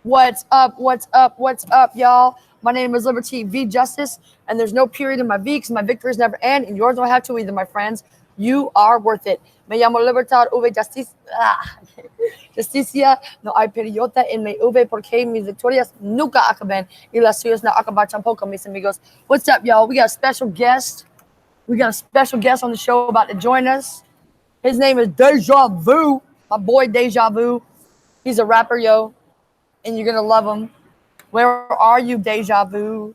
What's up? What's up? What's up, y'all? My name is Liberty V Justice, and there's no period in my V because my victories never end, and yours don't have to either, my friends. You are worth it. Me llamo Libertad V Justice. Justicia no hay periota en mi V porque mis victorias nunca acaban y las suyas no acaban tampoco, mis amigos. What's up, y'all? We got a special guest. We got a special guest on the show about to join us. His name is Deja Vu. My boy Deja Vu. He's a rapper, yo, and you're gonna love him. Where are you, Deja Vu?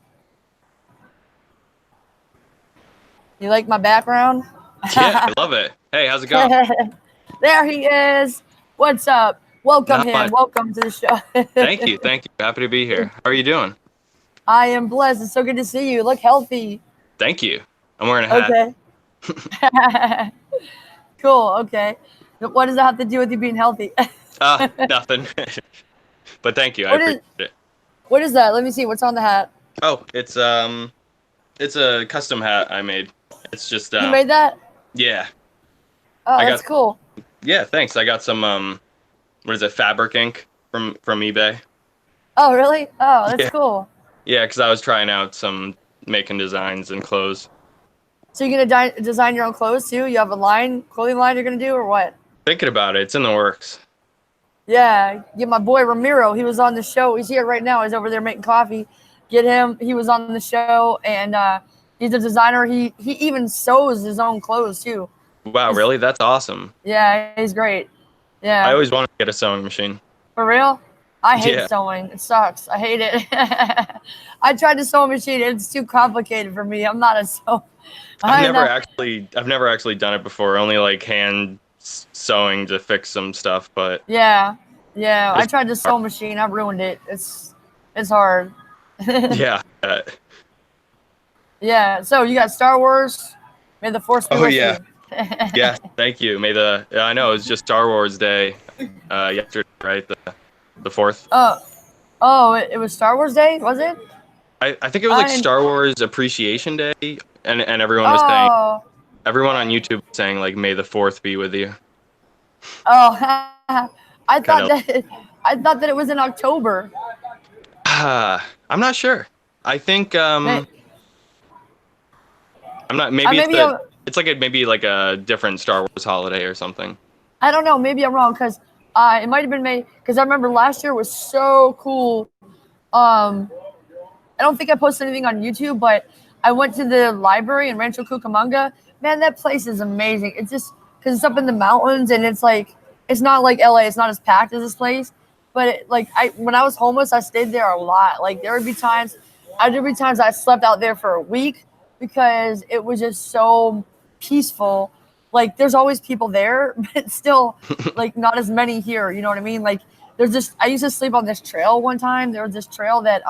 You like my background? Yeah, I love it. Hey, how's it going? There he is. What's up? Welcome Not him. much. Welcome to the show. Thank you. Thank you. Happy to be here. How are you doing? I am blessed. It's so good to see you. You look healthy. Thank you. I'm wearing a hat. Okay. Cool. Okay. What does that have to do with you being healthy? Nothing. But thank you. I appreciate it. What is that? Let me see. What's on the hat? Oh, it's a custom hat I made. It's just You made that? yeah. Oh, that's cool. Yeah, thanks. I got some what is it? Fabric ink from eBay. Oh, really? Oh, that's Yeah. cool. Yeah, because I was trying out some making designs and clothes. So you're gonna design your own clothes too? You have a clothing line you're gonna do, or what? Thinking about it. It's in the works. Yeah, get my boy Ramiro. He was on the show. He's here right now. He's over there making coffee. Get him. He was on the show, and he's a designer. He even sews his own clothes too. Wow, really? That's awesome. Yeah, he's great. Yeah. I always wanted to get a sewing machine. For real? I hate Yeah. sewing. It sucks. I hate it. I tried to sew a machine. It's too complicated for me. I'm not a sew. I've never actually done it before. Only like hand sewing to fix some stuff, but Yeah. I tried to sew a machine. I ruined it. It's hard. yeah. Yeah. So you got Star Wars. May the Force be Oh with yeah. you. Yeah, thank you. I know it's just Star Wars Day yesterday, right? The 4th. Oh, it was Star Wars Day, was it? I think it was like Star Wars Appreciation Day, and everyone was saying, everyone on YouTube was saying like May the 4th be with you. Oh, I thought that it was in October. I'm not sure. I think I'm not. Maybe it's maybe like a different Star Wars holiday or something. I don't know. Maybe I'm wrong because it might have been May. Because I remember last year was so cool. I don't think I posted anything on YouTube, but I went to the library in Rancho Cucamonga. Man, that place is amazing. It's just because it's up in the mountains and it's not like LA. It's not as packed as this place. But when I was homeless, I stayed there a lot. Like there'd be times I slept out there for a week because it was just so peaceful. Like there's always people there, but still like not as many here. You know what I mean? Like I used to sleep on this trail one time. There was this trail that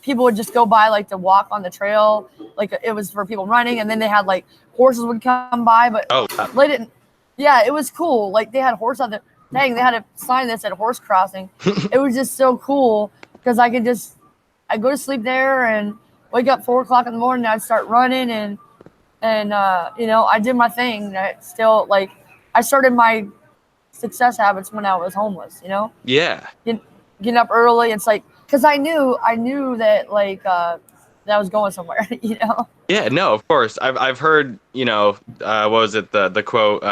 people would just go by like to walk on the trail. Like it was for people running, and then they had like horses would come by, but they didn't. Yeah, it was cool. Like they had a horse out there. Dang, they had a sign that said horse crossing. It was just so cool because I'd go to sleep there and wake up 4 o'clock in the morning. And I'd start running and I did my thing. I still I started my success habits when I was homeless. Yeah. Getting up early. It's like because I knew that that I was going somewhere. Yeah. No, of course. I've heard. What was it? The quote.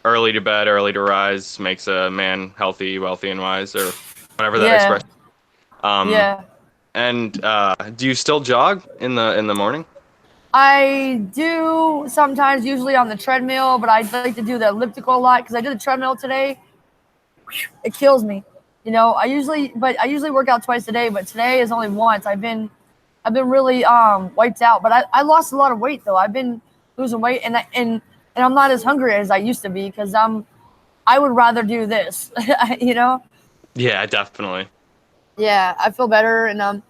Early to bed, early to rise makes a man healthy, wealthy, and wise, or whatever that expression. Yeah. And do you still jog in the morning? I do sometimes, usually on the treadmill, but I like to do the elliptical a lot because I did the treadmill today. It kills me. I usually work out twice a day, but today is only once. I've been really wiped out, but I lost a lot of weight though. I've been losing weight, and I'm not as hungry as I used to be because I would rather do this, Yeah, definitely. Yeah, I feel better, and I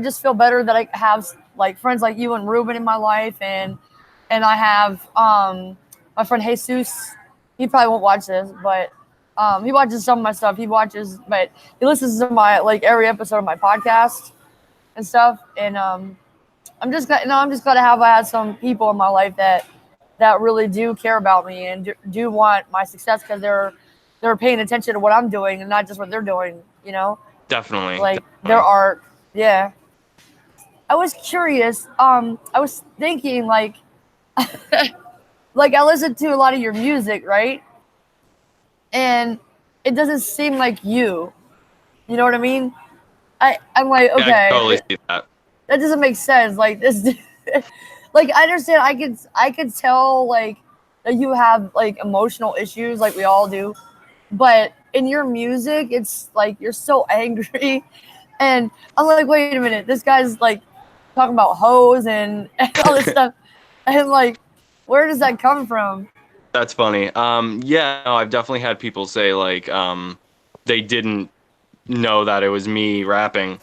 just feel better that I have like friends like you and Ruben in my life, and I have my friend Jesus. He probably won't watch this, but he watches some of my stuff. But he listens to my every episode of my podcast and stuff, and I'm just glad to have I had some people in my life that really do care about me and do want my success because they're they're paying attention to what I'm doing and not just what they're doing, you know? Definitely, Like their definitely. art. Yeah. I was curious. I was thinking like I listen to a lot of your music, right? And it doesn't seem like you. You know what I mean? I'm like, Yeah, I can okay, totally see that. that doesn't make sense. Like this, like I understand. I could tell like that you have like emotional issues, like we all do. But in your music, it's like you're so angry, and I'm like, wait a minute, this guy's like talking about hoes and all this stuff, and like, where does that come from? That's funny. Yeah, no, I've definitely had people say like they didn't know that it was me rapping,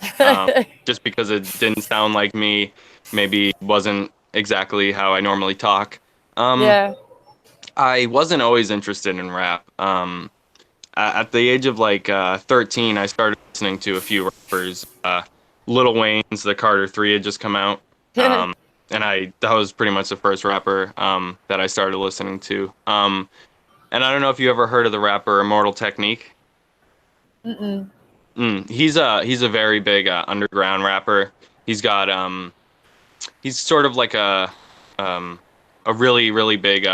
just because it didn't sound like me, maybe wasn't exactly how I normally talk. Um, Yeah. I wasn't always interested in rap. At the age of like 13, I started listening to a few rappers. Lil Wayne's The Carter 3 had just come out. Um, and that was pretty much the first rapper that I started listening to. And I don't know if you ever heard of the rapper Immortal Technique. Mm-mm. He's a very big underground rapper. He's got he's sort of like um a really big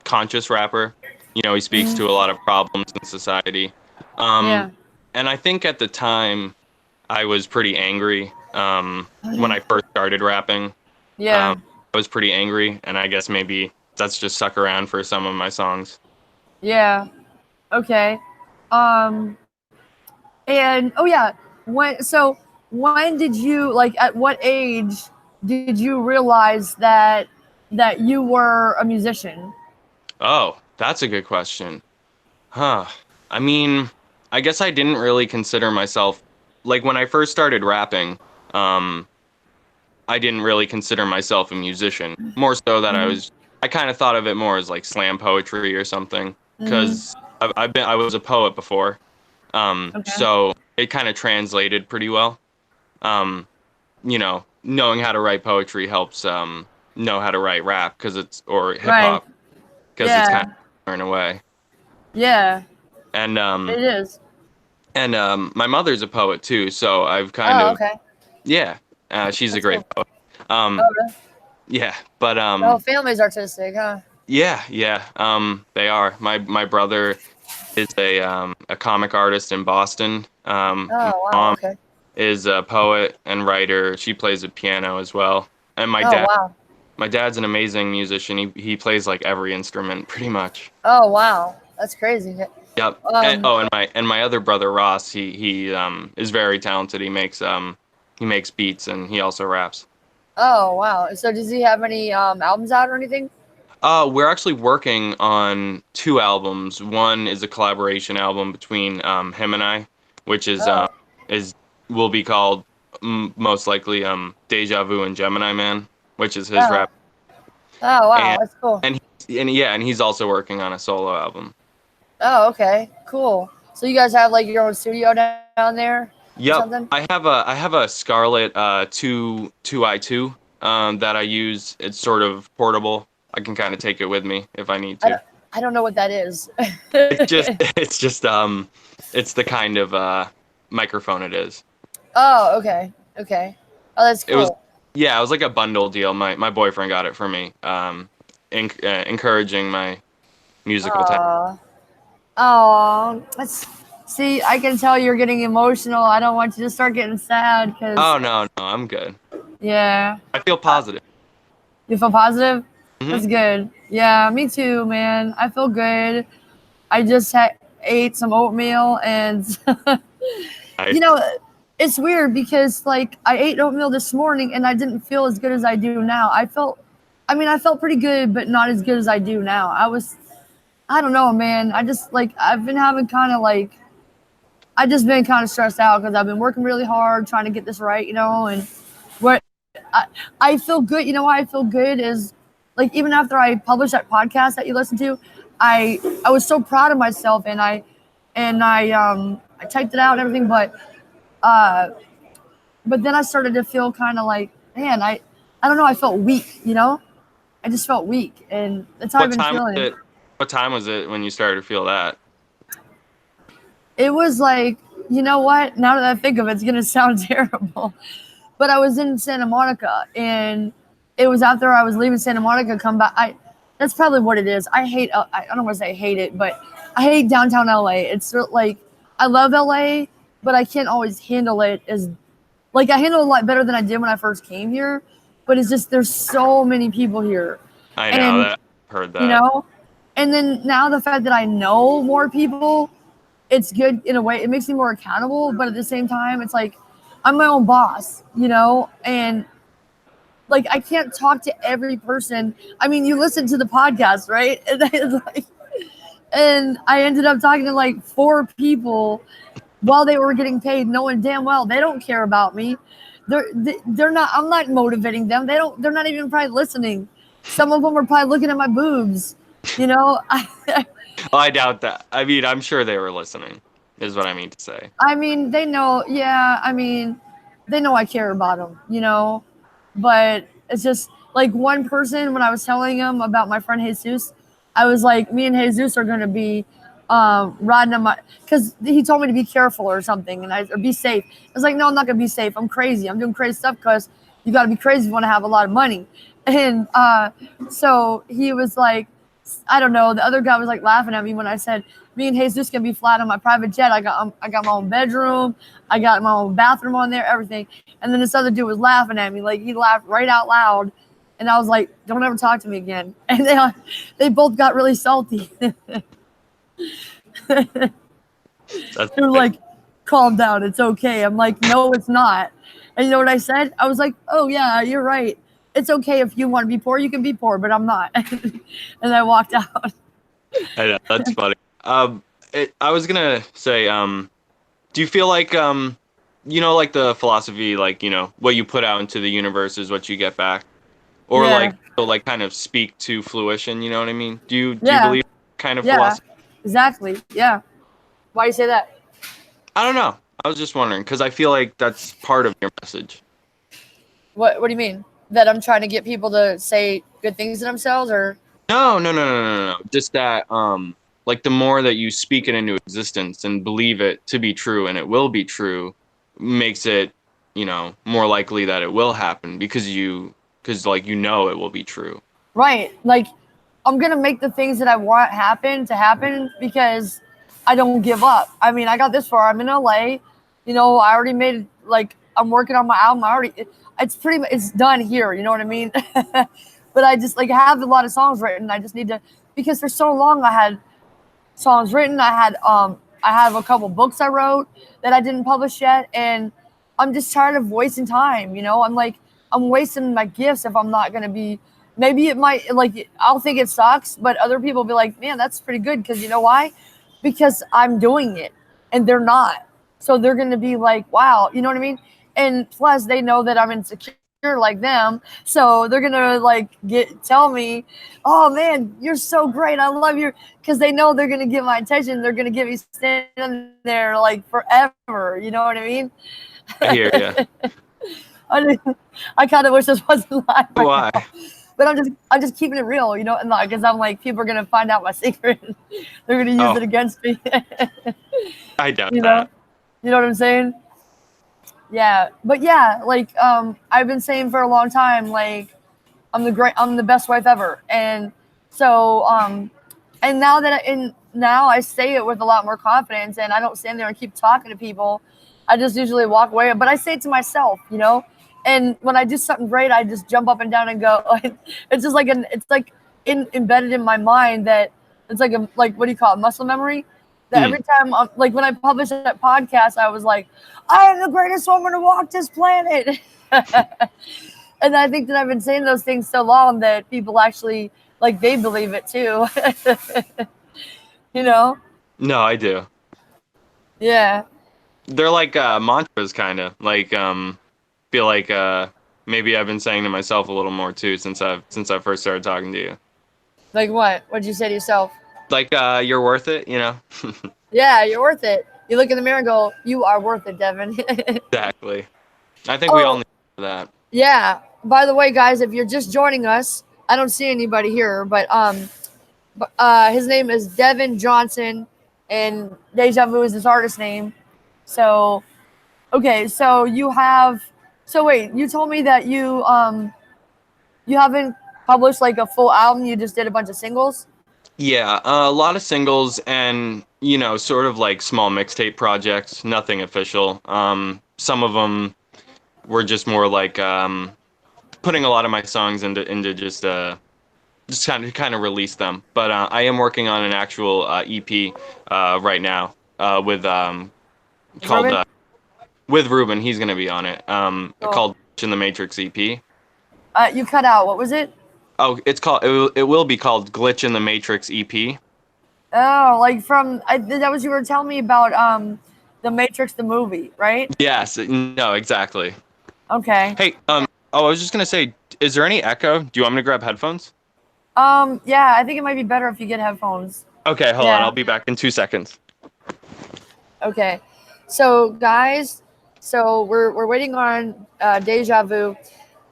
conscious rapper. You know, he speaks to a lot of problems in society. Um Yeah. and I think at the time I was pretty angry when I first started rapping. Yeah. I was pretty angry, and I guess maybe that's just stuck around for some of my songs. Yeah. Okay. Um. And oh yeah, when did you like at what age did you realize that you were a musician? Oh, that's a good question. Huh. I mean, I guess I didn't really consider myself like when I first started rapping, um, I didn't really consider myself a musician. More so that Mm-hmm. I kind of thought of it more as like slam poetry or something, Mm-hmm. because I was a poet before. Okay. So it kind of translated pretty well. Um, you know, knowing how to write poetry helps know how to write rap or hip Right. hop because it's kind Yeah. of in a way. Yeah. And It is. my mother's a poet too, so I've kind Oh, of okay. yeah, she's a That's great cool. poet. Oh, Um, really? yeah, but The whole family's artistic, huh? yeah, they are. My brother is a comic artist in Boston. My Oh, wow. mom Okay. is a poet and writer. She plays the piano as well. And Oh, wow. my dad's an amazing musician. He plays like every instrument pretty much. Oh, wow. That's crazy. Yep. Um. And my other brother Ross, he is very talented. He makes beats and he also raps. Oh, wow. So does he have any albums out or anything? We're actually working on two albums. One is a collaboration album between him and I, which Oh. is will be called most likely Deja Vu and Gemini Man, which is his Oh. rap. Oh, wow. And That's cool. and he's also working on a solo album. Oh, okay, cool. So you guys have like your own studio down there or something? Yep, I have a Scarlett 2i2 that I use. It's sort of portable. I can kind of take it with me if I need I to. don't, I don't know what that is. It's just it's just it's the kind of microphone it is. Oh, okay, okay. Oh, that's It was cool. yeah, it was like a bundle deal. My boyfriend got it for me. Encouraging my musical talent. Oh, oh. Let's see. I can tell you're getting emotional. I don't want you to start getting sad because Oh no, I'm good. yeah. I feel Uh, positive. you feel positive. Hmm. That's good. Yeah, me too, man. I feel good. I just ate some oatmeal and I you know, it's weird because like I ate oatmeal this morning and I didn't feel as good as I do now. I felt pretty good, but not as good as I do now. I don't know, man. I just like, I've been having kind of like, I just been kind of stressed out because I've been working really hard trying to get this right, and what I feel good. You know why I feel good is like, even after I published that podcast that you listened to, I was so proud of myself and I typed it out and everything, uh, but then I started to feel kind of like, man, I don't know, I felt weak. I just felt weak, and that's how I've what been time was feeling. it? What time was it when you started to feel that? it was like, you know what? Now that I think of it, it's gonna sound terrible. But I was in Santa Monica, and it was after I was leaving Santa Monica. Come back, that's probably what it is. I hate. I don't want to say hate it, but I hate downtown LA. It's like I love LA, but I can't always handle it as like I handle it a lot better than I did when I first came here. But it's just there's so many people here, I know and that. Heard that. you know, and then now the fact that I know more people, it's good in a way. It makes me more accountable, but at the same time, it's like I'm my own boss, and like I can't talk to every person. I mean, you listen to the podcast, right? And I ended up talking to like 4 people while they were getting paid, knowing damn well they don't care about me. They're not. I'm not motivating them. They don't. They're not even probably listening. Some of them are probably looking at my boobs. I doubt that. I mean, I'm sure they were listening, is what I mean to say. I mean, they know. Yeah, I mean, they know I care about them. But it's just like one person when I was telling him about my friend Jesus, I was like, me and Jesus are going to be riding on my, because he told me to be careful or something, or be safe. I was like, no, I'm not going to be safe. I'm crazy. I'm doing crazy stuff because you got to be crazy if you want to have a lot of money. And so he was like, I don't know. The other guy was like laughing at me when I said, me and Jesus can be flat on my private jet. I got my own bedroom. I got my own bathroom on there, everything. And then this other dude was laughing at me. Like he laughed right out loud. And I was like, don't ever talk to me again. And they both got really salty. They're like, calm down. It's okay. I'm like, no, it's not. And you know what I said? I was like, oh, yeah, you're right. It's okay if you want to be poor. You can be poor, but I'm not. And I walked out. I know, that's funny. I was going to say, do you feel like, like the philosophy, like, what you put out into the universe is what you get back? Or like kind of speak to fruition, you know what I mean? Do you believe kind of philosophy? Exactly. Yeah. Why do you say that? I don't know. I was just wondering because I feel like that's part of your message. What do you mean? That I'm trying to get people to say good things to themselves, or? No. Just that, like the more that you speak it into existence and believe it to be true, and it will be true, makes it, more likely that it will happen because like it will be true. Right. Like I'm gonna make the things that I want happen because I don't give up. I mean, I got this far. I'm in LA. I already made I'm working on my album. It's done here. You know what I mean? But I just have a lot of songs written. I just need to, because for so long I had songs written. I have a couple books I wrote that I didn't publish yet, and I'm just tired of wasting time. I'm wasting my gifts if I'm not gonna be. Maybe it might I'll think it sucks, but other people will be like, man, that's pretty good, because you know why? Because I'm doing it and they're not. So they're gonna be like, wow, you know what I mean? And plus they know that I'm insecure like them. So they're gonna tell me, oh man, you're so great. I love you, because they know they're gonna get my attention. They're gonna get me standing there forever. You know what I mean? I hear you. I kind of wish this wasn't live. Why? Now. But I'm just keeping it real, and because I'm like, people are gonna find out my secret. They're gonna use it against me. I doubt that. You know what I'm saying? Yeah, but yeah, I've been saying for a long time, I'm the best wife ever, and so and now I say it with a lot more confidence, and I don't stand there and keep talking to people. I just usually walk away, but I say it to myself, And when I do something great, I just jump up and down and go. It's just embedded in my mind that it's what do you call it, muscle memory? That every time, when I published that podcast, I was like, I am the greatest woman to walk this planet. And I think that I've been saying those things so long that people actually, they believe it too. No, I do. Yeah. They're like mantras, kind of. Feel like maybe I've been saying to myself a little more too since I first started talking to you. Like what? What'd you say to yourself? You're worth it, Yeah, you're worth it. You look in the mirror and go, you are worth it, Devin. Exactly. I think we all need that. Yeah. By the way, guys, if you're just joining us, I don't see anybody here, but his name is Devin Johnson, and Deja Vu is his artist name. So okay, so you have. So wait, you told me that you haven't published like a full album. You just did a bunch of singles. Yeah, a lot of singles and, you know, sort of like small mixtape projects, nothing official. Some of them were just more like putting a lot of my songs into just kind of release them. But I am working on an actual EP right now with called Ruben. with Ruben. He's gonna be on it. Oh, Called in the Matrix EP. you cut out. What was it? Oh, it will be called Glitch in the Matrix EP. Oh, like from that was you were telling me about the Matrix the movie, right? Yes, no, exactly. Okay. Hey, oh, I was just gonna say, is there any echo? Do you want me to grab headphones? Yeah, I think it might be better if you get headphones. Okay, hold on. Yeah. I'll be back in 2 seconds. Okay. So guys, so we're waiting on Deja Vu,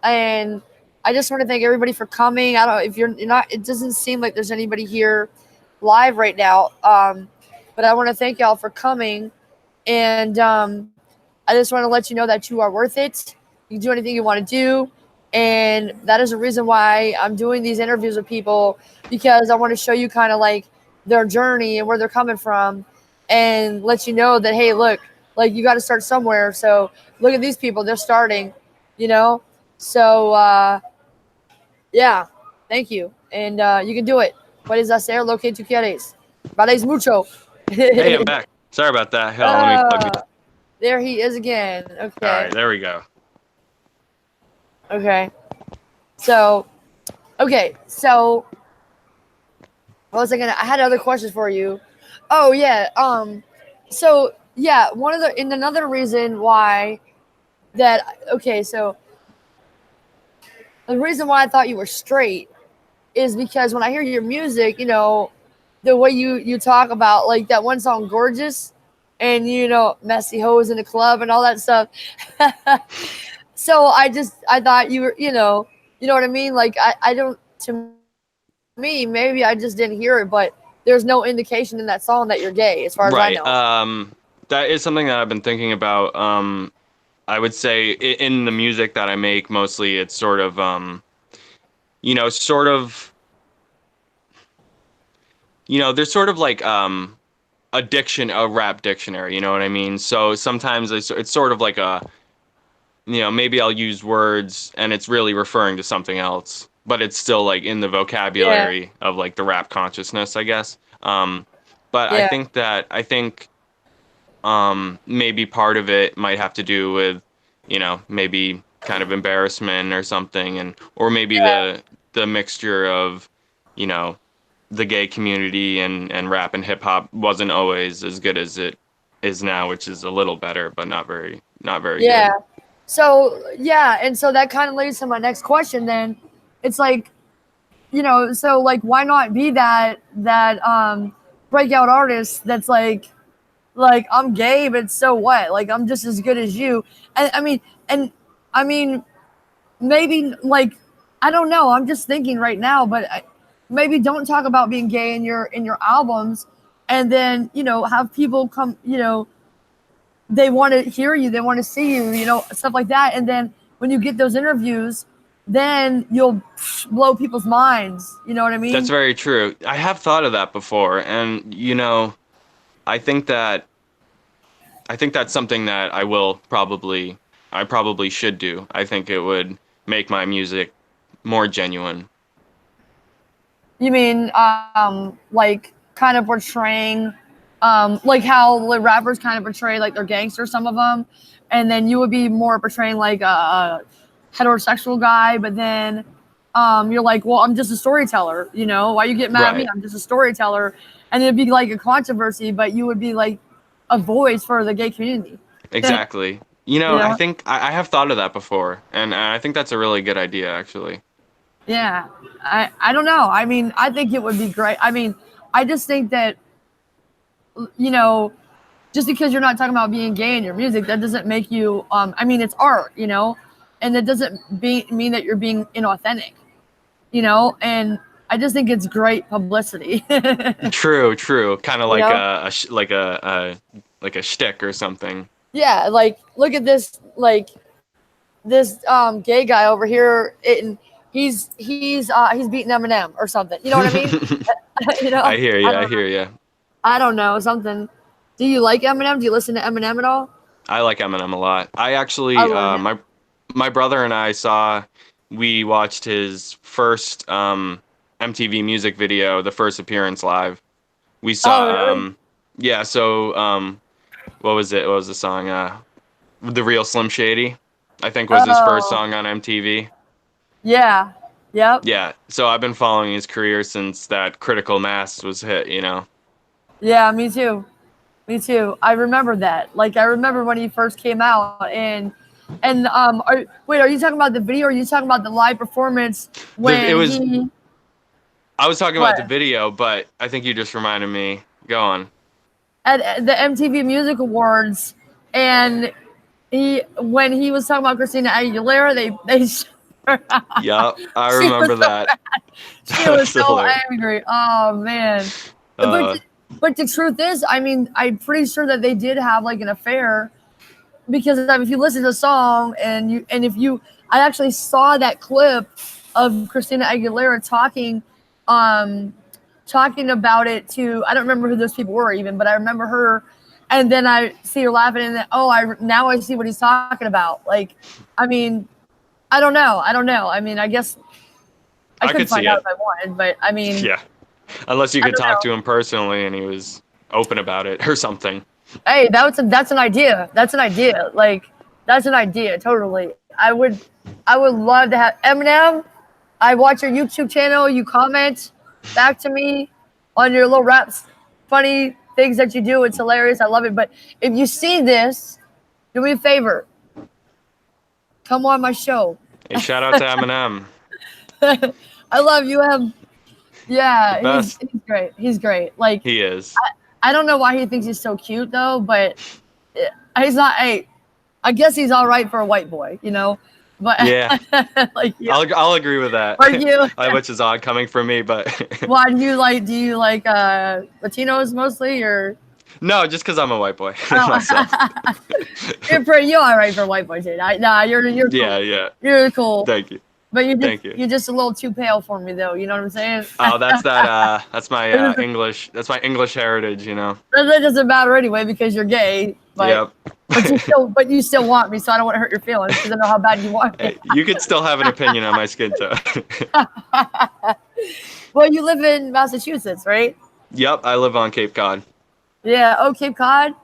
and I just want to thank everybody for coming. I don't if you're not. It doesn't seem like there's anybody here live right now. But I want to thank y'all for coming, and I just want to let you know that you are worth it. You can do anything you want to do. And that is the reason why I'm doing these interviews with people, because I want to show you kind of like their journey and where they're coming from, and let you know that, hey, look, like you got to start somewhere. So look at these people, they're starting, you know? So, yeah, thank you. And you can do it. Puedes hacer lo que tú quieres. Vales mucho. Hey, I'm back. Sorry about that. Hell, let me plug this. There he is again. All Okay. right, there we go. Okay. So, what was I gonna? I had other questions for you. Oh yeah. So yeah, another reason why that. Okay, so the reason why I thought you were straight is because when I hear your music, the way you talk about like that one song, "Gorgeous," and messy hoes in the club and all that stuff. So I thought you were, you know what I mean? Like I don't, to me, maybe I just didn't hear it, but there's no indication in that song that you're gay, as far as I Right. know. That is something that I've been thinking about. I would say in the music that I make, mostly it's sort of, sort of, there's sort of like a rap dictionary. You know what I mean? So sometimes it's sort of like maybe I'll use words and it's really referring to something else, but it's still like in the Yeah, vocabulary of like the rap consciousness, I guess. But yeah, I think maybe part of it might have to do with, maybe kind of embarrassment or something, or maybe yeah, the mixture of, you know, the gay community and rap and hip hop wasn't always as good as it is now, which is a little better, but not very yeah. good. So yeah, and so that kind of leads to my next question. Then it's like, so like, why not be that breakout artist that's like I'm gay, but so what? Like I'm just as good as you. And I mean, maybe like I don't know. I'm just thinking right now, but maybe don't talk about being gay in your albums, and then have people come. They want to hear you, they want to see you, stuff like that. And then when you get those interviews, then you'll blow people's minds. You know what I That's mean? very true. I have thought of that before, and I think that I think that's something that I probably should do. I think it would make my music more genuine. You mean like kind of portraying like how the rappers kind of portray like they're gangsters, some of them, and then you would be more portraying like a heterosexual guy, but then you're like, well, I'm just a storyteller. Why you get mad at me? Right. I'm just a storyteller, and it'd be like a controversy, but you would be like a voice for the gay community. Exactly. You I know? think I have thought of that before, and I think that's a really good idea, actually. Yeah. I don't know. I mean, I think it would be great. I mean, I just think that you know just because you're not talking about being gay in your music, that doesn't make you. I mean, it's art, and it doesn't mean that you're being inauthentic, and I just think it's great publicity. True, true. Kind of You like know? like a shtick or something. Yeah, like look at this, like this gay guy over here, and he's beating Eminem or something. You know what I mean? You know, I hear I you. I don't know. hear you. I don't know something. Do you like Eminem? Do you listen to Eminem at all? I like Eminem a lot. I I actually, love him. my brother and I we watched his first MTV music video, the first appearance live. We Oh, saw, really? yeah. So, what was it? What was the song? The Real Slim Shady, I think was his first Oh, song on MTV. yeah. Yep. Yeah. So I've been following his career since that Critical Mass was hit. Yeah, me too. Me too. I remember that. Like I remember when he first came out, wait, are you talking about the video or are you talking about the live performance It when was. he I was talking about the what? video, but I think you just reminded me. Go on. At the MTV Music Awards, and he when he was talking about Christina Aguilera, they Yup, I she was remember so that. she That was was so hilarious. angry. Oh man. But Uh, but the truth is, I mean, I'm pretty sure that they did have like an affair because if you listen to the song and if you I actually saw that clip of Christina Aguilera um talking about it to I don't remember who those people were even, but I remember her and then I see her laughing and then now I see what he's talking about. Like I mean, I don't know. I mean, I guess I I could could see find out it. if I wanted, but I mean, Yeah, unless you I could don't talk know. to him personally and he was open about it or something. Hey, that's an idea. That's an idea. Like that's an idea. Totally. I would love to have Eminem. I watch your YouTube channel. You comment back to me on your little raps, funny things that you do. It's hilarious. I love it. But if you see this, do me a favor. Come on my show. Hey, shout out to Eminem, I love you, Em. the Yeah, best. he's great. He's great. Like He is. I don't know why he thinks he's so cute though, but he's not. Hey, I guess he's all right for a white boy, you know. But Yeah, like you, I'll agree with that. like you, Which is odd coming from me, but why do you like? Do you like Latinos mostly, or no, just because I'm a white boy myself. oh, you're all right for a white boy too. Nah, you're Yeah, cool. yeah. You're cool. Thank you, But thank you. you're just a little too pale for me though. You know what I'm saying? Oh, that's that. That's my It doesn't, English. That's my English heritage. that doesn't matter anyway because you're gay. Yep. But you still want me, so I don't want to hurt your feelings because I know how bad you want me. Hey, you could still have an opinion on my skin tone. Well, you live in Massachusetts, right? Yep, I live on Cape Cod. Yeah. Oh, Cape Cod.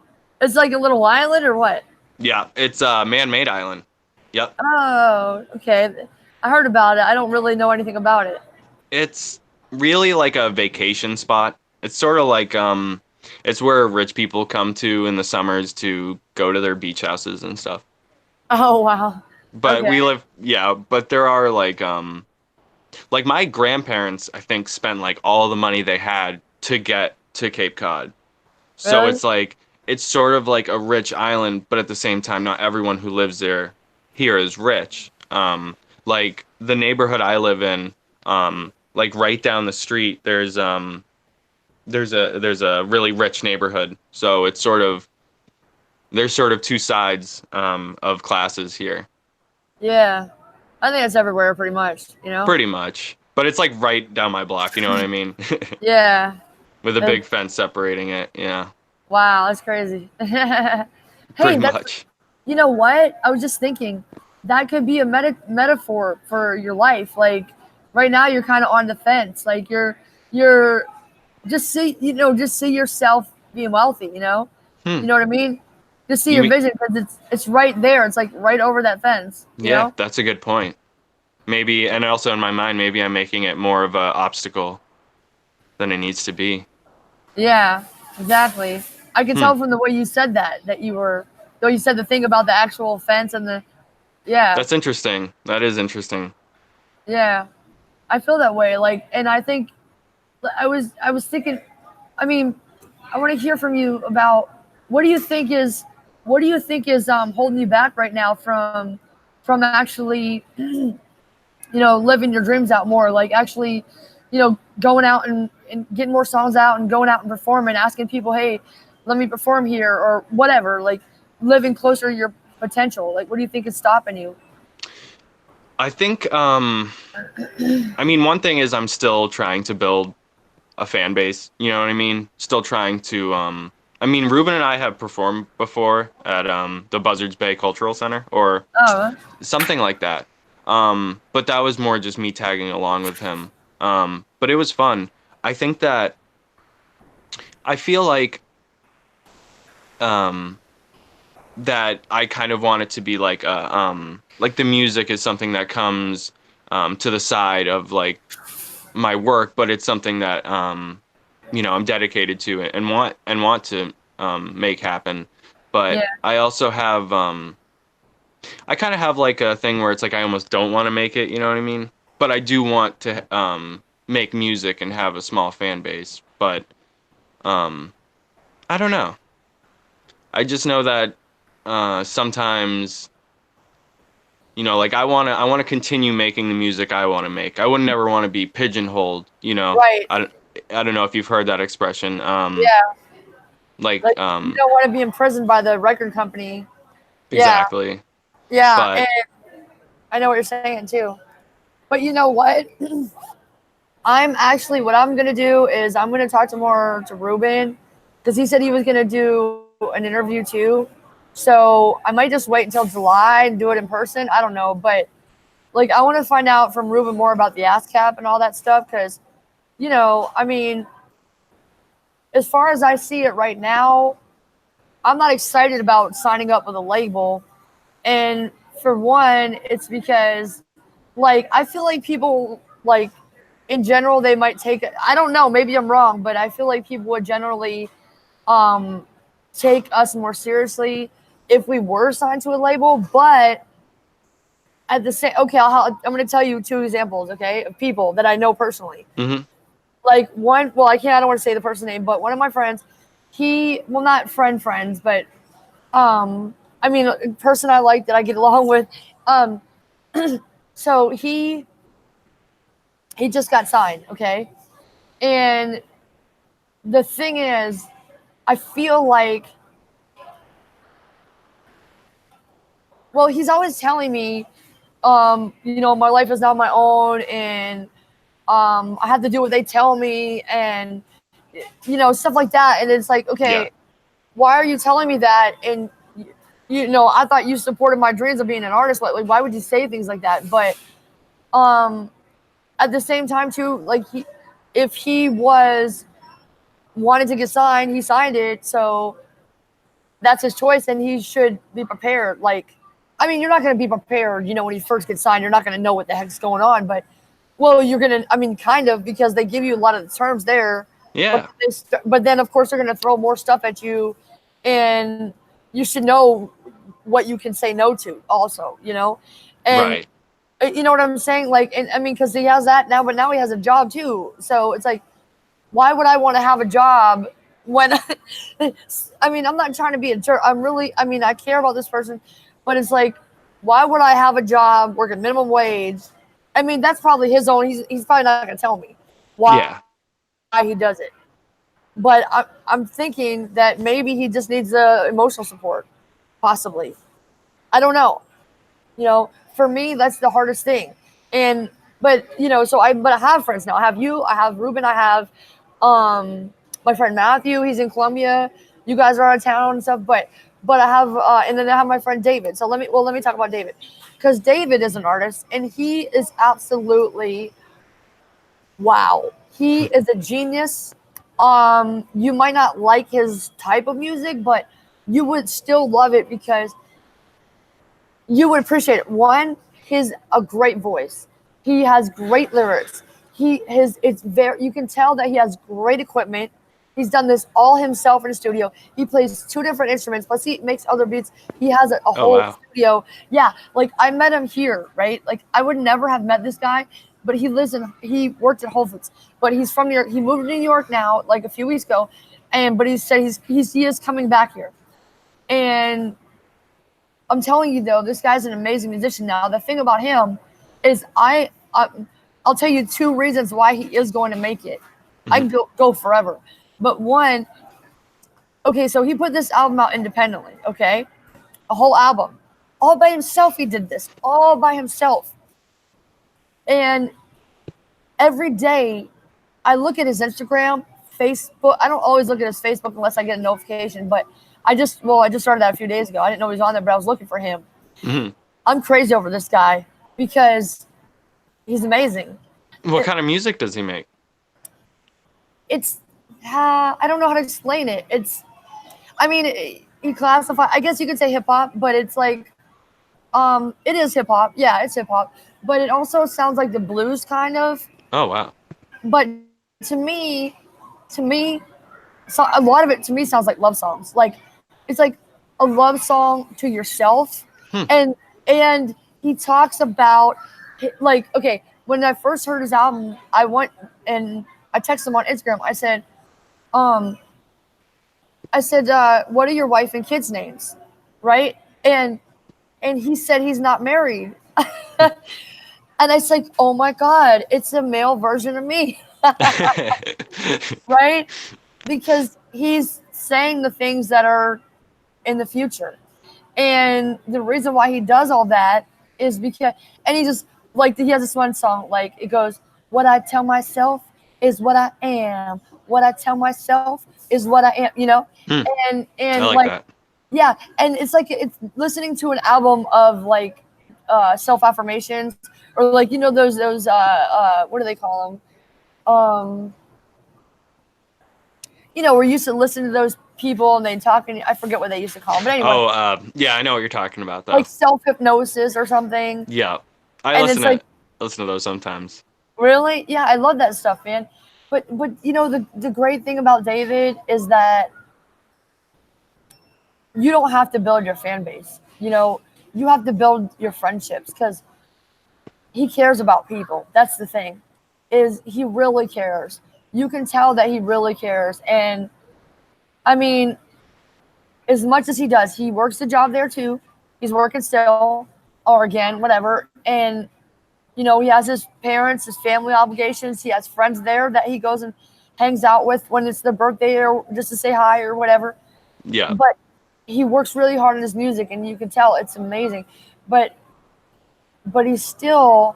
It's like a little island or what? Yeah, it's a man-made island. Yep. Oh, okay. I heard about it. I don't really know anything about it. It's really like a vacation spot. It's sort of like it's where rich people come to in the summers to go to their beach houses and stuff. Oh, wow. But Okay. we live, yeah, but there are like my grandparents I think spent like all the money they had to get to Cape Cod. So Really? it's like it's sort of like a rich island, but at the same time not everyone who lives here is rich. Like the neighborhood I live in, like right down the street, there's a really rich neighborhood. So it's sort of there's sort of two sides of classes here, Yeah. I think it's everywhere pretty much, you know? pretty much. But it's like right down my block, you know what I mean? Yeah. With a Uh, big fence separating it. Yeah, wow, that's crazy. Hey, pretty that's much. you know what? I was just thinking that could be a metaphor for your life. Like right now you're kind of on the fence. Like you're just see yourself being wealthy, you know? Hmm. You know what I mean? Just see You your mean, vision because it's right there. It's like right over that fence, you yeah, know? that's a good point. Maybe, and also in my mind, maybe I'm making it more of a obstacle than it needs to be. Yeah, exactly. I could Hmm. tell from the way you said that you were though you said the thing about the actual fence and the yeah, That's interesting. That is interesting. yeah. I feel that way. Like and I think I was thinking I mean, I want to hear from you about what do you think is what do you think is holding you back right now from actually living your dreams out more like actually going out and getting more songs out and going out and performing, asking people, hey, let me perform here or whatever, like living closer to your potential. Like, what do you think is stopping you? I think, I mean, one thing is I'm still trying to build a fan base. You know what I mean? Still trying to, I mean, Ruben and I have performed before at the Buzzards Bay Cultural Center or Oh, something like that. But that was more just me tagging along with him. But it was fun. I think that I feel um, that I kind of want it to be like the music is something that comes to the side of like my work, but it's something that I'm dedicated to and want to make happen. But yeah, I also have I kind of have like a thing where it's like I almost don't want to make it, you know what I mean? But I do want to make music and have a small fan base. But um I don't know. I just know that sometimes like I want to continue making the music I want to make. I would never want to be pigeonholed, you know. right. I don't know if you've heard that expression. Yeah, Like like you don't want to be imprisoned by the record company. Yeah, exactly. yeah, But and I know what you're saying too. But you know what? I'm actually what I'm gonna do is I'm gonna talk to more to Ruben because he said he was gonna do an interview too. So I might just wait until July and do it in person. I don't know, but like I want to find out from Ruben more about the ASCAP and all that stuff because I mean, as far as I see it right now, I'm not excited about signing up with a label. And for one, it's because like I feel like people like in general they might take it. I don't know, maybe I'm wrong, but I feel like people would generally um take us more seriously if we were signed to a label. But at the same, okay, I'm going to tell you two examples, okay, of people that I know personally. mhm. Like one, well, I don't want to say the person's name, but one of my friends, well, not friends, but I mean, a person I like that I get along with. Um, so he just got signed, okay, and the thing is, I feel like, well, he's always telling me, my life is not my own, and I have to do what they tell me, and stuff like that. And it's like, Yeah. okay, why are you telling me that? And I thought you supported my dreams of being an artist. Like, why would you say things like that? But um, at the same time, too, like if he was wanted to get signed, he signed it. So that's his choice, and he should be prepared. Like, I mean, you're not going to be prepared. When you first get signed, you're not going to know what the heck's going on. But well, you're gonna. I mean, kind of, because they give you a lot of the terms there. But Yeah. but then of course they're gonna throw more stuff at you, and you should know what you can say no to. Also, and Right. you know what I'm saying. Like, and I mean, because he has that now, but now he has a job too. So it's like, why would I want to have a job when? I mean, I'm not trying to be a jerk. I mean, I care about this person, but it's like, why would I have a job working minimum wage? I mean, that's probably his own. He's probably not going to tell me why Yeah. he does it. But I'm thinking that maybe he just needs emotional support, possibly. I don't know. For me, that's the hardest thing. And but but I have friends now. I have you. I have Ruben. I have my friend Matthew. He's in Colombia. You guys are out of town and stuff. But I have and then I have my friend David. So let me talk about David, because David is an artist and he is absolutely wow. He is a genius. You might not like his type of music, but you would still love it because you would appreciate it. One, he's a great voice. He has great lyrics. It's very, you can tell that he has great equipment. He's done this all himself in the studio. He plays two different instruments, plus he makes other beats. He has a Oh whole wow. studio. Yeah, like I met him here, right? Like I would never have met this guy, but he worked at Whole Foods, but he's from New York. He moved to New York now, like a few weeks ago, but he said he is coming back here, and I'm telling you though, this guy's an amazing musician now. The thing about him is I'll tell you 2 reasons why he is going to make it. I Mhm. can go forever. But one, okay, so he put this album out independently, okay? A whole album. All by himself he did this. All by himself. And every day I look at his Instagram, Facebook. I don't always look at his Facebook unless I get a notification, but I just started that a few days ago. I didn't know he was on there, but I was looking for him. Mhm. I'm crazy over this guy because he's amazing. What kind of music does he make? It's I don't know how to explain it. I mean, you classify. I guess you could say hip hop, but it's like, it is hip hop. Yeah, it's hip hop, but it also sounds like the blues kind of. Oh wow. But to me, so a lot of it to me sounds like love songs. Like it's like a love song to yourself, Hmm. and he talks about like, okay, when I first heard his album, I went and I texted him on Instagram. Um, I said, what are your wife and kids' names, right? And he said he's not married. And I said, oh my God, it's a male version of me. Right? Because he's saying the things that are in the future. And the reason why he does all that is because, and he just, like, he has this one song, like, it goes, what I tell myself is what I am. What I tell myself is what I am, you know? Hmm. And I like like, that. yeah. And it's like, it's listening to an album of like, self affirmations, or like, you know, those, what do they call them? You know, we're used to listen to those people and they talk, and I forget what they used to call them, but anyway, Oh, yeah, I know what you're talking about though. like self hypnosis or something. Yeah, I And it's like, listen to those sometimes. really, yeah, I love that stuff, man. But you know, the great thing about David is that you don't have to build your fan base. You know, you have to build your friendships because he cares about people. That's the thing, is he really cares. You can tell that he really cares. And I mean, as much as he does, he works the job there too. He's working still, or again, whatever. And you know, he has his parents, his family obligations. He has friends there that he goes and hangs out with when it's their birthday or just to say hi or whatever. Yeah. But he works really hard on his music, and you can tell it's amazing. But he still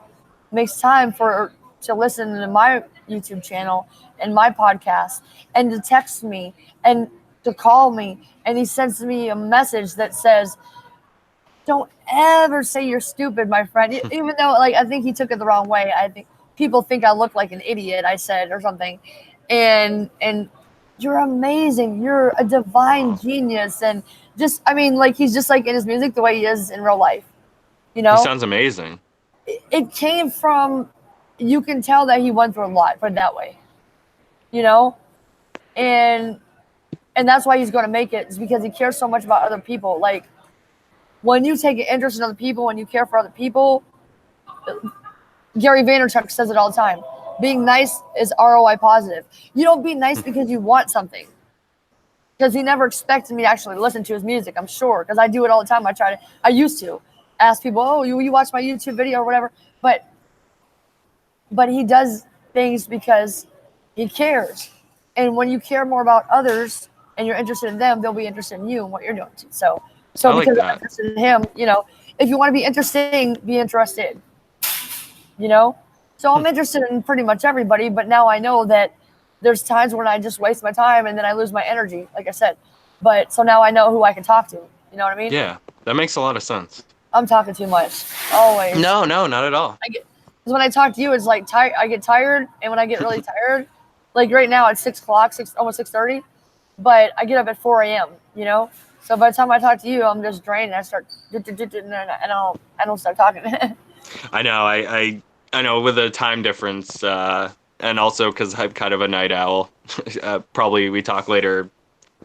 makes time to listen to my YouTube channel and my podcast, and to text me and to call me, and he sends me a message that says, don't ever say you're stupid, my friend. Even though, like, I think he took it the wrong way. I think people think I look like an idiot, I said, or something. And you're amazing. You're a divine genius. And just, I mean, like, he's just like in his music the way he is in real life. You know? He sounds amazing. It came from, you can tell that he went through a lot, put it that way. You know? And that's why he's going to make it, is because he cares so much about other people. Like, when you take an interest in other people, when you care for other people, Gary Vaynerchuk says it all the time. Being nice is ROI positive. You don't be nice because you want something. Because he never expected me to actually listen to his music, I'm sure. Because I do it all the time. I used to ask people, oh, you watch my YouTube video or whatever. But he does things because he cares. And when you care more about others and you're interested in them, they'll be interested in you and what you're doing too. So because I'm interested in him, you know, if you want to be interesting, be interested. You know? So I'm interested in pretty much everybody, but now I know that there's times when I just waste my time and then I lose my energy, like I said. But so now I know who I can talk to. You know what I mean? Yeah, that makes a lot of sense. I'm talking too much. Always. No, not at all. Because when I talk to you, it's like I get tired, and when I get really tired, like right now it's 6 o'clock, almost 6:30, but I get up at 4 a.m. You know, so by the time I talk to you, I'm just drained. And I start and I don't start talking. I know. I know, with the time difference, and also because I'm kind of a night owl. Probably we talk later,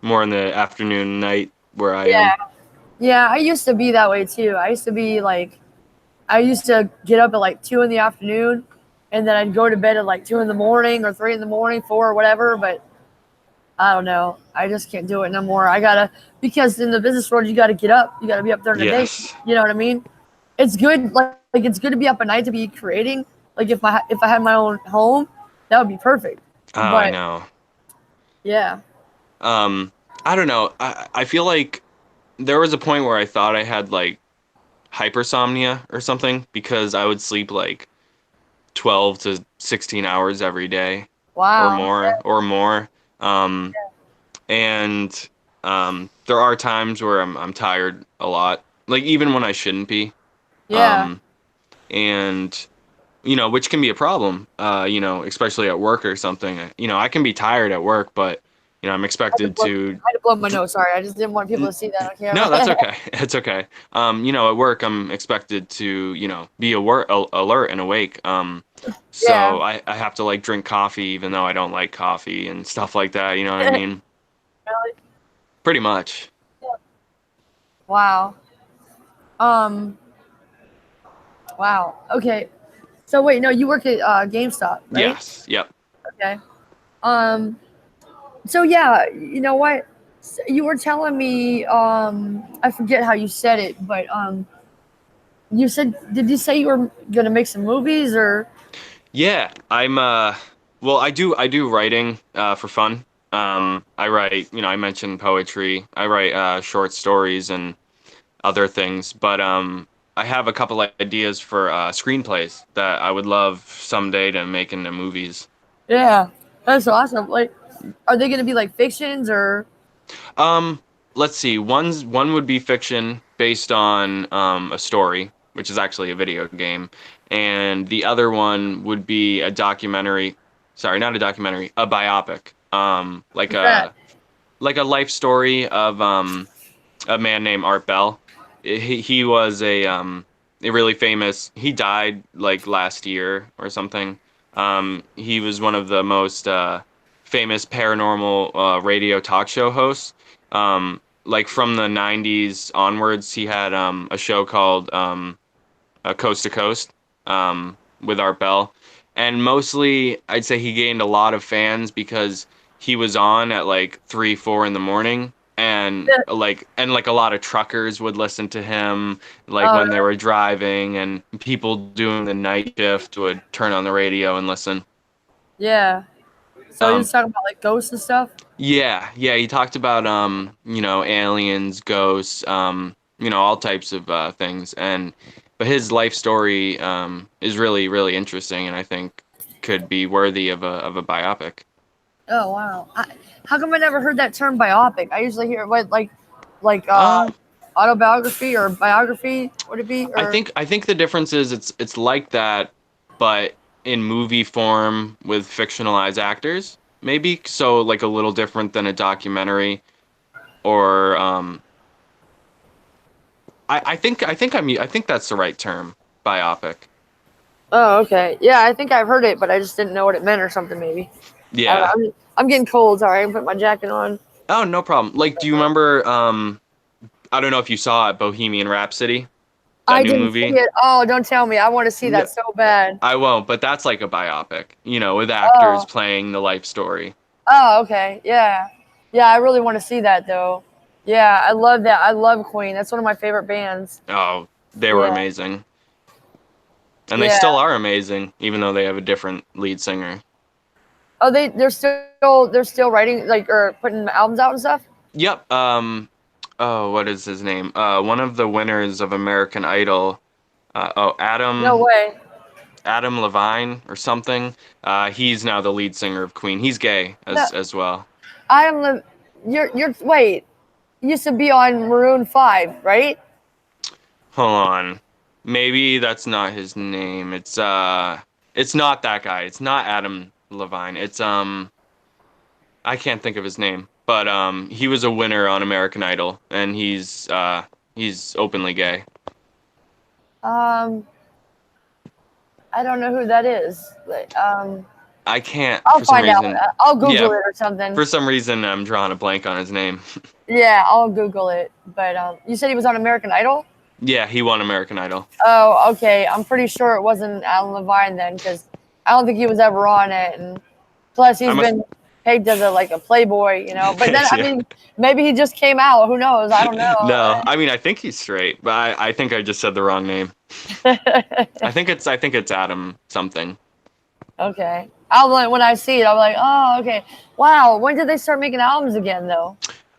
more in the afternoon, night where I am. Yeah, I used to be that way too. I used to get up at like 2 in the afternoon, and then I'd go to bed at like 2 in the morning or 3 in the morning, 4 or whatever. But I don't know. I just can't do it no more. Because in the business world, you got to get up. You got to be up there in the day. You know what I mean? It's good. Like it's good to be up at night to be creating, Like if I had my own home, that would be perfect. Oh, I But know. yeah, Um, I don't know. I feel like there was a point where I thought I had like hypersomnia or something because I would sleep like 12 to 16 hours every day or wow, more or more. Um, and there are times where I'm tired a lot, like even when I shouldn't be. yeah. Um, and which can be a problem, especially at work or something. I can be tired at work, but I'm expected to. I had to blow my nose. Sorry, I just didn't want people to see that on No, that's camera. okay. It's okay. At work, I'm expected to, be alert and awake. Yeah. So I have to like drink coffee even though I don't like coffee and stuff like that. You know what I mean? Really? Pretty much. Wow. Um. Wow. Okay. So wait, no, you work at GameStop, right? Yes. Yep. Okay. Um. So yeah, you know what? You were telling me. I forget how you said it, but you said, did you say you were gonna make some movies or? Yeah. Well, I do writing for fun. I write, I mentioned poetry. I write short stories and other things, but I have a couple ideas for screenplays that I would love someday to make into movies. Yeah, that's awesome. Like, are they gonna be like fictions or? Um, let's see. One would be fiction based on a story, which is actually a video game, and the other one would be a documentary. Sorry, not a documentary, a biopic. Like What's that? a life story of a man named Art Bell. He was a really famous. He died like last year or something. He was one of the most famous paranormal radio talk show hosts. Like from the 90s onwards, he had a show called Coast to Coast with Art Bell. And mostly, I'd say he gained a lot of fans because he was on at like 3, 4 in the morning. And like a lot of truckers would listen to him, like Oh, when they were driving, and people doing the night shift would turn on the radio and listen. yeah. So he Um, was talking about like ghosts and stuff. yeah, yeah, he talked about aliens, ghosts, all types of things, but his life story is really really interesting, and I think could be worthy of a biopic. Oh wow. How come I never heard that term biopic? I usually hear what like Um, autobiography or biography. Would it be I or? think I think the difference is it's like that, but in movie form with fictionalized actors, maybe so like a little different than a documentary or I think that's the right term, biopic. Oh, okay. Yeah, I think I've heard it, but I just didn't know what it meant or something. Maybe. I don't know. Yeah. I'm getting cold. Sorry, I can put my jacket on. Oh, no problem. Like, do you remember? I don't know if you saw it, Bohemian Rhapsody, that I new didn't see movie. it. Oh, don't tell me. I want to see No, that so bad. I won't. But that's like a biopic, with actors Oh. playing the life story. Oh, okay. Yeah. Yeah, I really want to see that though. Yeah, I love that. I love Queen. That's one of my favorite bands. Oh, they were Yeah. amazing, and they Yeah. still are amazing, even though they have a different lead singer. Oh, they're still writing like or putting albums out and stuff. Yep. Oh, what is his name? One of the winners of American Idol. No way. Adam Levine or something. He's now the lead singer of Queen. He's gay No, as well. I am the. You're wait. You used to be on Maroon 5, right? Hold on. Maybe that's not his name. It's not that guy. It's not Adam Levine. It's I can't think of his name. But he was a winner on American Idol and he's openly gay. Um, I don't know who that is. But, I can't I'll for some find out. reason. I'll Google Yeah, it or something. for some reason I'm drawing a blank on his name. Yeah, I'll Google it. But you said he was on American Idol. Yeah, he won American Idol. Oh, okay. I'm pretty sure it wasn't Alan Levine then, because I don't think he was ever on it. And plus, I he's must been pegged as a Playboy, you know. But then I Yeah. mean, maybe he just came out. Who knows? I don't No, I mean I think he's straight, but I think I just said the wrong name. know. I think it's Adam something. Okay. I'll like when I see it, I'll be like, oh, okay. Wow. When did they start making albums again, though?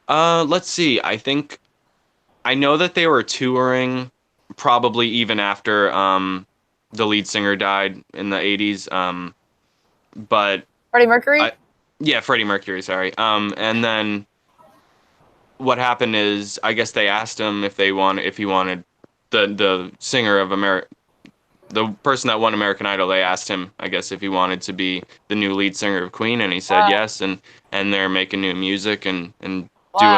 Let's see. I know that they were touring probably even after the lead singer died in the 80s. But Freddie Mercury. I yeah, Freddie Mercury, sorry. And then what happened is I guess they asked him if he wanted the singer of the person that won American Idol, they asked him, I guess, if he wanted to be the new lead singer of Queen, and he said Wow. yes, and they're making new music and doing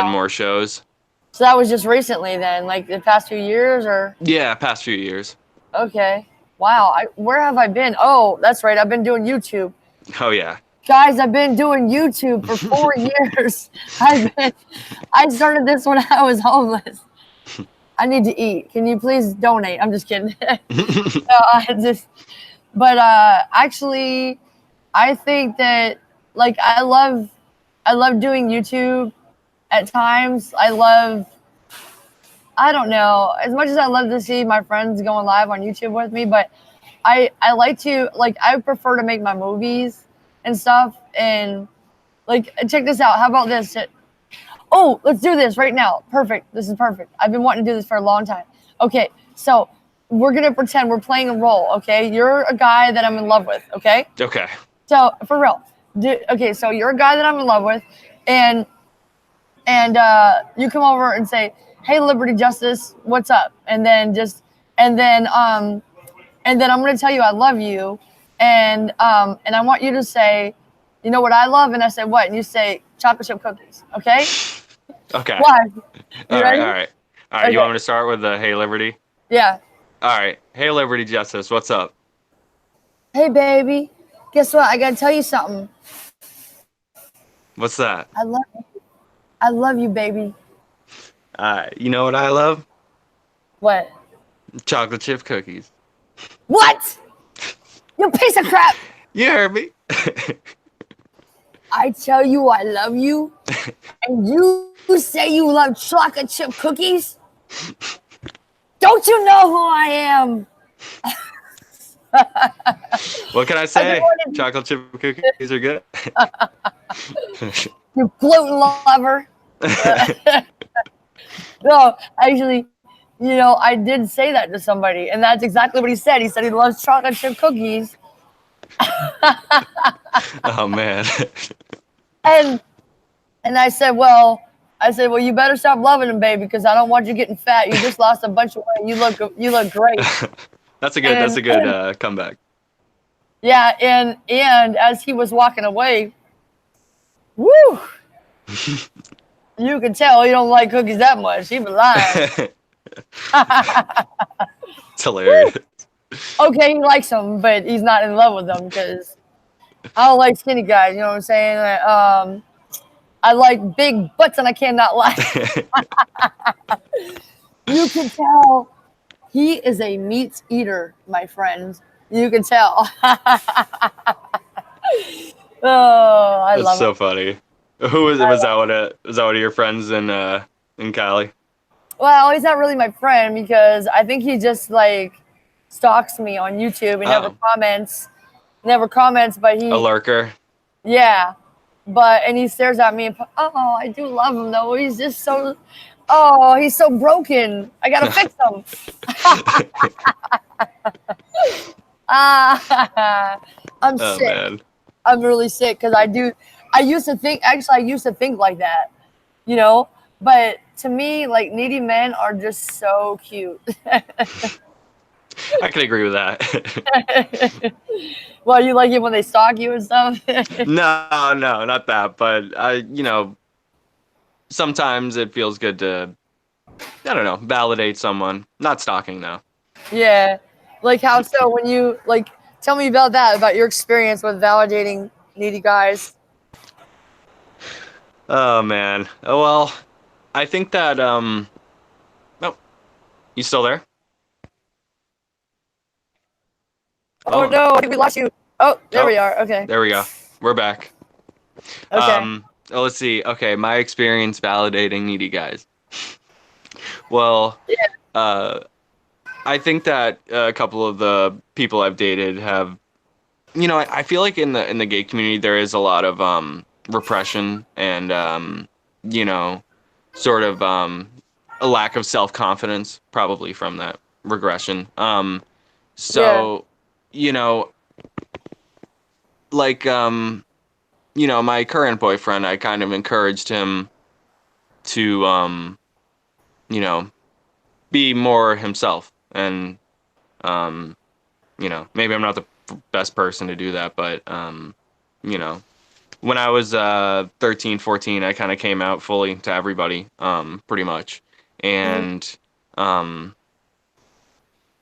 Wow. more shows. So that was just recently, then, like the past few years, or Yeah, past few years. okay. Wow. Where have I been? Oh, that's right. I've been doing YouTube. Oh yeah. Guys, I've been doing YouTube for 4 years. I started this when I was homeless. I need to eat. Can you please donate? I'm just kidding. No, but actually, I think that like I love doing YouTube at times. I don't know, as much as I love to see my friends going live on YouTube with me, but I like to like I prefer to make my movies and stuff. And like, check this out. How about this? Oh, let's do this right now. Perfect. This is perfect. I've been wanting to do this for a long time. Okay, so we're gonna pretend we're playing a role. Okay, you're a guy that I'm in love with. Okay. Okay. So for real, okay. So you're a guy that I'm in love with, and you come over and say, "Hey, Liberty Justice, what's up?" And then and then um, and then I'm gonna tell you I love you, and I want you to say, "You know what I love?" And I say, "What?" And you say, "Chocolate chip cookies." Okay? Okay. Why? You All right. ready? All right. All right. You Okay. want me to start with the Hey Liberty? Yeah. All right. Hey Liberty Justice, what's up? Hey, baby. Guess what? I gotta tell you something. What's that? I love you. I love you, baby. You know what I love? What? Chocolate chip cookies. What? You piece of crap! You heard me. I tell you I love you, and you say you love chocolate chip cookies? Don't you know who I am? What can I say? Chocolate chip cookies are good. You gluten lover. No, actually, I did say that to somebody, and that's exactly what he said. He said he loves chocolate chip cookies. Oh man. And well, you better stop loving him, baby, because I don't want you getting fat. You just lost a bunch of weight. You look great. That's a good comeback. Yeah, and as he was walking away, woo, you could tell he don't like cookies that much. He was lying. It's hilarious. Okay, he likes them, but he's not in love with them because I don't like skinny guys. You know what I'm saying? I like big butts, and I cannot lie. You can tell he is a meat eater, my friend. You can tell. Oh, I That's love so it. funny. Who was that one of your friends in Cali? Well, he's not really my friend because I think he just like stalks me on YouTube. He never Oh, comments, but a lurker. yeah, and he stares at me and oh, I do love him though. He's just so, oh, he's so broken. I gotta fix him. I'm Oh sick. man. I'm really sick because I used to think like that, but to me, like, needy men are just so cute. I can agree with that. Well, you like it when they stalk you and stuff? No, not that. But sometimes it feels good to, I don't know, validate someone. Not stalking though. Yeah. Like, how so? When you, like, tell me about that, about your experience with validating needy guys. Oh man. Oh well. I think that oh, you still there? Oh no, I think we lost you. Oh, there we are. Okay. There we go. We're back. Okay. Let's see. Okay, my experience validating needy guys. Well, Yeah. uh, I think that a couple of the people I've dated have, I feel like in the gay community there is a lot of repression and you know, sort of a lack of self-confidence, probably from that regression. Yeah. So, you know, like my current boyfriend, I kind of encouraged him to you know, be more himself. And maybe I'm not the best person to do that, but you know, when I was 13, 14, I kind of came out fully to everybody, pretty much. Mhm. And um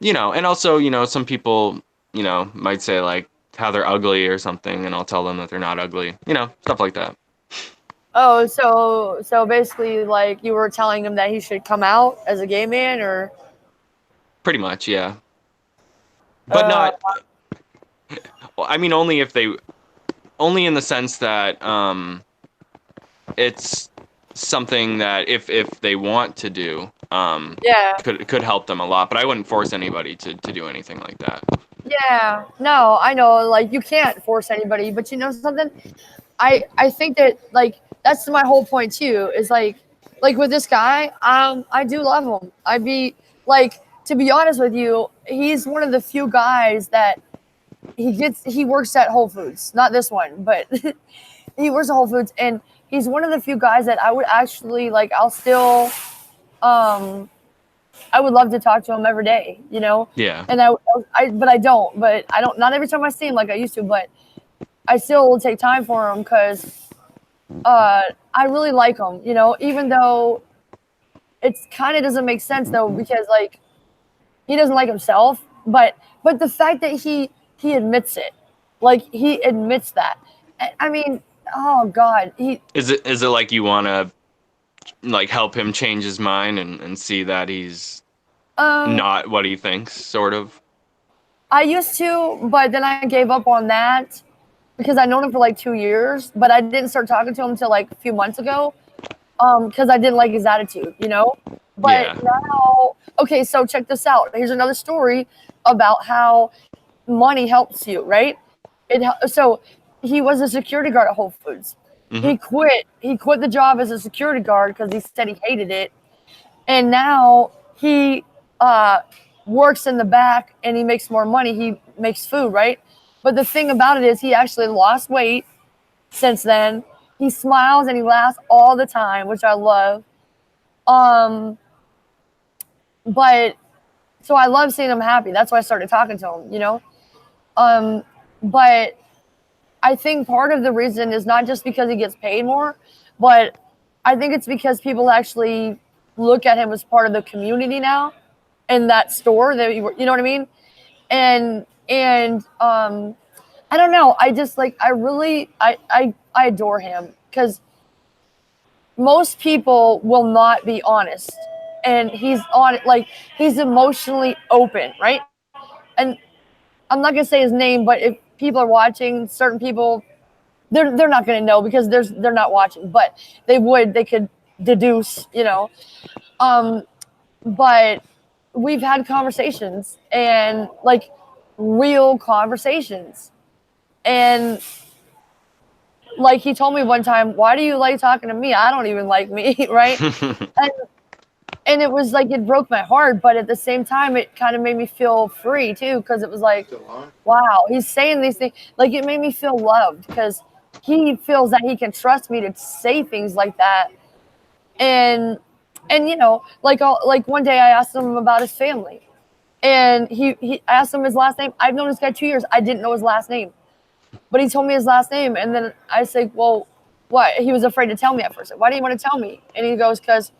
and also, some people, might say like how they're ugly or something, and I'll tell them that they're not ugly, stuff like that. Oh, so basically, like you were telling him that he should come out as a gay man, or Pretty much, yeah. But uh, not, well, I mean, only in the sense that it's something that if they want to do, yeah, could help them a lot. But I wouldn't force anybody to do anything like that. yeah. No, I know, like you can't force anybody, but you know something? I think that like that's my whole point too. Is like with this guy, I do love him. I'd be like, to be honest with you, he's one of the few guys that he works at Whole Foods, not this one, but he works at Whole Foods, and he's one of the few guys that I would actually like. Um I would love to talk to him every day, you know. Yeah. And but I don't. But I don't. Not every time I see him like I used to. But I still will take time for him because I really like him, you know. Even though it's kind of doesn't make sense though, because like he doesn't like himself, but the fact that he admits it, like he admits that. I mean, oh God, he Is it like you want to like help him change his mind and see that he's um not what he thinks, sort of? I used to, but then I gave up on that because I known him for like 2 years, but I didn't start talking to him until like a few months ago, because I didn't like his attitude, you know. But Yeah. now, okay, so check this out. Here's another story about how money helps you, right? So he was a security guard at Whole Foods. Hmm. He quit the job as a security guard because he said he hated it, and now he uh, works in the back and he makes more money. He makes food, right? But the thing about it is, he actually lost weight since then. He smiles and he laughs all the time, which I love. Um, but so I love seeing him happy. That's why I started talking to him, you know. Um, but I think part of the reason is not just because he gets paid more, but I think it's because people actually look at him as part of the community now in that store that you know what I mean? And I don't know. I just like I really I adore him because most people will not be honest, and he's on like he's emotionally open, right? And I'm not gonna say his name, but if people are watching, certain people they're not gonna know because they're not watching, but they could deduce, you know. Um, but we've had conversations and like real conversations, and like he told me one time, why do you like talking to me? I don't even like me. Right? and and it was like it broke my heart, but at the same time it kind of made me feel free too, because it was like, wow, he's saying these things. Like it made me feel loved because he feels that he can trust me to say things like that. And you know, like one day I asked him about his family, and he asked him his last name. I've known this guy 2 years. I didn't know his last name, but he told me his last name, and then I said, well, what? He was afraid to tell me at first. Why do you want to tell me? And he goes, because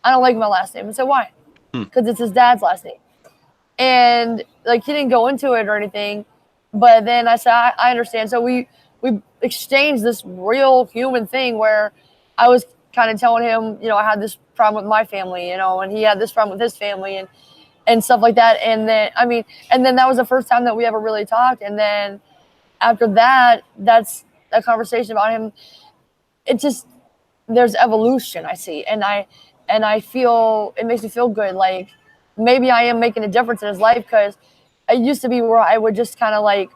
I don't like my last name. I said, why? Hmm. Because it's his dad's last name. And like he didn't go into it or anything, but then I said, I understand. So we exchanged this real human thing where I was kind of telling him, you know, I had this problem with my family, you know, and he had this problem with his family, and stuff like that. And then and then that was the first time that we ever really talked. And then after that, that's a conversation about him. it just there's evolution I see, and I feel it makes me feel good. Like maybe I am making a difference in his life because it used to be where I would just kind of like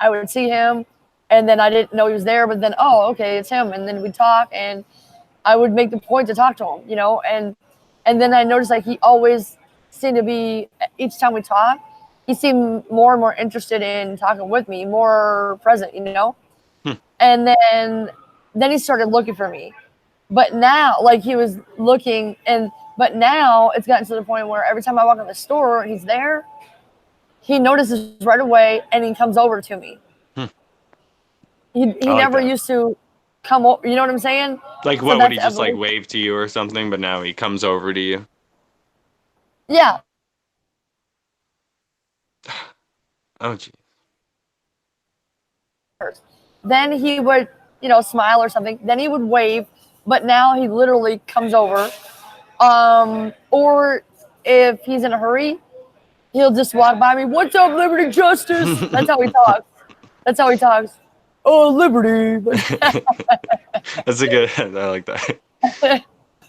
I would see him, and then I didn't know he was there, but then oh okay it's him, and then we'd talk, and I would make the point to talk to him, you know, and then I noticed like he always seemed to be each time we talk, he seemed more and more interested in talking with me, more present, you know, Hmm. and then he started looking for me, but now like he was looking but now it's gotten to the point where every time I walk in the store and he's there, he notices right away and he comes over to me. Hmm. He I like never that. used to come over, you know what I'm saying? Like, So what would he that's just like evolution. wave to you or something? But now he comes over to you. Yeah. Oh, gee. Then he would, you know, smile or something. Then he would wave, but now he literally comes over. Or if he's in a hurry, he'll just walk by me. What's up, Liberty Justice? That's how he talks. That's how he talks. Oh, Liberty, That's a good. I like that.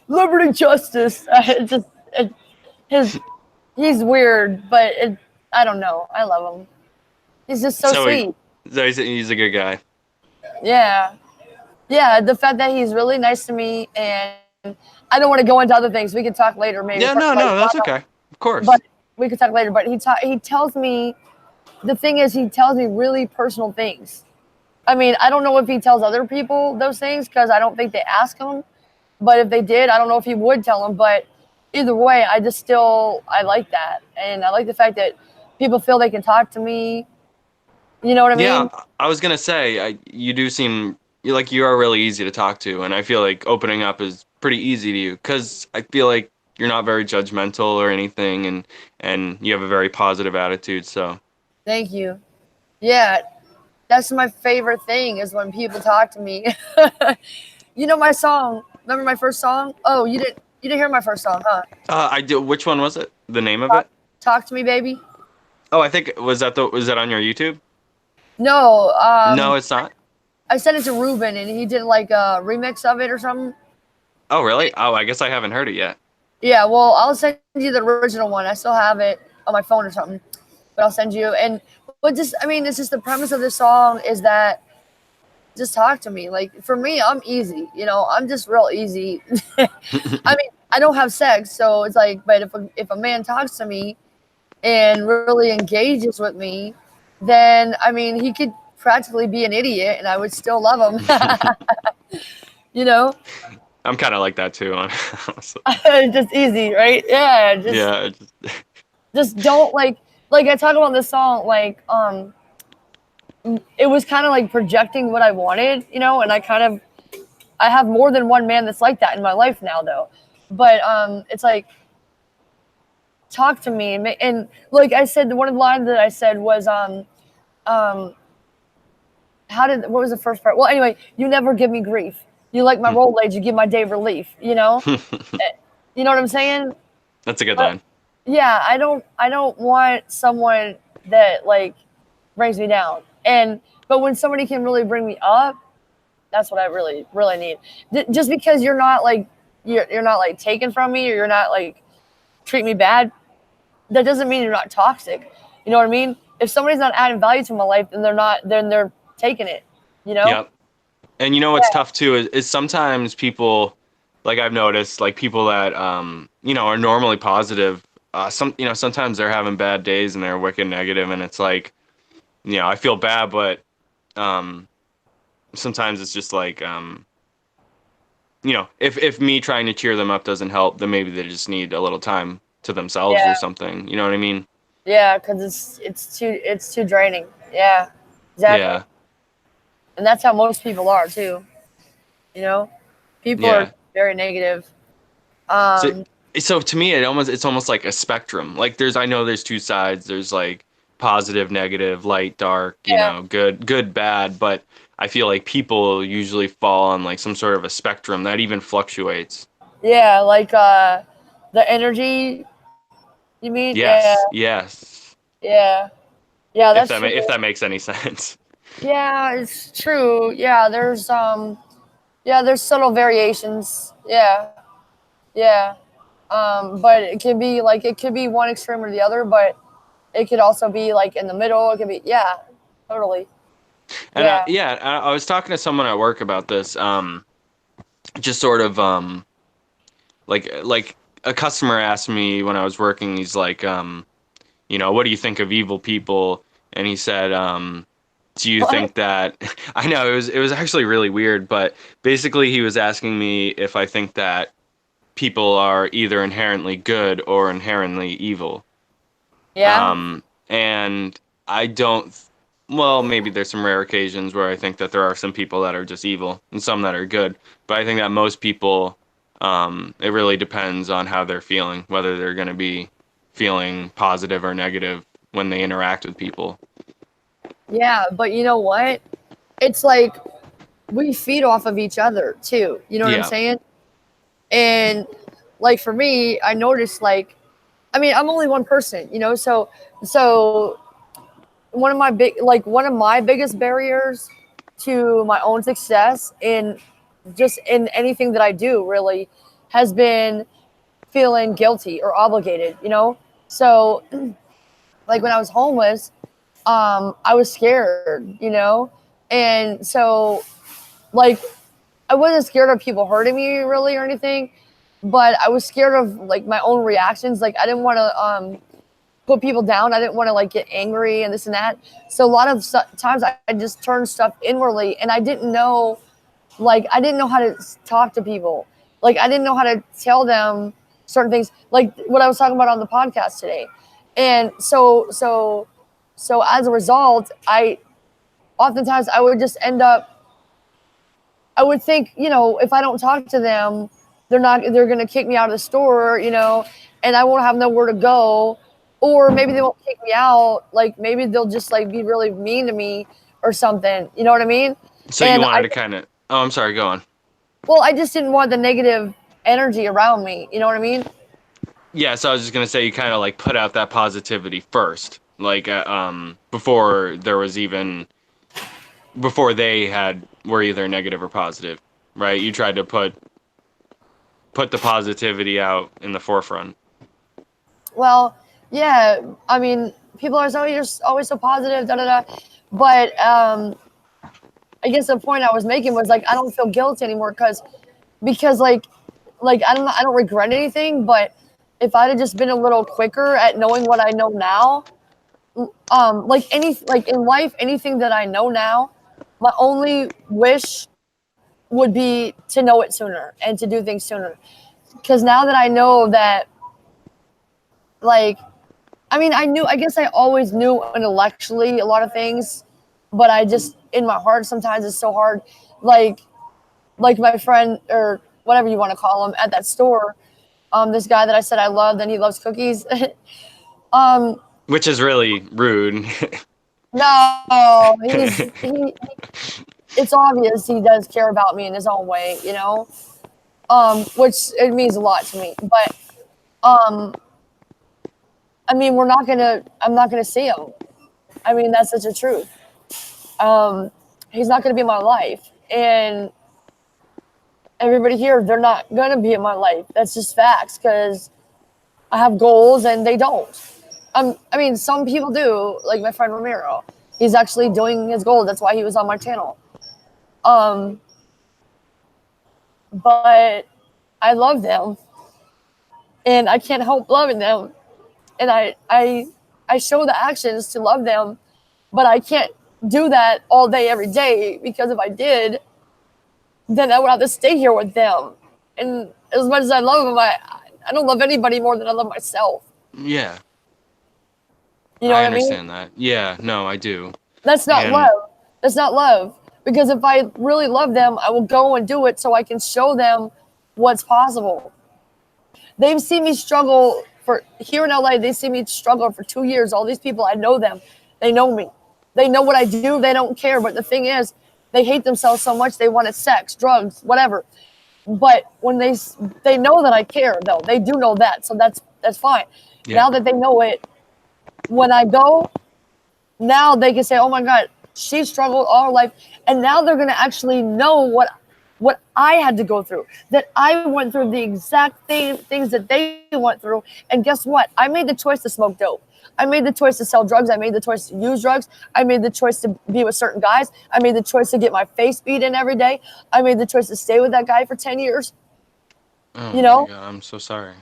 Liberty Justice. It just it, his he's weird, but I don't know. I love him. He's just so So he, sweet. so he's a good guy. Yeah. Yeah, the fact that he's really nice to me, and I don't want to go into other things. We can talk later, maybe Yeah, like no, that's okay. Of but course. we could talk later. But he tells me the thing is he tells me really personal things. I mean, I don't know if he tells other people those things because I don't think they ask him. But if they did, I don't know if he would tell them. But either way, I just still I like that, and I like the fact that people feel they can talk to me. You know what I Yeah, mean? I was gonna say, you do seem you are really easy to talk to, and I feel like opening up is pretty easy to you because I feel like you're not very judgmental or anything, and you have a very positive attitude. So Thank you. Yeah, that's my favorite thing is when people talk to me. You know my song. Remember my first song? Oh, you didn't hear my first song, huh? I do. Which one was it? The name of Talk, it? talk to me, baby. Oh, I think was that on your YouTube? No, No, it's not. I sent it to Ruben and he did like a remix of it or something. Oh, really? Oh, I guess I haven't heard it yet. Yeah, well, I'll send you the original one. I still have it on my phone or something, but I'll send you. And but just I mean, it's just the premise of this song is that just talk to me. Like for me, I'm easy. You know, I'm just real easy. I mean, I don't have sex, so it's like, but if a man talks to me and really engages with me, then I mean, he could practically be an idiot, and I would still love him. You know, I'm kind of like that too, honestly. just easy, right? Yeah, Yeah, just don't like I talk about this song like it was kind of like projecting what I wanted, you know, and I have more than one man that's like that in my life now though. But it's like talk to me and like I said one of the lines that I said was um what was the first part? Well, anyway, you never give me grief. You like my rollerblades, you give my day relief, you know? You know what I'm saying? that's a good But line. yeah, I don't want someone that like brings me down. And but when somebody can really bring me up, that's what I really really need. Just because you're not like taken from me or you're not like treat me bad, that doesn't mean you're not toxic. You know what I mean? If somebody's not adding value to my life, then they're taking it, you know? Yep. And you know what's Yeah. tough too is sometimes people, like I've noticed, like people that are normally positive, sometimes they're having bad days and they're wicked negative, and it's like, I feel bad, but um, sometimes it's just like, if me trying to cheer them up doesn't help, then maybe they just need a little time to themselves or Yeah. something. You know what I mean? Yeah, cuz it's too draining. Yeah. Exactly. Yeah. And that's how most people are too, you know? People are Yeah. very negative. So, Um so to me, it's almost like a spectrum. Like I know there's two sides. There's like positive, negative, light, dark, yeah. good, bad. But I feel like people usually fall on like some sort of a spectrum that even fluctuates. Yeah, like the energy you mean? Yeah. Yes, yes. Yeah. Yeah, that's true. If that makes any sense. Yeah, it's true. Yeah, there's Yeah, there's subtle variations. Yeah, yeah. But it could be one extreme or the other, but it could also be like in the middle. It could be, yeah, totally. And Yeah. I was talking to someone at work about this. Just sort of like a customer asked me when I was working. He's like, what do you think of evil people? And he said, do you What? think that I know it was actually really weird, but basically he was asking me if I think that people are either inherently good or inherently evil. Yeah. And I don't, well, maybe there's some rare occasions where I think that there are some people that are just evil and some that are good. But I think that most people, it really depends on how they're feeling, whether they're going to be feeling positive or negative when they interact with people. Yeah, but you know what? It's like we feed off of each other too. You know what I'm Yeah. saying? And like for me, I noticed like, I mean, I'm only one person, so one of my biggest barriers to my own success in just in anything that I do really has been feeling guilty or obligated. So like when I was homeless, I was scared. And so like I wasn't scared of people hurting me really or anything, but I was scared of like my own reactions. Like I didn't want to put people down. I didn't want to like get angry and this and that. So a lot of times I just turned stuff inwardly, and I didn't know how to talk to people. Like I didn't know how to tell them certain things, like what I was talking about on the podcast today. And so as a result, I oftentimes I would just end up. I would think, if I don't talk to them, they're going to kick me out of the store, and I won't have nowhere to go. Or maybe they won't kick me out. Like maybe they'll just like be really mean to me or something. You know what I mean? So you And wanted to kind of, oh, I'm sorry, go on. I just didn't want the negative energy around me. You know what I mean? Yeah, so I was just gonna say you kind of like put out that positivity first, like before there was even before they had were either negative or positive, right? You tried to put the positivity out in the forefront. Well, yeah. I mean, people are always so positive, da da da. But I guess the point I was making was like I don't feel guilty anymore because like I don't regret anything, but if I'd have just been a little quicker at knowing what I know now, like in life, anything that I know now, my only wish would be to know it sooner and to do things sooner. Because now that I know that, like, I mean, I guess I always knew intellectually a lot of things, but I just in my heart sometimes it's so hard. Like, like my friend or whatever you want to call him at that store, this guy that I said I loved and he loves cookies. um, Which is really rude. no, it's obvious he does care about me in his own way. Which it means a lot to me. But um, I mean, I'm not gonna see him. I mean, that's such a truth. Um, he's not gonna be in my life, and everybody here, they're not gonna be in my life. That's just facts because I have goals and they don't. I mean, some people do, like my friend Ramiro. He's actually doing his goal. That's why he was on my channel. Um, but I love them, and I can't help loving them, and I show the actions to love them, but I can't do that all day every day because if I did, then I would have to stay here with them. And as much as I love them, I don't love anybody more than I love myself. Yeah, You know I what I mean? understand that. Yeah, no, I do. That's not And love. That's not love. Because if I really love them, I will go and do it so I can show them what's possible. They've seen me struggle for here in LA. They see me struggle for 2 years. All these people, I know them. They know me. They know what I do. They don't care. But the thing is, they hate themselves so much. They wanted sex, drugs, whatever. But when they know that I care, though they do know that, so that's fine. yeah, Now that they know it, when I go, now they can say, "Oh my God, she struggled all her life," and now they're gonna actually know what I had to go through, that I went through the exact things that they went through. And guess what? I made the choice to smoke dope. I made the choice to sell drugs. I made the choice to use drugs. I made the choice to be with certain guys. I made the choice to get my face beat in every day. I made the choice to stay with that guy for 10 years. Oh You my know, God, I'm so sorry.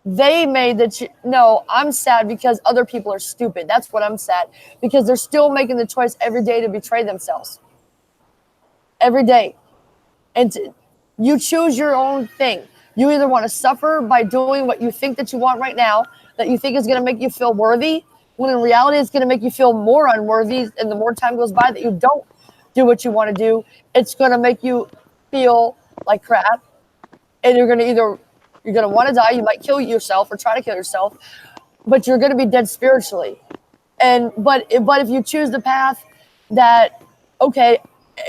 they made the no, I'm sad because other people are stupid. That's what I'm sad, because they're still making the choice every day to betray themselves. Every day. And you choose your own thing. You either want to suffer by doing what you think that you want right now, that you think is going to make you feel worthy, when in reality it's going to make you feel more unworthy. And the more time goes by that you don't do what you want to do, it's going to make you feel like crap. And you're going to want to die. You might kill yourself or try to kill yourself, but you're going to be dead spiritually. And but if you choose the path that, okay,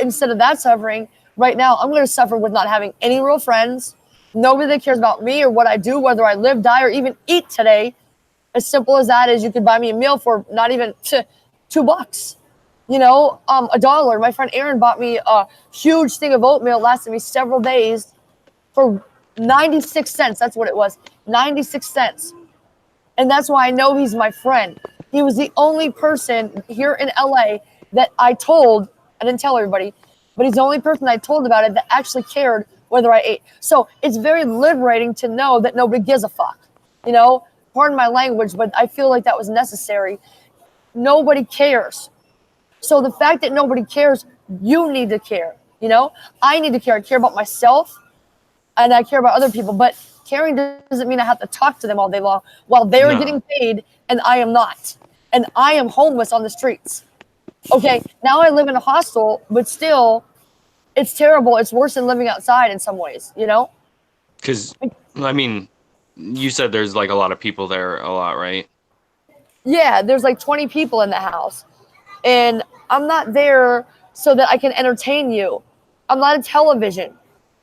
instead of that suffering, right now I'm going to suffer with not having any real friends, nobody that cares about me or what I do, whether I live, die, or even eat today. As simple as that is, you could buy me a meal for not even $2, $1. My friend Aaron bought me a huge thing of oatmeal, lasted me several days for 96 cents. That's what it was, 96 cents. And that's why I know he's my friend. He was the only person here in LA that I told, I didn't tell everybody, but he's the only person I told about it that actually cared whether I ate. So it's very liberating to know that nobody gives a fuck. Pardon my language, but I feel like that was necessary. Nobody cares. So the fact that nobody cares, you need to care. I need to care. I care about myself and I care about other people, but caring doesn't mean I have to talk to them all day long while they're getting paid and I am not. And I am homeless on the streets. Okay, now I live in a hostel, but still, it's terrible. It's worse than living outside in some ways, Because, I mean, you said there's like a lot of people there a lot, right? Yeah, there's like 20 people in the house. And I'm not there so that I can entertain you. I'm not a television.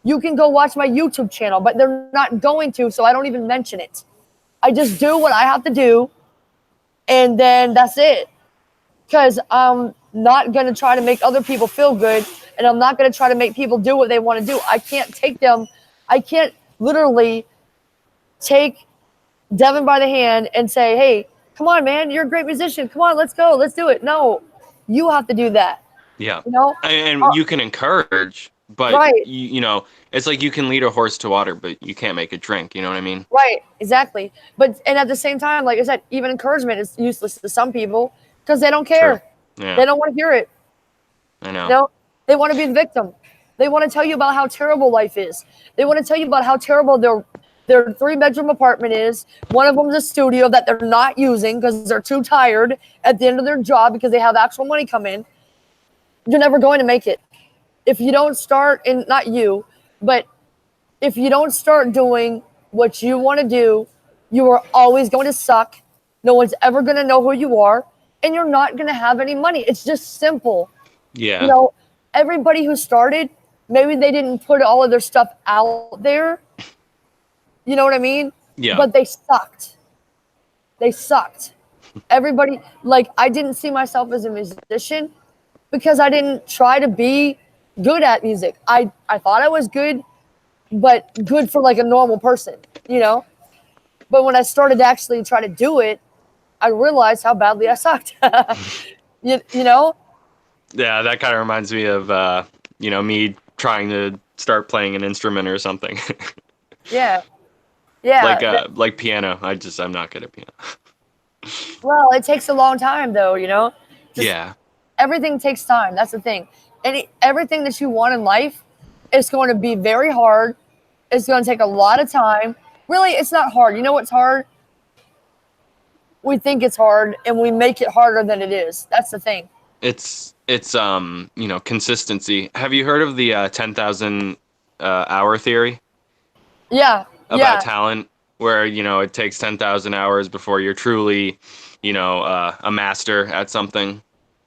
You can go watch my YouTube channel, but they're not going to, so I don't even mention it. I just do what I have to do, and then that's it. Because I'm not going to try to make other people feel good, and I'm not going to try to make people do what they want to do. I can't literally take Devin by the hand and say, hey, come on, man, you're a great musician. Come on, let's go. Let's do it. No, you have to do that. Yeah. And you can encourage, but right. It's like you can lead a horse to water, but you can't make it drink. You know what I mean? Right. Exactly. And at the same time, like I said, even encouragement is useless to some people because they don't care. Yeah. They don't want to hear it. I know. They want to be the victim. They want to tell you about how terrible life is. They want to tell you about how terrible their 3-bedroom apartment is. One of them is a studio that they're not using because they're too tired at the end of their job because they have actual money come in. You're never going to make it. If you don't start, and not you, but if you don't start doing what you want to do, you are always going to suck. No one's ever going to know who you are, and you're not going to have any money. It's just simple. Yeah. Everybody who started, maybe they didn't put all of their stuff out there. You know what I mean? Yeah. But they sucked. They sucked. Everybody, like, I didn't see myself as a musician because I didn't try to be good at music. I thought I was good, but good for like a normal person, But when I started to actually try to do it, I realized how badly I sucked. you know? Yeah, that kind of reminds me of, me trying to start playing an instrument or something. Yeah. Yeah. Like piano. I'm not good at piano. Well, it takes a long time though, Yeah. Everything takes time. That's the thing. Everything that you want in life is going to be very hard. It's going to take a lot of time. Really, it's not hard. You know what's hard? We think it's hard and we make it harder than it is. That's the thing. It's consistency. Have you heard of the 10,000 hour theory? Yeah. About talent, where it takes 10,000 hours before you're truly, a master at something.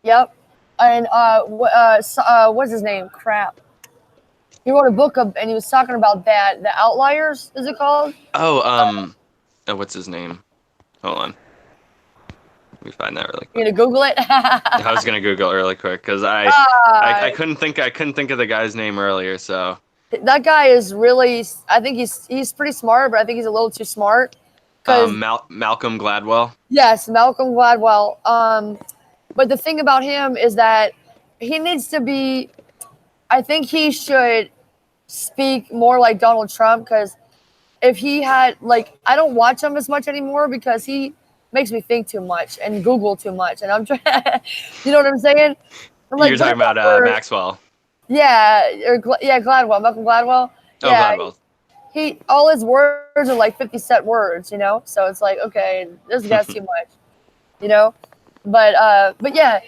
Yep. And what's his name? Crap. He wrote a book and he was talking about that. The Outliers, is it called? Oh, what's his name? Hold on. Let me find that really quick. You gonna Google it? I was gonna Google it really quick because I couldn't think of the guy's name earlier. So That guy is really. I think he's pretty smart, but I think he's a little too smart. Because Malcolm Gladwell. yes, Malcolm Gladwell. But the thing about him is that he needs to be. I think he should speak more like Donald Trump, because if he had like, I don't watch him as much anymore because he makes me think too much and Google too much, and I'm trying. You know what I'm saying? I'm like, You're talking about Maxwell. Yeah, yeah, Gladwell, Malcolm Gladwell. Oh, Yeah, Gladwell. he all his words are like 50 set words, you know. So it's like, okay, this guy's too much, you know. But yeah,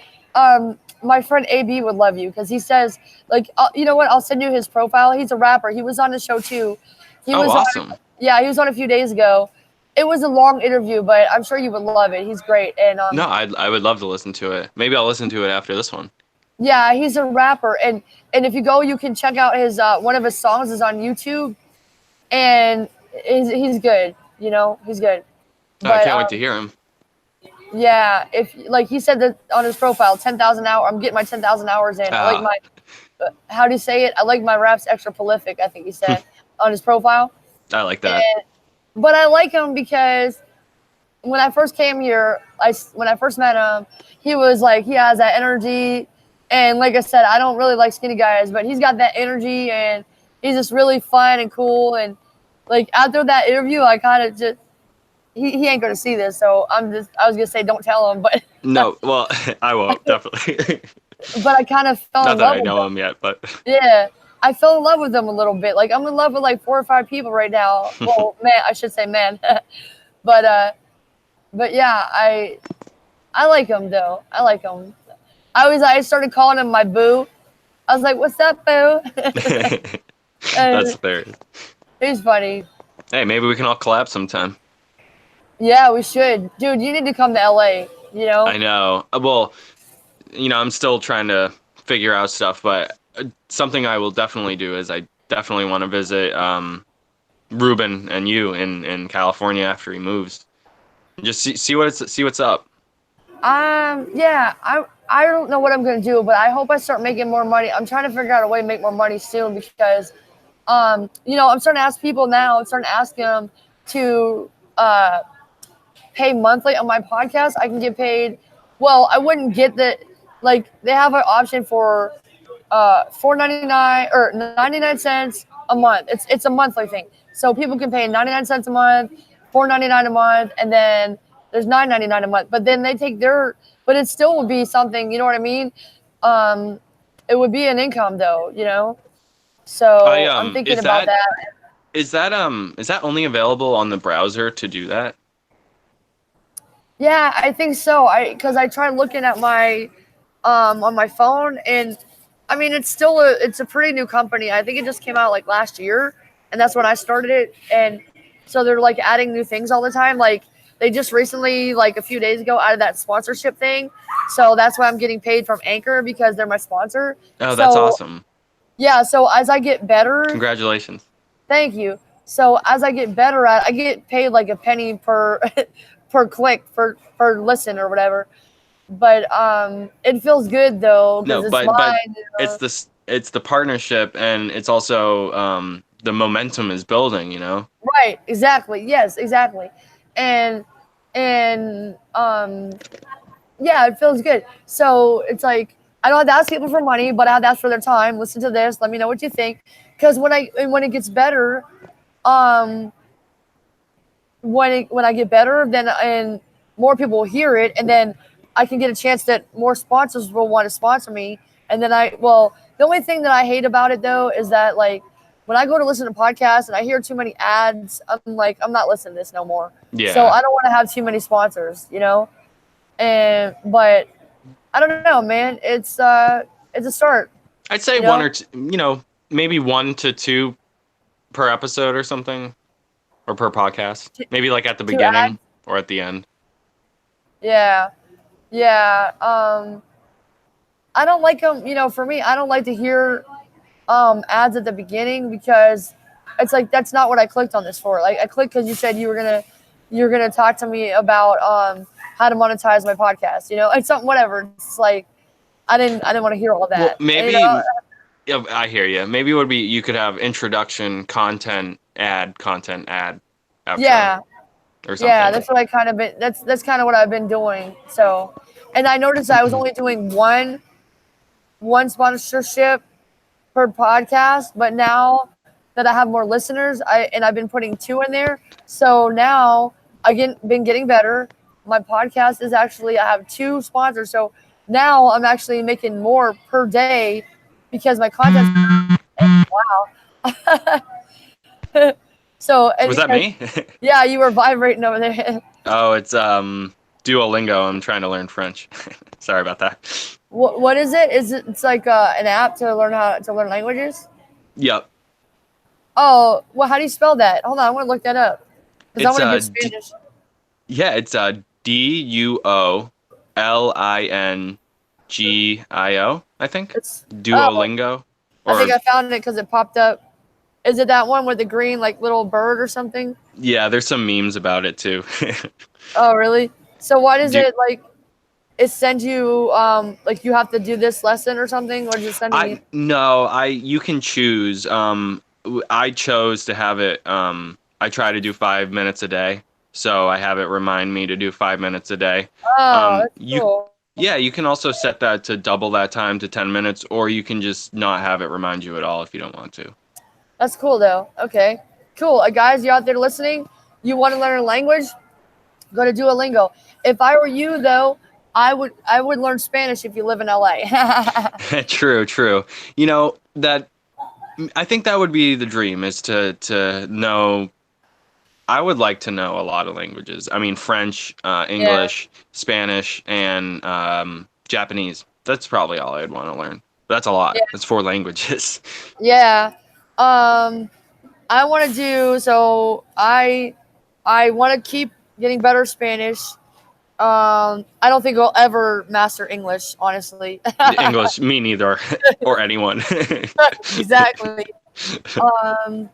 my friend AB would love you because he says like, you know what? I'll send you his profile. He's a rapper. He was on the show too. He was awesome. Yeah, he was on a few days ago. It was a long interview, but I'm sure you would love it. He's great. And no, I would love to listen to it. Maybe I'll listen to it after this one. Yeah, he's a rapper, and if you go, you can check out his one of his songs is on YouTube, and he's good. You know, he's good. But, I can't wait to hear him. Yeah, if like he said that on his profile, 10,000 hours. I'm getting my 10,000 hours in. I like my how do you say it? I like my raps extra prolific. I think he said on his profile. I like that. But I like him because when I first came here, when I first met him, he was like, he has that energy. And like I said, I don't really like skinny guys, but he's got that energy and he's just really fun and cool. And like after that interview, I kind of just, he ain't going to see this. So I was going to say, don't tell him, but. No, well, I won't, definitely. But I kind of fell in love with him. Not that I know him yet, but. Yeah, I fell in love with him a little bit. Like I'm in love with like 4 or 5 people right now. Well, man, I should say man. But yeah, I like him though. I like him. I started calling him my boo. I was like, "What's up, boo?" That's fair. He's funny. Hey, maybe we can all collab sometime. Yeah, we should, dude. You need to come to LA. You know. I know. Well, you know, I'm still trying to figure out stuff, but something I will definitely do is I definitely want to visit Ruben and you in California after he moves. Just see what's up. Yeah, I don't know what I'm gonna do, but I hope I start making more money. I'm trying to figure out a way to make more money soon because, you know, I'm starting to ask people now. I'm starting to ask them to pay monthly on my podcast. I can get paid. Well, I wouldn't get like they have an option for $4.99 or 99 cents a month. It's a monthly thing, so people can pay 99 cents a month, $4.99 a month, and then there's $9.99 a month. But then they take but it still would be something. You know what I mean? It would be an income though. You know. So I'm thinking about that. Is that only available on the browser to do that? Yeah, I think so. Because I tried looking at my on my phone, and I mean it's a pretty new company. I think it just came out like last year, and that's when I started it. And so they're like adding new things all the time. Like they just recently, like a few days ago, added that sponsorship thing. So that's why I'm getting paid from Anchor because they're my sponsor. Oh, that's awesome. Yeah. So as I get better, congratulations. Thank you. So as I get better at, I get paid like a penny per per click per listen or whatever. But it feels good though. No, but it's the partnership, and it's also the momentum is building. You know. Right. Exactly. Yes. Exactly. And yeah, it feels good. So it's like I don't have to ask people for money, but I have to ask for their time. Listen to this. Let me know what you think. Because when it gets better, when I get better, then and more people will hear it, and then I can get a chance that more sponsors will want to sponsor me. And then the only thing that I hate about it though is that like when I go to listen to podcasts and I hear too many ads, I'm like, I'm not listening to this no more. Yeah. So I don't want to have too many sponsors, you know. But I don't know, man. It's a start. I'd say one or two, you know, maybe 1 to 2 per episode or something, or per podcast. Maybe like at the beginning or at the end. Yeah. I don't like them. You know, for me, I don't like to hear ads at the beginning because it's like that's not what I clicked on this for. Like I clicked because you said you're gonna talk to me about how to monetize my podcast. You know, it's something whatever. It's like I didn't want to hear all that. Well, maybe. You know? Yeah, I hear you. Maybe it would be you could have introduction, content, ad, outro, Yeah, or yeah, something. that's what I kind of been. That's kind of what I've been doing. So, and I noticed I was only doing one sponsorship per podcast, but now that I have more listeners, I've been putting two in there. So now been getting better. My podcast is actually I have two sponsors. So now I'm actually making more per day because my content's wow. So and Was that because me? yeah, you were vibrating over there. Oh, it's Duolingo. I'm trying to learn French. Sorry about that. What is it? Is it it's like an app to learn how to learn languages? Yep. Oh, well, how do you spell that? Hold on, I want to look that up because I It's want to get Spanish. yeah, it's Duolingio, I think. It's oh, Duolingo I think or I found it because it popped up. Is it that one with the green like little bird or something? yeah, there's some memes about it too. Oh, really? So why does Do it like it send you like you have to do this lesson or something, or does it send me? I no, I you can choose. I chose to have it. I try to do 5 minutes a day, so I have it remind me to do 5 minutes a day. Oh, that's You cool. yeah, you can also set that to double that time to 10 minutes, or you can just not have it remind you at all if you don't want to. That's cool though. Okay, cool. Guys, you out there listening? You want to learn a language? Go to Duolingo. If I were you though, I would learn Spanish if you live in LA. True, true. You know that I think that would be the dream is to know. I would like to know a lot of languages. I mean, French, Yeah, English, Spanish, and Japanese. That's probably all I'd want to learn. That's a lot. yeah, That's four languages. yeah. Um, I want to do so. I want to keep getting better Spanish. I don't think I'll ever master English, honestly. English, me neither, or anyone. Exactly. Um,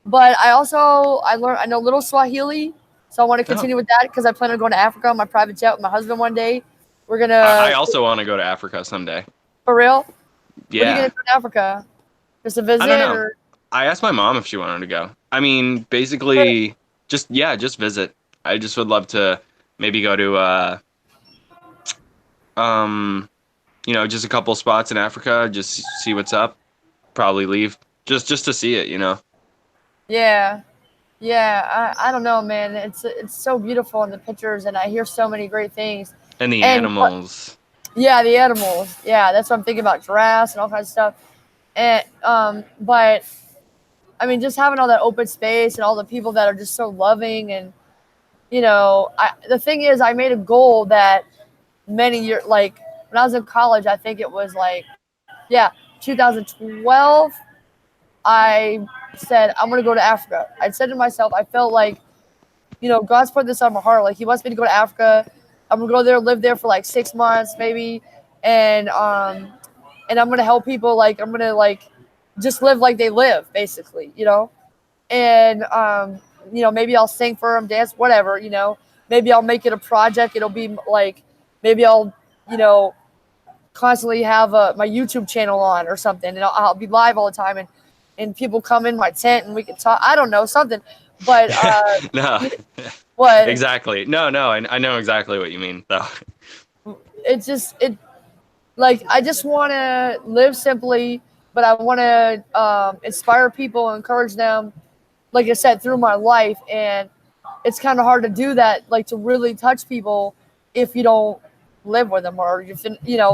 but I know a little Swahili, so I want to Oh, continue with that because I plan on going to Africa on my private jet with my husband one day. We're I gonna also want to go to Africa someday. for real. What are you gonna Yeah, do in Africa? Just a I don't visit know. or? I asked my mom if she wanted to go. I mean, basically, just yeah, just visit. I just would love to maybe go to um just a couple spots in Africa, just see what's up. Probably leave just to see it. Yeah, yeah. I don't know, man. It's so beautiful in the pictures, and I hear so many great things. And the And animals. yeah, the animals. Yeah, that's what I'm thinking about giraffes and all kinds of stuff. And but I mean, just having all that open space and all the people that are just so loving and the thing is, I made a goal that many years like when I was in college, I think it was like yeah, 2012. I said I'm gonna go to Africa. I said to myself, I felt like God's put this on my heart. Like He wants me to go to Africa. I'm gonna go there, live there for like 6 months, maybe, and I'm gonna help people. Like I'm gonna like just live like they live, basically. And maybe I'll sing for them, dance, whatever. Maybe I'll make it a project. It'll be like maybe I'll you know constantly have my YouTube channel on or something, and I'll be live all the time, and people come in my tent and we can talk. I don't know something, but No, what exactly. No, no, I know exactly what you mean, though. it's just it like I just want to live simply, but I want to inspire people, encourage them. Like I said, through my life, and it's kind of hard to do that, like to really touch people if you don't live with them or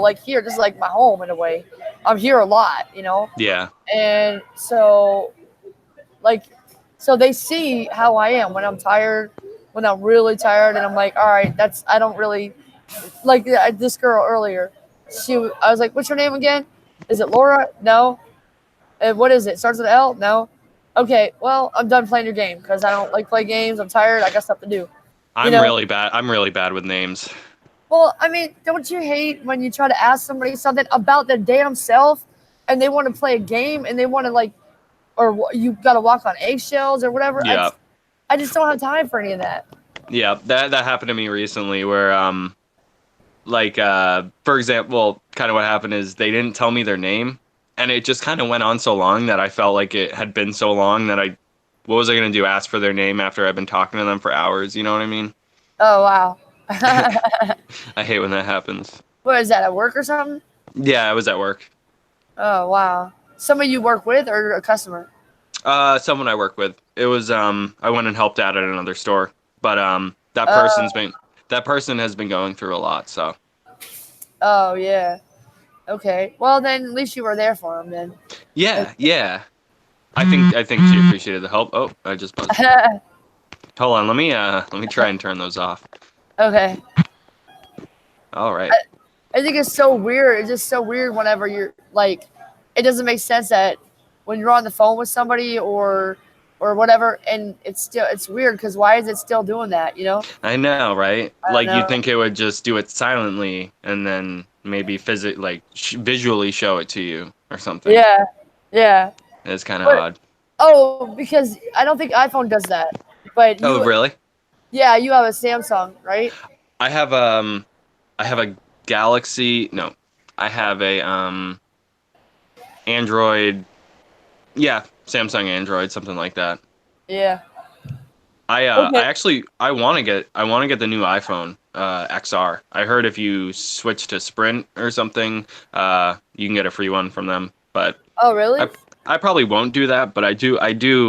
like here, this is like my home in a way. I'm here a lot. Yeah. And so like so they see how I am when I'm tired, when I'm really tired, and I'm like, all right, I don't really like this girl earlier. I was like, what's your name again? Is it Laura? No. And what is it? Starts with an L? No. Okay, well, I'm done playing your game because I don't like play games. I'm tired. I got stuff to do. You I'm know. really bad. I'm really bad with names. Well, I mean, don't you hate when you try to ask somebody something about their damn self, and they want to play a game, and they want to or you got to walk on eggshells or whatever? Yeah. I just don't have time for any of that. Yeah, that happened to me recently where for example, kind of what happened is they didn't tell me their name. and it just kind of went on so long that I felt like it had been so long that what was I gonna do? Ask for their name after I've been talking to them for hours? You know what I mean? Oh wow. I hate when that happens. What is that, at work or something? Yeah, I was at work. Oh wow. Somebody you work with or a customer? Someone I work with. It was I went and helped out at another store, but Oh, that person has been going through a lot. So oh yeah. Okay. Well then at least you were there for him then. yeah, yeah. I think she appreciated the help. Oh, I just buzzed. Hold on, let me try and turn those off. Okay. All right. I think it's so weird. It's just so weird whenever you're like, it doesn't make sense that when you're on the phone with somebody or whatever, and it's weird because why is it still doing that? You know? I know, right? I don't Like you'd know. think it would just do it silently and then maybe visually show it to you or something. Yeah, yeah. It's kind of But odd. oh, because I don't think iPhone does that. But Oh, you, really? yeah, you have a Samsung, right? I have I have a Galaxy. No, I have a Android. Yeah, Samsung Android, something like that. Yeah. I Okay. actually I want to get the new iPhone XR. I heard if you switch to Sprint or something, you can get a free one from them. But Oh, really? I I probably won't do that. But I do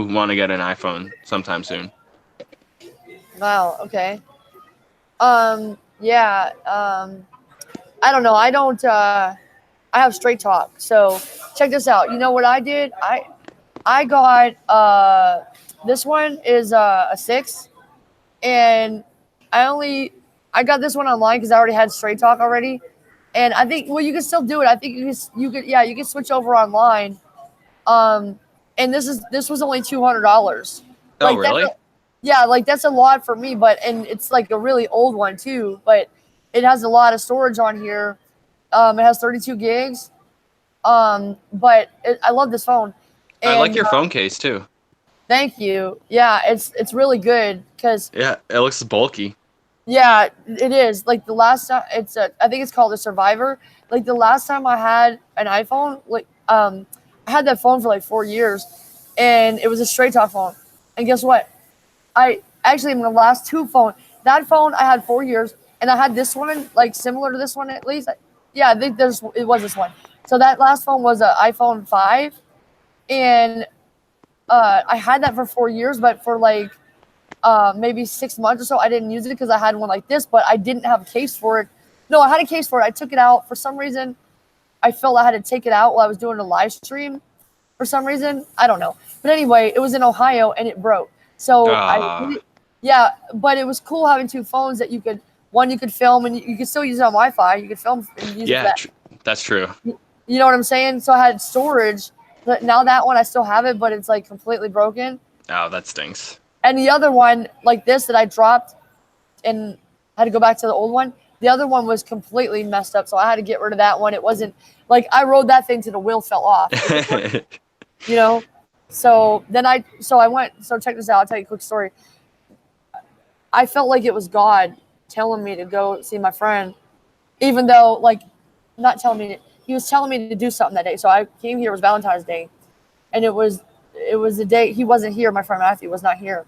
want to get an iPhone sometime soon. Wow. Okay. Yeah. I don't know. I don't. I have straight talk. So check this out. You know what I did? I got this one is a 6, and I only I got this one online because I already had straight talk already, and I think well you can still do it. I think you could yeah you can switch over online. Um, and this was only $200. Oh, Like that's really? yeah, like that's a lot for me, but and it's like a really old one too, but it has a lot of storage on here. It has 32 gigs. But I love this phone, I like and your phone case too. thank you. Yeah, it's really good because Yeah, it looks bulky. yeah, it is. Like the last time, I think it's called a Survivor. Like the last time I had an iPhone, like I had that phone for like 4 years, and it was a straight talk phone. And guess what? I actually in the last two phone, that phone I had 4 years, and I had this one like similar to this one at least. Yeah, I think it was this one. So that last phone was an iPhone 5, and I had that for 4 years, but for like maybe 6 months or so, I didn't use it because I had one like this, but I didn't have a case for it. No, I had a case for it. I took it out for some reason. I felt I had to take it out while I was doing a live stream for some reason. I don't know. But anyway, it was in Ohio and it broke. So Ah, yeah, but it was cool having two phones that you could film and you could still use it on Wi-Fi. You could film and use it for yeah, that. that's true. You know what I'm saying? So I had storage, but now that one I still have it, but it's like completely broken. Oh, that stinks. And the other one, like this, that I dropped and had to go back to the old one. The other one was completely messed up, so I had to get rid of that one. It wasn't like I rode that thing till the wheel fell off. It didn't work, you know. So I went. So check this out. I'll tell you a quick story. I felt like it was God telling me to go see my friend, even though like not telling me. He was telling me to do something that day. So I came here. It was Valentine's Day, and it was the day he wasn't here. My friend Matthew was not here,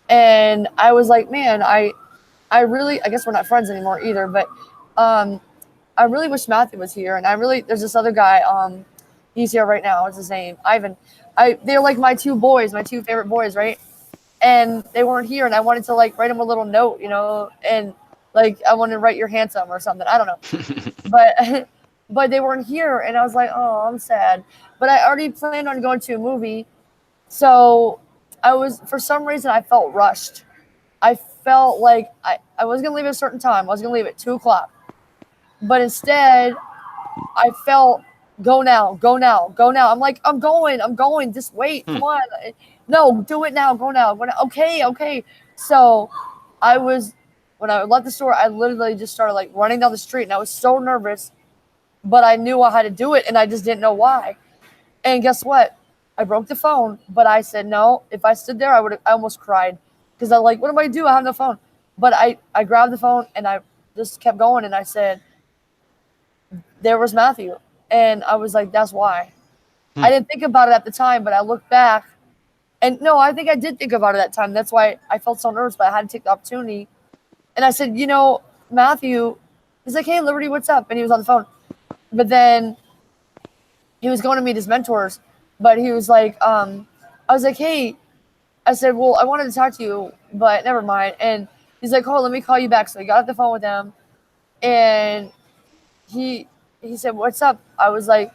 and I was like, man, I really, I guess we're not friends anymore either, but um, I really wish Matthew was here. And there's this other guy, he's here right now. What's his name? Ivan. They're like my two boys, my two favorite boys, right? And they weren't here. And I wanted to like write him a little note, and like I wanted to write you're handsome or something. I don't know. But, but they weren't here. And I was like, oh, I'm sad. But I already planned on going to a movie. So for some reason, I felt rushed. I felt like I was gonna leave at a certain time. I was gonna leave at 2 o'clock, but instead, I felt go now, go now, go now. I'm like, I'm going. Just wait, Hmm. come on. No, do it now, go now, go now. Okay, okay. So, I was when I left the store, I literally just started like running down the street, and I was so nervous, but I knew I had to do it, and I just didn't know why. And guess what? I broke the phone, but I said no. If I stood there, I almost cried because I'm like, what am I do? I have no phone. But I grabbed the phone and I just kept going and I said, there was Matthew. And I was like, that's why. I didn't think about it at the time, but I look back and no, I think I did think about it at that time. That's why I felt so nervous, but I had to take the opportunity. And I said, Matthew, he's like, hey, Liberty, what's up? And he was on the phone. But then he was going to meet his mentors, but he was like, I was like, hey, I said, well, I wanted to talk to you, but never mind. And he's like, oh, let me call you back. So he got off the phone with him, and he said, what's up? I was like,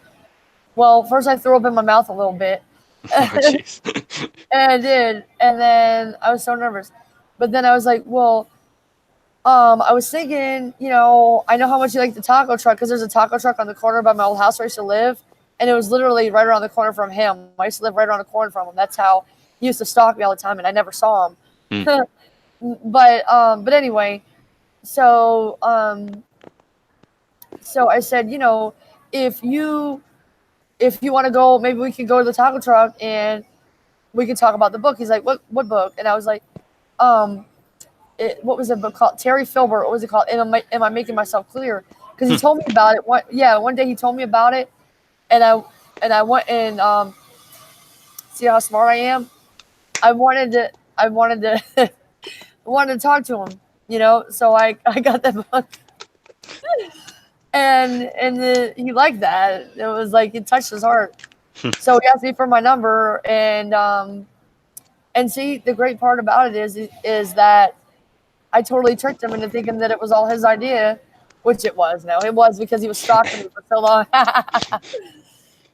well, first I threw up in my mouth a little bit. Oh, jeez. And I did. And then I was so nervous. But then I was like, well, I was thinking, I know how much you like the taco truck because there's a taco truck on the corner by my old house where I used to live. And it was literally right around the corner from him. I used to live right around the corner from him. That's how he used to stalk me all the time, and I never saw him. But anyway, so I said, if you want to go, maybe we can go to the taco truck and we can talk about the book. He's like, what book? And I was like, what was the book called? Terry Filbert. What was it called? Am I making myself clear? Because he told me about it. One day he told me about it, and I went and see how smart I am. I wanted to I wanted to talk to him, so I got that book. And he liked that. It was like it touched his heart. So he asked me for my number, and see, the great part about it is that I totally tricked him into thinking that it was all his idea, which it was. No, it was because he was stalking me for so long.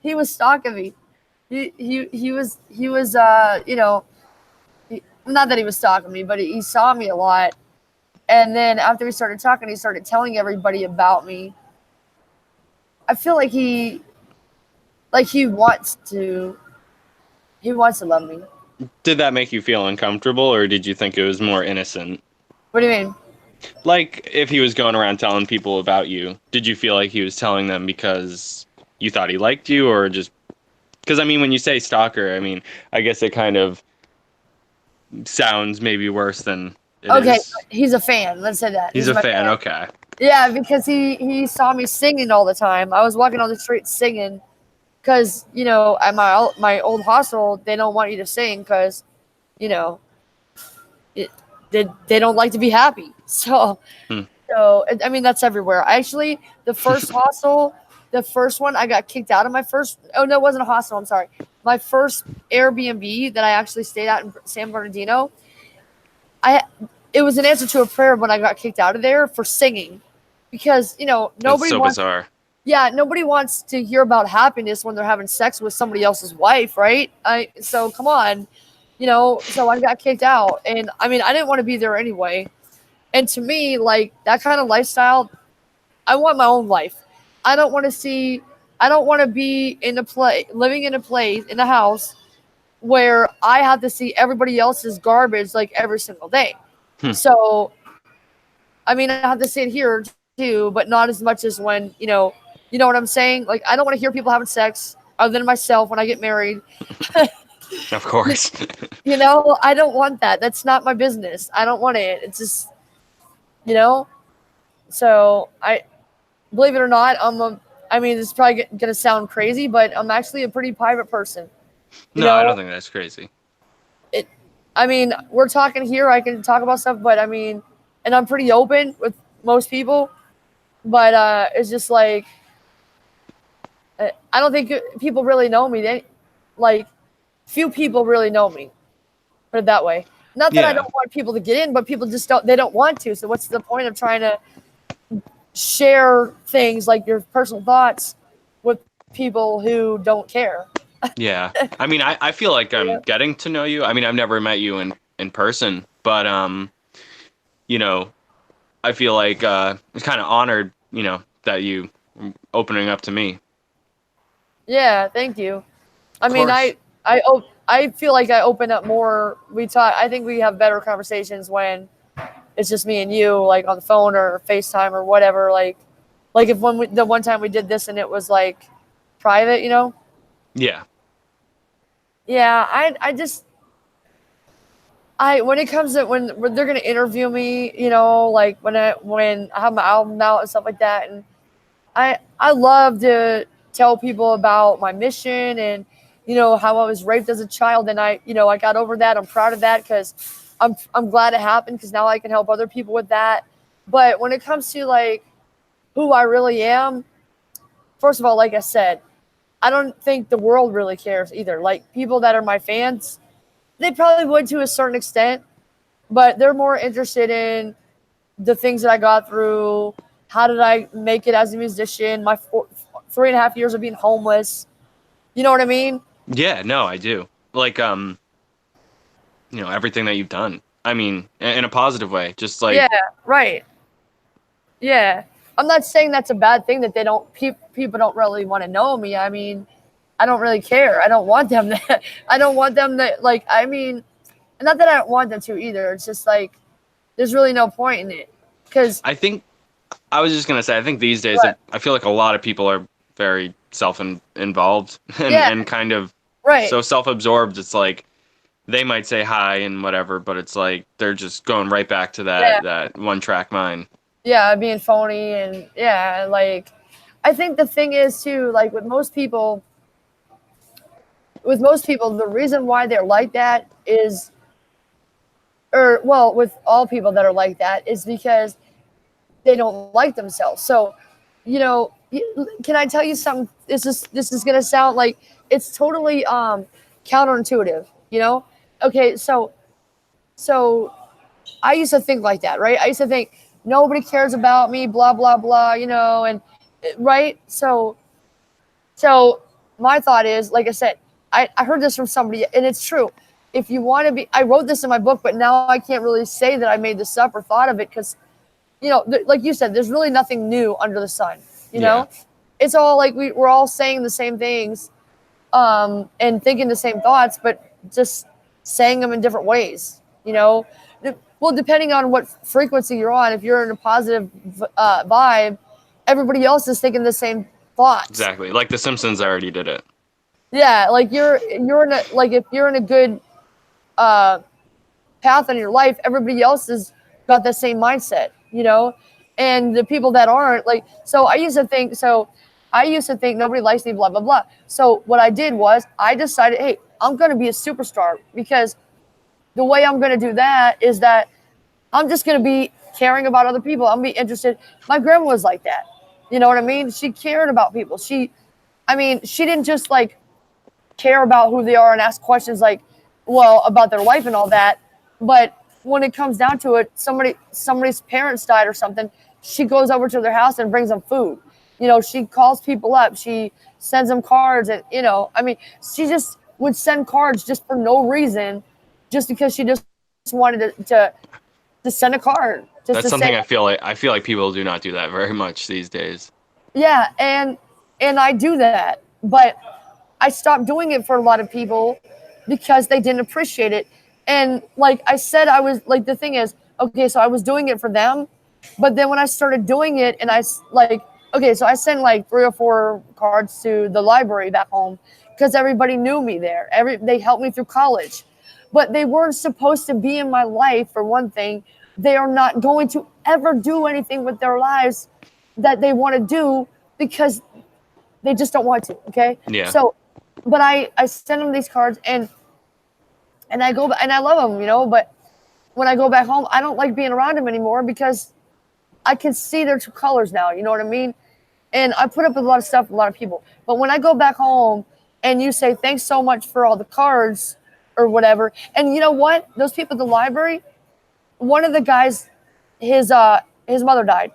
He was stalking me. He was not that he was stalking me, but he saw me a lot. And then after we started talking, he started telling everybody about me. I feel like he wants to love me. Did that make you feel uncomfortable, or did you think it was more innocent? What do you mean? Like, if he was going around telling people about you, did you feel like he was telling them because you thought he liked you, or just... Because, I mean, when you say stalker, I mean, I guess it kind of sounds maybe worse than it is. Okay, he's a fan. Let's say that. He's a fan, okay. Yeah, because he saw me singing all the time. I was walking on the street singing because, at my old hostel, they don't want you to sing because, they don't like to be happy. So, I mean, that's everywhere. Actually, the first hostel, the first one, I got kicked out of my first. Oh, no, it wasn't a hostel. I'm sorry. My first Airbnb that I actually stayed at in San Bernardino, it was an answer to a prayer when I got kicked out of there for singing, because nobody wants. Bizarre. Yeah, nobody wants to hear about happiness when they're having sex with somebody else's wife, right? So come on, So I got kicked out, and I mean I didn't want to be there anyway. And to me, like that kind of lifestyle, I want my own life. I don't want to be living in a house where I have to see everybody else's garbage like every single day. So, I mean, I have to see it here too, but not as much as when, you know what I'm saying? Like, I don't want to hear people having sex other than myself when I get married. Of course. I don't want that. That's not my business. I don't want it. It's just, so believe it or not, I mean, this is probably going to sound crazy, but I'm actually a pretty private person. No, I don't think that's crazy. I mean, we're talking here. I can talk about stuff, but I mean, and I'm pretty open with most people, but it's just like, I don't think people really know me. Few people really know me. Put it that way. Not that I don't want people to get in, but people just don't want to. So what's the point of trying to share things like your personal thoughts with people who don't care? Yeah. I mean, I feel like I'm getting to know you. I mean, I've never met you in person, but, I feel like I'm kind of honored, that you opening up to me. Yeah, thank you. I mean, I feel like I open up more. I think we have better conversations when it's just me and you, like on the phone or FaceTime or whatever. Like if the one time we did this and it was like private, Yeah. Yeah, when it comes to when they're gonna interview me, like when I have my album out and stuff like that, and I love to tell people about my mission and, how I was raped as a child. And I got over that. I'm proud of that because I'm glad it happened because now I can help other people with that. But when it comes to like who I really am, first of all, like I said, I don't think the world really cares either. Like people that are my fans, they probably would to a certain extent, but they're more interested in the things that I got through. How did I make it as a musician? My 3.5 years of being homeless. You know what I mean? Yeah, no, I do. Like, everything that you've done. I mean, in a positive way. Just like, Yeah, right. Yeah. I'm not saying that's a bad thing that they don't people don't really want to know me. I mean, I don't really care. I don't want them to I don't want them to like I mean, not that I don't want them to either. It's just like there's really no point in it. Cuz I think I was just gonna say, I think these days, I feel like a lot of people are very involved and yeah, and kind of right. so self-absorbed. It's like they might say hi and whatever, but it's like they're just going right back to Yeah. that one track mind. Yeah, being phony and yeah, like I think the thing is too, like with most people, the reason why they're like that is, or well, with all people that are like that is because they don't like themselves. So, can I tell you something? This is gonna sound like it's totally counterintuitive. Okay, so I used to think like that, right? I used to think nobody cares about me, blah blah blah, and right. So my thought is, like I said, I heard this from somebody, and it's true. If you want to be, I wrote this in my book, but now I can't really say that I made this up or thought of it because, like you said, there's really nothing new under the sun. You Yeah. know, it's all like we're all saying the same things, and thinking the same thoughts, but just saying them in different ways. Well, depending on what frequency you're on, if you're in a positive vibe, everybody else is thinking the same thoughts. Exactly. Like The Simpsons already did it. Yeah, like you're in a like if you're in a good uh, path in your life, everybody else has got the same mindset, and the people that aren't like. So I used to think nobody likes me, blah blah blah. So what I did was I decided, hey, I'm going to be a superstar because the way I'm going to do that is that I'm just going to be caring about other people. I'm going to be interested. My grandma was like that. You know what I mean? She cared about people. She didn't just like care about who they are and ask questions like, well, about their life and all that. But when it comes down to it, somebody's parents died or something, she goes over to their house and brings them food. She calls people up. She sends them cards, and she just would send cards just for no reason, just because she just wanted to send a card, just to That's say, something I feel like people do not do that very much these days. yeah, and I do that, but I stopped doing it for a lot of people because they didn't appreciate it. And like I said, I was like, the thing is, okay, so I was doing it for them, but then when I started doing it, and okay, so I sent like 3 or 4 cards to the library back home because everybody knew me there. They helped me through college, but they weren't supposed to be in my life for one thing. They are not going to ever do anything with their lives that they want to do because they just don't want to. Okay, Yeah. so but I send them these cards, and I go and I love them, but when I go back home, I don't like being around them anymore because I can see their true colors now. You know what I mean? And I put up with a lot of stuff with a lot of people. But when I go back home and you say thanks so much for all the cards or whatever, and you know what? Those people at the library, one of the guys, his mother died.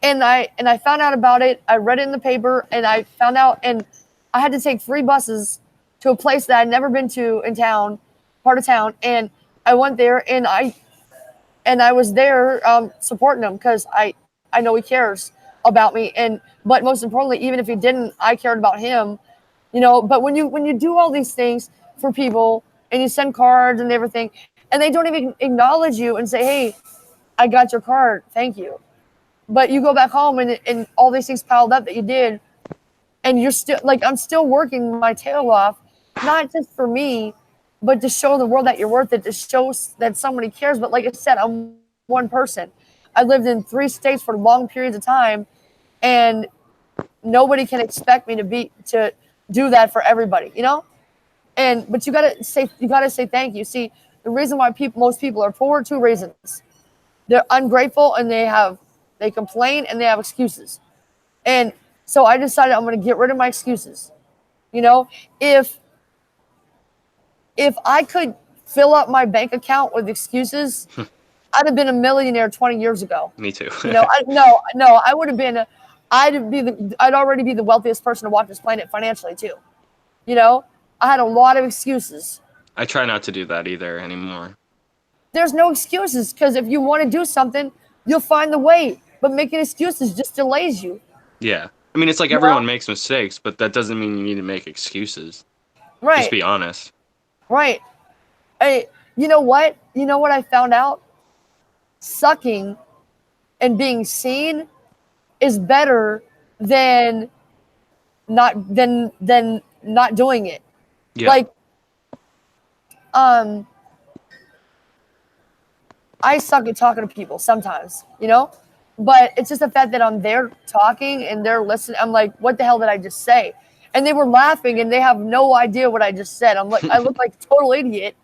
And I found out about it. I read it in the paper, and I found out, and I had to take 3 buses to a place that I'd never been to in town, part of town, and I went there, and I was there supporting him because I know he cares about me, but most importantly, even if he didn't, I cared about him, But when you do all these things for people and you send cards and everything, and they don't even acknowledge you and say, hey, I got your card, thank you. But you go back home, and all these things piled up that you did, and you're still like, I'm still working my tail off, not just for me, but to show the world that you're worth it, to show that somebody cares. But like I said, I'm one person. I lived in 3 states for long periods of time, and nobody can expect me to do that for everybody, you know? But you gotta say thank you. See, the reason why most people are poor, two reasons. They're ungrateful and they complain and they have excuses. And so I decided I'm gonna get rid of my excuses. You know, if I could fill up my bank account with excuses, I'd have been a millionaire 20 years ago. Me too. You know, I would have been. I'd already be the wealthiest person to walk this planet financially too. You know, I had a lot of excuses. I try not to do that either anymore. There's no excuses because if you want to do something, you'll find the way. But making excuses just delays you. Yeah. I mean, it's like everyone makes mistakes, but that doesn't mean you need to make excuses. Right. Just be honest. Right. Hey, you know what? You know what I found out? Sucking and being seen is better than not doing it. Yeah. Like, I suck at talking to people sometimes, you know, but it's just the fact that I'm there talking and they're listening. I'm like, what the hell did I just say? And they were laughing and they have no idea what I just said. I'm like, I look like a total idiot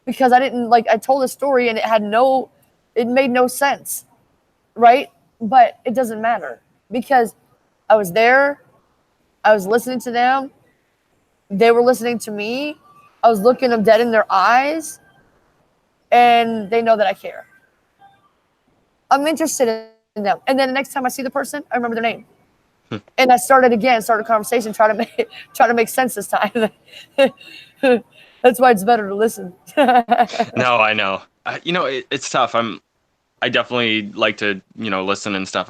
because I told a story and it made no sense. Right. But it doesn't matter because I was there. I was listening to them. They were listening to me. I was looking them dead in their eyes. And they know that I care. I'm interested in them. And then the next time I see the person, I remember their name. And I started a conversation, try to make sense this time. That's why it's better to listen. No, I know. It's tough. I definitely like to, listen and stuff.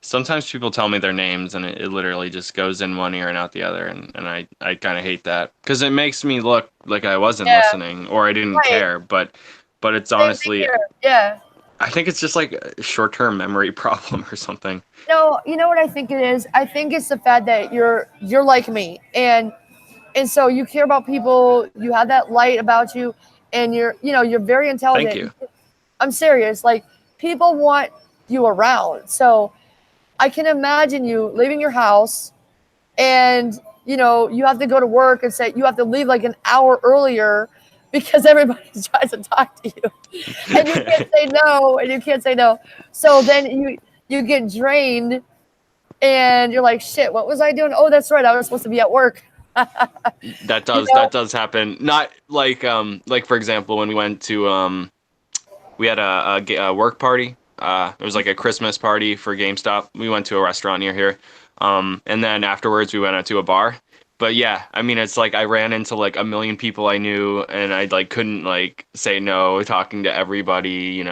Sometimes people tell me their names and it literally just goes in one ear and out the other. And I kind of hate that because it makes me look like I wasn't listening or I didn't care. But it's honestly, I think it's just like a short-term memory problem or something. No, you know what I think it is? I think it's the fact that you're like me. And so you care about people, you have that light about you, and you're very intelligent. Thank you. I'm serious. Like, people want you around. So I can imagine you leaving your house and, you have to go to work and say you have to leave like an hour earlier because everybody tries to talk to you. And you can't say no. So then you get drained and you're like, shit, what was I doing? Oh, that's right. I was supposed to be at work. That does happen. Not like for example, when we went to we had a work party. It was like a Christmas party for GameStop. We went to a restaurant near here. And then afterwards we went out to a bar. But yeah, I mean, it's like I ran into like a million people I knew and I like couldn't like say no, talking to everybody,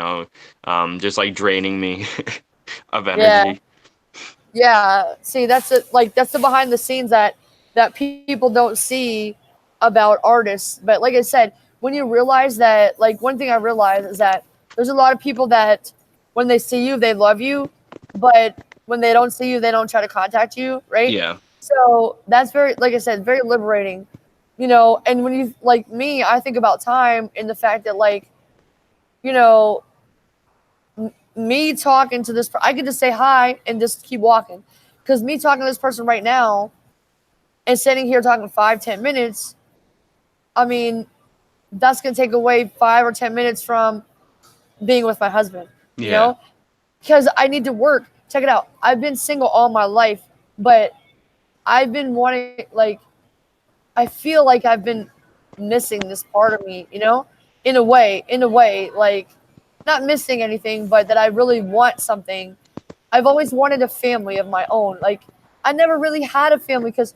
just like draining me of energy. Yeah. See, that's the behind the scenes that people don't see about artists. But like I said, when you realize that, like, one thing I realized is that there's a lot of people that when they see you, they love you, but when they don't see you, they don't try to contact you, right? Yeah. So that's very, like I said, very liberating, and when you, like me, I think about time and the fact that, like, me talking to this, I could just say hi and just keep walking. Because me talking to this person right now and sitting here talking 5-10 minutes, I mean, that's going to take away 5 or 10 minutes from being with my husband, you know? Because I need to work. Check it out. I've been single all my life, but I've been wanting, like, I feel like I've been missing this part of me, in a way, like, not missing anything, but that I really want something. I've always wanted a family of my own. Like, I never really had a family because,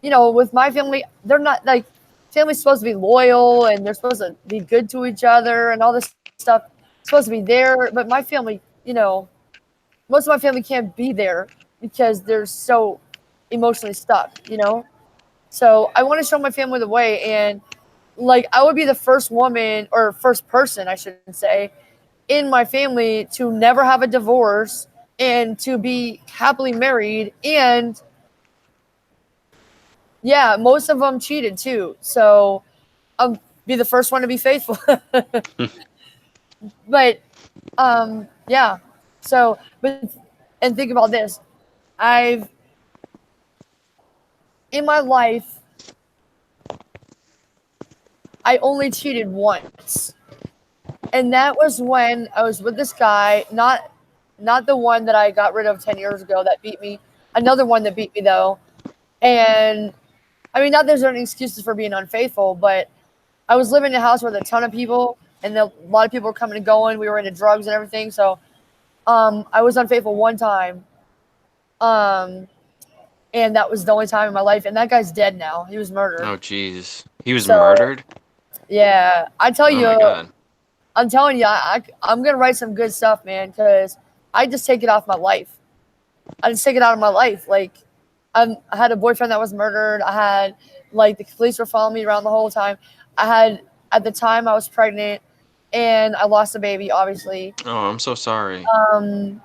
with my family, they're not, like, family's supposed to be loyal and they're supposed to be good to each other and all this stuff. It's supposed to be there. But my family, most of my family can't be there because they're so emotionally stuck, So I want to show my family the way. And, like, I would be the first woman, or first person, I should say, in my family to never have a divorce and to be happily married. And yeah, most of them cheated too. So I'll be the first one to be faithful. But yeah. So, and think about this. I've in my life, I only cheated once. And that was when I was with this guy, not the one that I got rid of 10 years ago that beat me. Another one that beat me though. And I mean, not there's any excuses for being unfaithful, but I was living in a house with a ton of people, and a lot of people were coming and going. We were into drugs and everything, so I was unfaithful one time, and that was the only time in my life. And that guy's dead now. He was murdered. Oh, jeez. He was So murdered? yeah, I tell Oh, you, my God. I'm telling you, I'm gonna write some good stuff, man, because I just take it off my life. I just take it out of my life. Like, I had a boyfriend that was murdered. I had, like, the police were following me around the whole time. I had, at the time, I was pregnant, and I lost a baby, obviously. Oh, I'm so sorry. I'm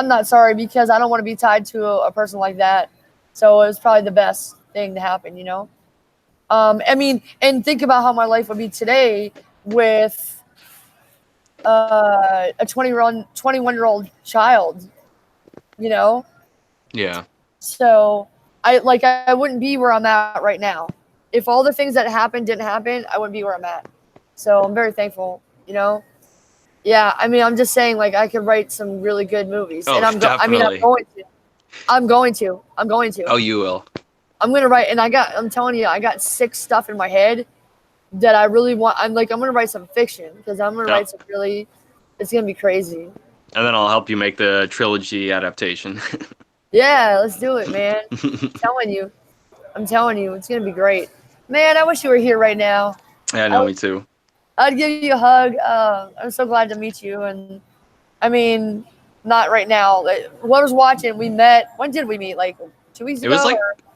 not sorry because I don't want to be tied to a person like that. So it was probably the best thing to happen, you know? I mean, and think about how my life would be today with a 21-year-old child, you know? Yeah. So I wouldn't be where I'm at right now. If all the things that happened didn't happen, I wouldn't be where I'm at. So I'm very thankful, you know? Yeah, I mean, I'm just saying, like, I could write some really good movies. Oh, And I'm definitely. going to. I'm going to. I'm going to. Oh, you will. I'm going to write, and I'm telling you, I got sick stuff in my head that I really want. I'm going to write some fiction because I'm going to write some really, it's going to be crazy. And then I'll help you make the trilogy adaptation. Yeah, let's do it, man. I'm telling you, it's going to be great. Man, I wish you were here right now. Yeah, no, me too. I'd give you a hug. I'm so glad to meet you. And I mean, not right now. Whoever's watching, we met. When did we meet? Like 2 weeks ago?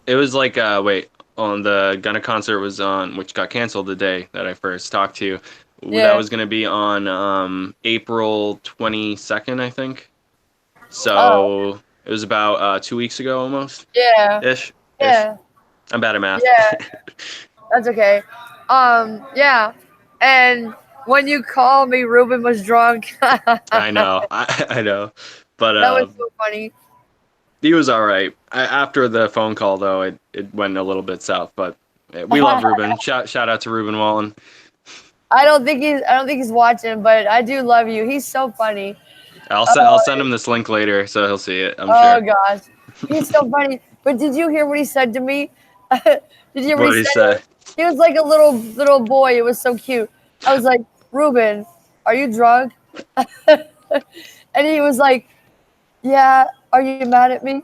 It was like wait, on the Gunna concert was on, which got canceled the day that I first talked to you. Yeah. That was going to be on April 22nd, I think. So it was about 2 weeks ago almost. Yeah. Ish. Yeah. I'm bad at math. Yeah. That's okay. Yeah. And when you called me, Ruben was drunk. I know. I know. But that was so funny. He was all right. After the phone call, though, it went a little bit south. But we love Ruben. Shout out to Ruben Wallen. I don't think he's watching, but I do love you. He's so funny. I'll send him this link later, so he'll see it. I'm sure. Oh gosh, he's so funny. But did you hear what he said to me? Did you hear what he said? He was like a little boy. It was so cute. I was like, Ruben, are you drunk? And he was like, yeah. Are you mad at me?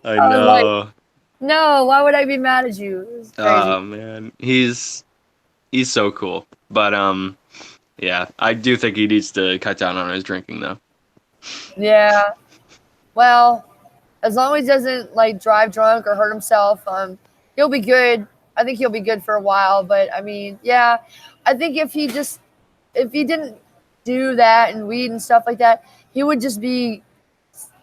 I know. Like, no, why would I be mad at you? It was crazy. Oh man, he's so cool. But yeah, I do think he needs to cut down on his drinking though. Yeah. Well, as long as he doesn't like drive drunk or hurt himself, he'll be good. I think he'll be good for a while. But I mean, yeah, I think if he didn't do that and weed and stuff like that, he would just be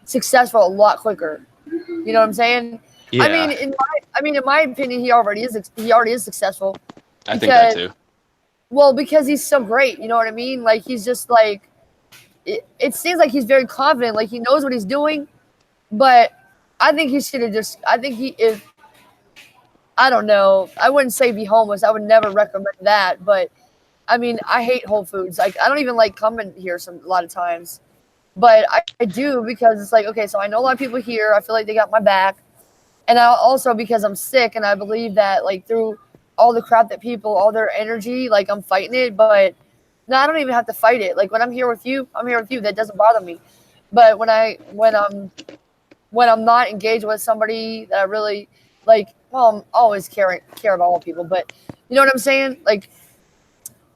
successful a lot quicker. You know what I'm saying? Yeah. I mean, in my opinion, he already is successful. I think that too. Well, because he's so great. You know what I mean? Like he's just like, it seems like he's very confident. Like he knows what he's doing. But I think he should have just. I think I don't know. I wouldn't say be homeless. I would never recommend that. But I mean, I hate Whole Foods. Like, I don't even like coming here a lot of times. But I do because it's like, okay, so I know a lot of people here. I feel like they got my back. And I also because I'm sick and I believe that, like, through all the crap that people, all their energy, like, I'm fighting it. But no, I don't even have to fight it. Like, when I'm here with you, I'm here with you. That doesn't bother me. But when I'm not engaged with somebody that I really, like, well, I'm always care about all people. But you know what I'm saying? Like,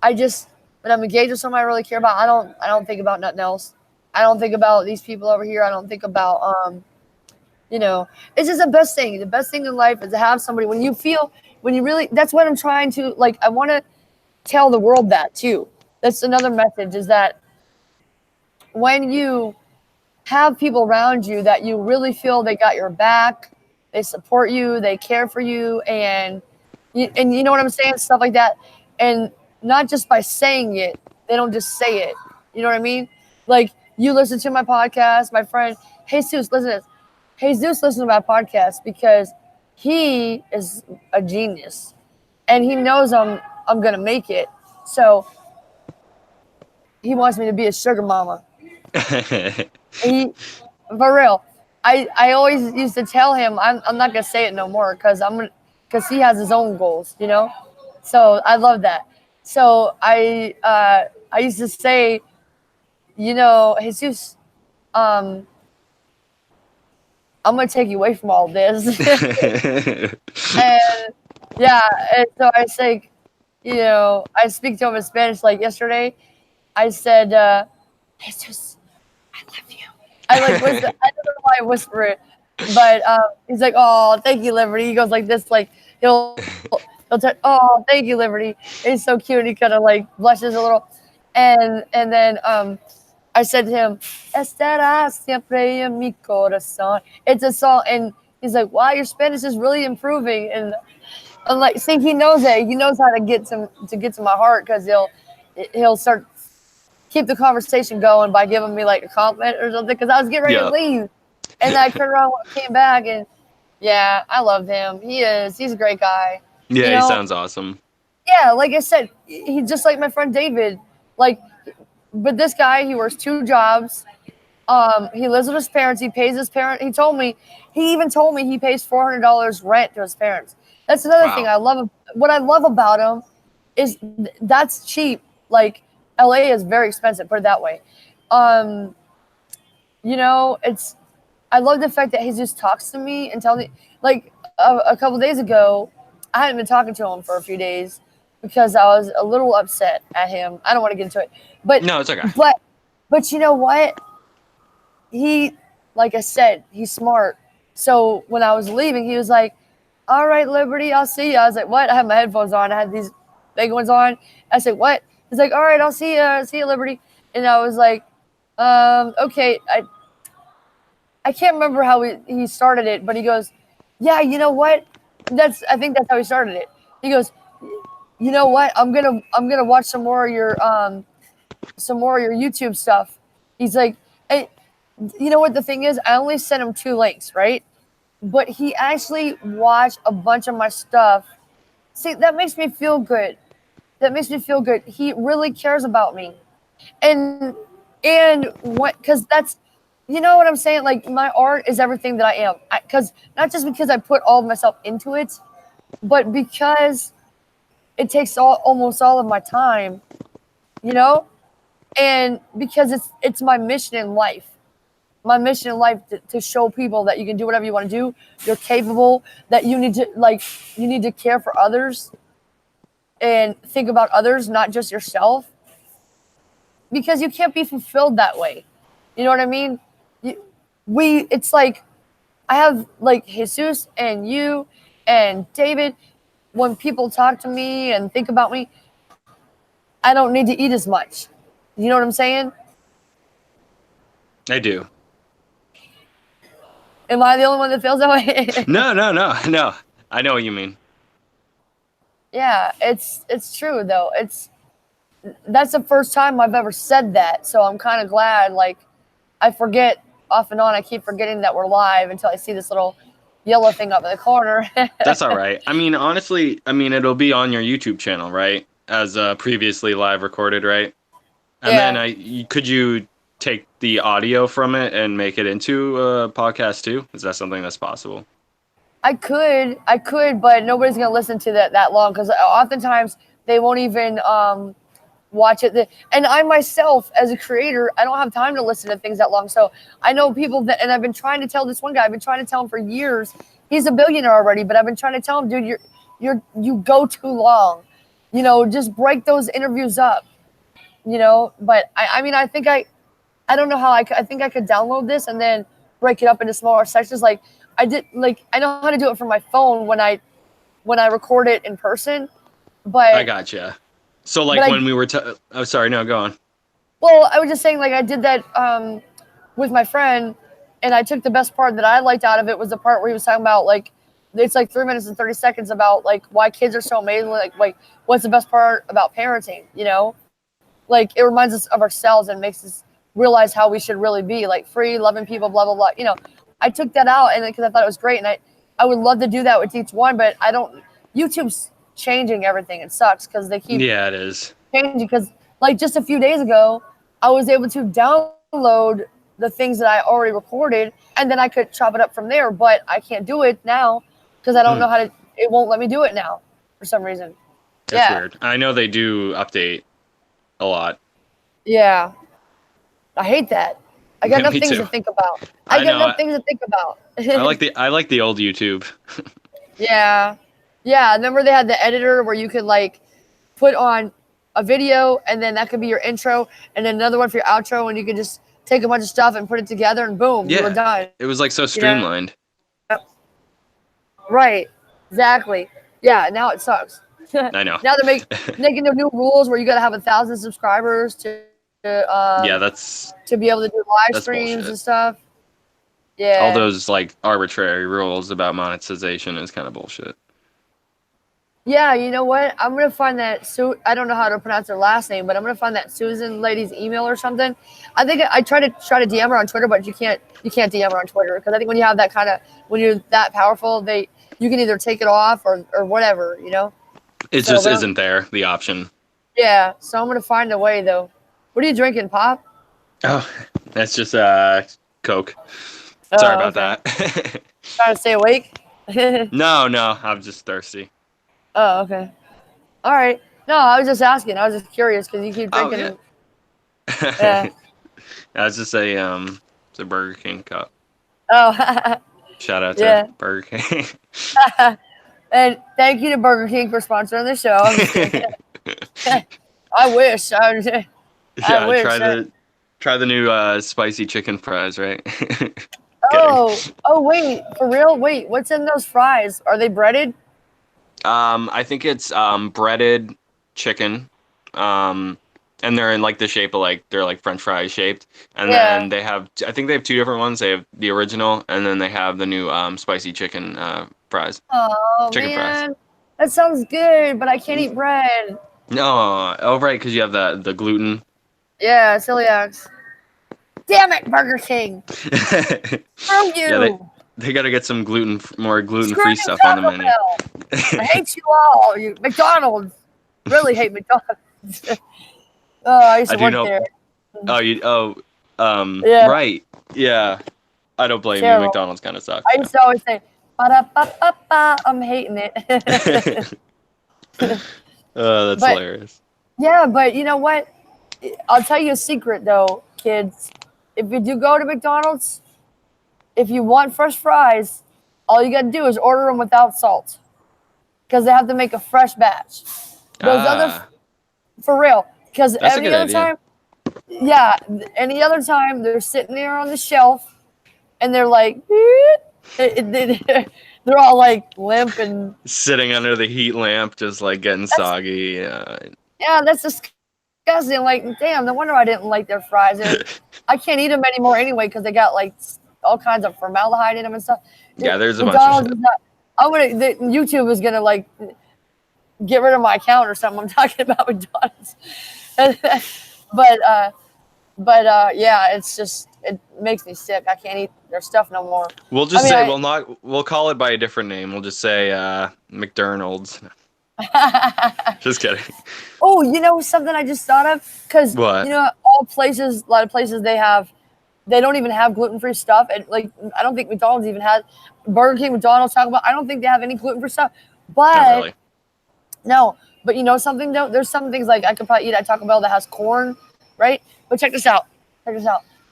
when I'm engaged with someone I really care about, I don't think about nothing else. I don't think about these people over here. I don't think about, it's just the best thing. The best thing in life is to have somebody when you really, that's what I'm trying to, like, I want to tell the world that too. That's another message is that when you have people around you that you really feel they got your back, they support you, they care for you, and you know what I'm saying? Stuff like that. And not just by saying it, they don't just say it. You know what I mean? Like, you listen to my podcast, my friend, Jesus, listen to this. Jesus listens to my podcast because he is a genius, and he knows I'm gonna make it. So he wants me to be a sugar mama. He, for real. I always used to tell him I'm not gonna say it no more because he has his own goals, you know. So I love that. So I used to say, you know, Jesus, um, I'm gonna take you away from all this, and yeah, and so I say, you know, I speak to him in Spanish. Like yesterday, I said, Jesus, I love you. I like whisper. I don't know why I whisper it, but he's like, "Oh, thank you, Liberty." He goes like this, like he'll "Oh, thank you, Liberty." He's so cute. He kind of like blushes a little, and then I said to him, "Estará siempre en mi corazón." It's a song, and he's like, "Wow, your Spanish is really improving." And I'm like, "See, he knows it. He knows how to get to my heart because he'll start keep the conversation going by giving me like a compliment or something because I was getting ready to Yep. leave, and then I turned around and came back, and yeah, I love him. He's a great guy. You Yeah, he know, sounds awesome. yeah, like I said, he's just like my friend David. Like, but this guy, he works 2 jobs. He lives with his parents. He pays his parent. He even told me he pays $400 rent to his parents. That's another thing Wow. I love. What I love about him is that's cheap. Like LA is very expensive. Put it that way. Um, you know, I love the fact that he just talks to me and tells me. Like a couple days ago, I hadn't been talking to him for a few days because I was a little upset at him. I don't want to get into it, but No, it's okay. but but you know what? He, like I said, he's smart. So when I was leaving, he was like, "All right, Liberty, I'll see you." I was like, "What?" I had my headphones on. I had these big ones on. I said, "What?" He's like, "All right, I'll see you. See you, Liberty." And I was like, "Okay." I can't remember how he started it, but he goes, "Yeah, you know what? I think that's how he started it." He goes, "You know what? I'm gonna watch some more of your YouTube stuff." He's like, "Hey, you know what the thing is? I only sent him 2 links, right? But he actually watched a bunch of my stuff. See, that makes me feel good. That makes me feel good. He really cares about me, and what? Because that's, you know what I'm saying. Like my art is everything that I am. Because not just because I put all of myself into it, but because it takes almost all of my time. You know, and because it's my mission in life. My mission in life to show people that you can do whatever you want to do. You're capable. That you need to care for others and think about others, not just yourself, because you can't be fulfilled that way. You know what I mean? It's like I have like Jesus and you and David. When people talk to me and think about me, I don't need to eat as much. You know what I'm saying? I do. Am I the only one that feels that way? No, no, no, no. I know what you mean. Yeah, it's true though. That's the first time I've ever said that, so I'm kind of glad. Like I forget off and on. I keep forgetting that we're live until I see this little yellow thing up in the corner. That's all right. I mean, honestly, I mean, it'll be on your YouTube channel, right? As previously live recorded, right? And then Yeah, could you take the audio from it and make it into a podcast too? Is that something that's possible? I could, but nobody's gonna listen to that long because oftentimes they won't even watch it. And I myself, as a creator, I don't have time to listen to things that long. So I know people that, and I've been trying to tell this one guy. I've been trying to tell him for years. He's a billionaire already, but I've been trying to tell him, dude, you go too long. You know, just break those interviews up. You know, but I mean, I don't know how I think I could download this and then break it up into smaller sections. Like I did, like I know how to do it from my phone when I record it in person, I but gotcha. So but like I when we were, oh, sorry, no, go on. well, I was just saying like I did that with my friend, and I took the best part that I liked out of it was the part where he was talking about like it's like 3 minutes and 30 seconds about like why kids are so amazing, like what's the best part about parenting, you know? Like it reminds us of ourselves and makes us realize how we should really be, like free, loving people, blah blah blah. You know, I took that out and because I thought it was great, and I would love to do that with each one, but I don't. YouTube's changing everything. It sucks because they keep Yeah, it is changing. Because like just a few days ago, I was able to download the things that I already recorded, and then I could chop it up from there. But I can't do it now because I don't know how to. It won't let me do it now for some reason. That's weird. I know they do update a lot. Yeah. I hate that. I got Yeah, enough me things too. to think about. I I got know. enough things to think about. I like the old YouTube. Yeah. Yeah. Remember they had the editor where you could like put on a video and then that could be your intro and then another one for your outro and you could just take a bunch of stuff and put it together and boom, you were Yeah, done. it was like so You know? streamlined. Right. Exactly. Yeah. Now it sucks. I know. Now they're making the new rules where you got to have 1,000 subscribers Yeah, to be able to do live streams bullshit. and stuff. Yeah. All those like arbitrary rules about monetization is kind of bullshit. Yeah, you know what? I'm gonna find that. I don't know how to pronounce her last name, but I'm gonna find that Susan lady's email or something. I think I try to DM her on Twitter, but you can't DM her on Twitter because I think when you have that kind of when you're that powerful, you can either take it off or whatever, you know. It just isn't there, the option. Yeah, so I'm gonna find a way though. What are you drinking, Pop? Oh, that's just Coke. Oh, Sorry about okay. that. Trying to stay awake? No, I'm just thirsty. Oh, okay. All right. No, I was just asking. I was just curious because you keep drinking. Oh, yeah. That's just it's a Burger King cup. Oh. Shout out to Burger King. And thank you to Burger King for sponsoring the show. I wish. I wish. Try the new spicy chicken fries, right? Oh, wait, for real? Wait, what's in those fries? Are they breaded? I think it's breaded chicken. And they're in like the shape of like they're like French fries shaped. And then I think they have two different ones. They have the original and then they have the new spicy chicken fries. Oh chicken man, fries. That sounds good, but I can't eat bread. No, oh right, because you have the gluten. Yeah, celiacs. Damn it, Burger King! Screw you! Yeah, they got to get some more gluten-free stuff on the menu. I hate you all. You McDonald's. Really hate McDonald's. Oh, I used to work there. Right. Yeah. I don't blame you. McDonald's kind of sucks. I used to always say, ba-da-ba-ba-ba, I'm hating it. Oh, that's hilarious. Yeah, but you know what? I'll tell you a secret, though, kids. If you do go to McDonald's, if you want fresh fries, all you got to do is order them without salt. Because they have to make a fresh batch. For real. Because any other time, they're sitting there on the shelf and they're like, they're all like limp and sitting under the heat lamp, just like getting soggy. Yeah, that's disgusting. Like, damn, no wonder I didn't like their fries. I can't eat them anymore anyway because they got like all kinds of formaldehyde in them and stuff. Yeah, there's a bunch of shit. YouTube is gonna like get rid of my account or something. I'm talking about McDonald's. but yeah, it makes me sick. I can't eat their stuff no more. We'll just we'll call it by a different name. We'll just say McDonald's. Just kidding. Oh, you know something I just thought of? Because you know, a lot of places they don't even have gluten-free stuff. And like, I don't think McDonald's even has Burger King, McDonald's, Taco Bell. I don't think they have any gluten-free stuff. But not really. No, but you know something though? There's some things like I could probably eat at Taco Bell that has corn, right? But check this out.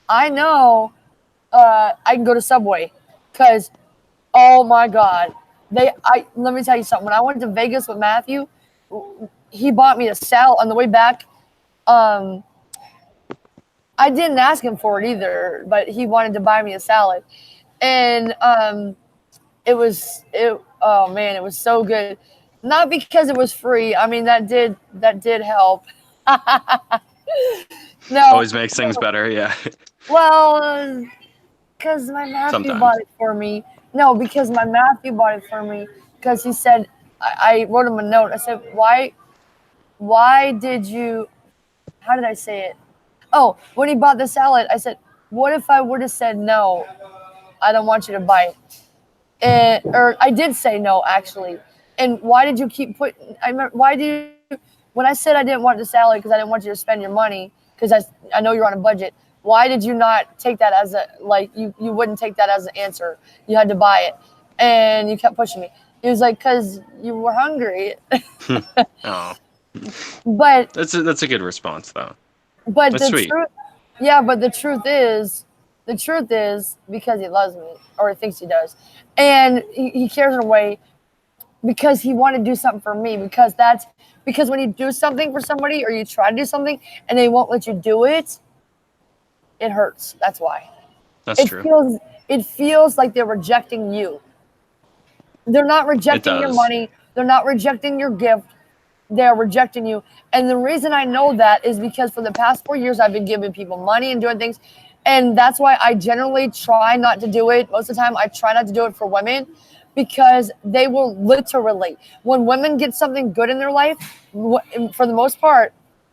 I know I can go to Subway because, oh my God, let me tell you something. When I went to Vegas with Matthew, he bought me a salad on the way back. I didn't ask him for it either, but he wanted to buy me a salad, and it was so good. Not because it was free. I mean, that did help. No, always makes things better. Yeah. Well, because my Matthew bought it for me. No, because my Matthew bought it for me. Because he said, I wrote him a note. I said, why did you? How did I say it? Oh, when he bought the salad, I said, what if I would have said no? I don't want you to buy it. Or I did say no, actually. And why did you keep putting? Why do you? When I said I didn't want the salad because I didn't want you to spend your money because I know you're on a budget. Why did you not take that as a you wouldn't take that as an answer? You had to buy it, and you kept pushing me. He was like, because you were hungry. Oh, but that's a good response though. but That's the sweet. truth, yeah. But the truth is because he loves me or he thinks he does, and he cares in a way because he wanted to do something for me because when you do something for somebody or you try to do something and they won't let you do it, it hurts. That's why. That's true. It feels like they're rejecting you. They're not rejecting your money. They're not rejecting your gift. They're rejecting you. And the reason I know that is because for the past 4 years, I've been giving people money and doing things. And that's why I generally try not to do it. Most of the time, I try not to do it for women because they will literally, when women get something good in their life, for the most part,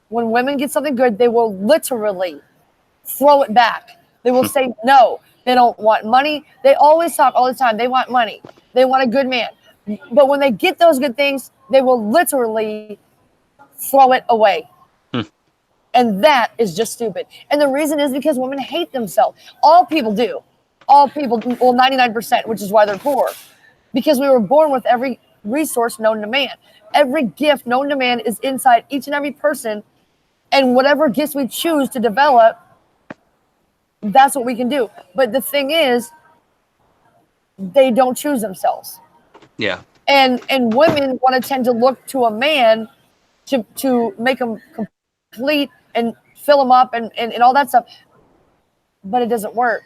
when women get something good, they will literally throw it back. They will say no. They don't want money. They always talk all the time. They want money. They want a good man. But when they get those good things, they will literally throw it away. And that is just stupid. And the reason is because women hate themselves. All people do. All people, well, 99%, which is why they're poor. Because we were born with every resource known to man. Every gift known to man is inside each and every person. And whatever gifts we choose to develop, that's what we can do. But the thing is, they don't choose themselves. Yeah. And women want to tend to look to a man to make them complete and fill them up and all that stuff. But it doesn't work.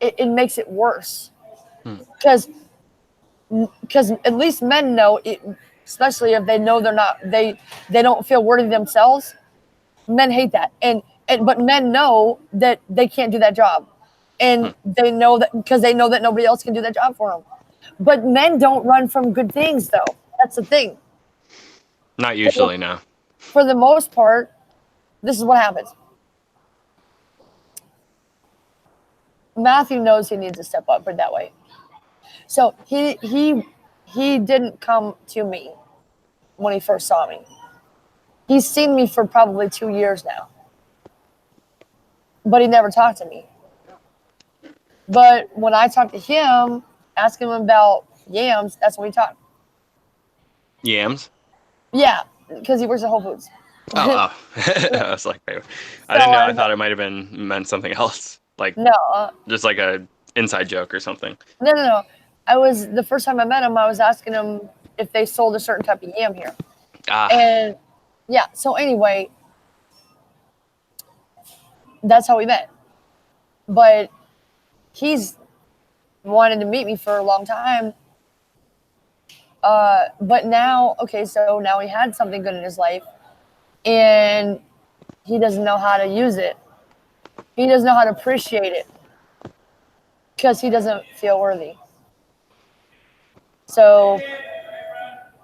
It makes it worse. Because at least men know, especially if they know they don't feel worthy themselves. Men hate that. But men know that they can't do that job. And they know that because they know that nobody else can do that job for them. But men don't run from good things, though. That's the thing. Not usually, no. For the most part, this is what happens. Matthew knows he needs to step up, put it that way. So he didn't come to me when he first saw me. He's seen me for probably 2 years now. But he never talked to me. But when I talked to him, asking him about yams, that's when we talked. Yams? Yeah, because he works at Whole Foods. Oh. I was like, babe. I didn't know. I thought it might have meant something else. Like, no, just like a inside joke or something. No. The first time I met him, I was asking him if they sold a certain type of yam here. And yeah, so anyway, that's how we met. But he's wanted to meet me for a long time. But now, so now he had something good in his life and he doesn't know how to use it. He doesn't know how to appreciate it because he doesn't feel worthy. So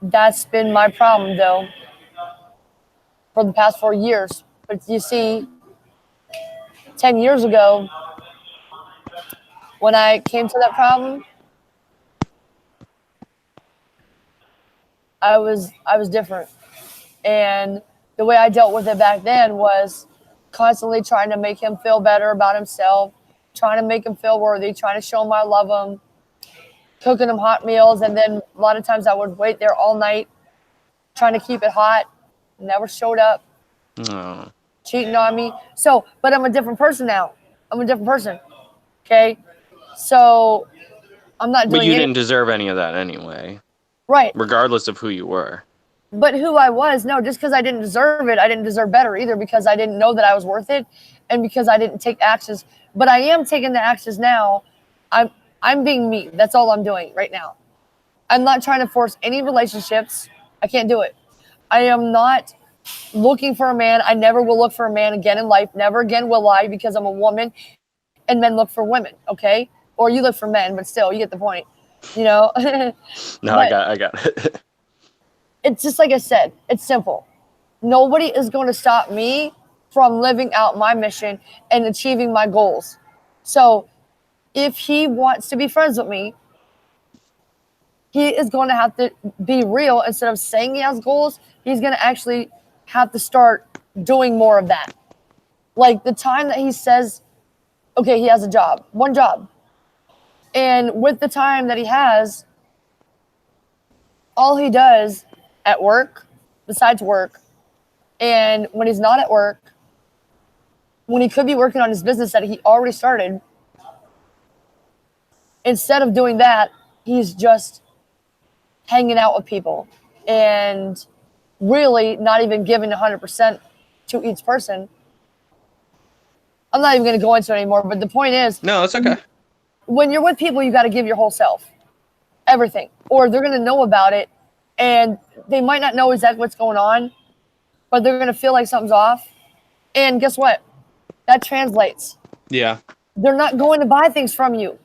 that's been my problem, though, for the past 4 years. But you see, 10 years ago, when I came to that problem, I was different. And the way I dealt with it back then was constantly trying to make him feel better about himself, trying to make him feel worthy, trying to show him I love him, cooking him hot meals. And then a lot of times I would wait there all night trying to keep it hot. Never showed up. Oh. Cheating on me. But I'm a different person now. I'm a different person. Okay? So I'm not doing But you didn't deserve any of that anyway. Right. Regardless of who you were. But who I was, no, just because I didn't deserve it, I didn't deserve better either because I didn't know that I was worth it and because I didn't take actions. But I am taking the actions now. I'm being me. That's all I'm doing right now. I'm not trying to force any relationships. I can't do it. I am not looking for a man. I never will look for a man again in life. Never again will I because I'm a woman and men look for women, okay? Or you look for men, but still, you get the point, you know? No, I got it. It's just like I said, it's simple. Nobody is going to stop me from living out my mission and achieving my goals. So if he wants to be friends with me, he is going to have to be real. Instead of saying he has goals, he's going to actually have to start doing more of that. Like the time that he says, okay, he has a job, one job. And with the time that he has, all he does at work, besides work, and when he's not at work, when he could be working on his business that he already started, instead of doing that, he's just hanging out with people and really not even giving 100% to each person. I'm not even going to go into it anymore, but the point is, no, it's okay. When you're with people, you got to give your whole self, everything, or they're going to know about it, and they might not know exactly what's going on, but they're going to feel like something's off. And guess what? That translates. Yeah. They're not going to buy things from you.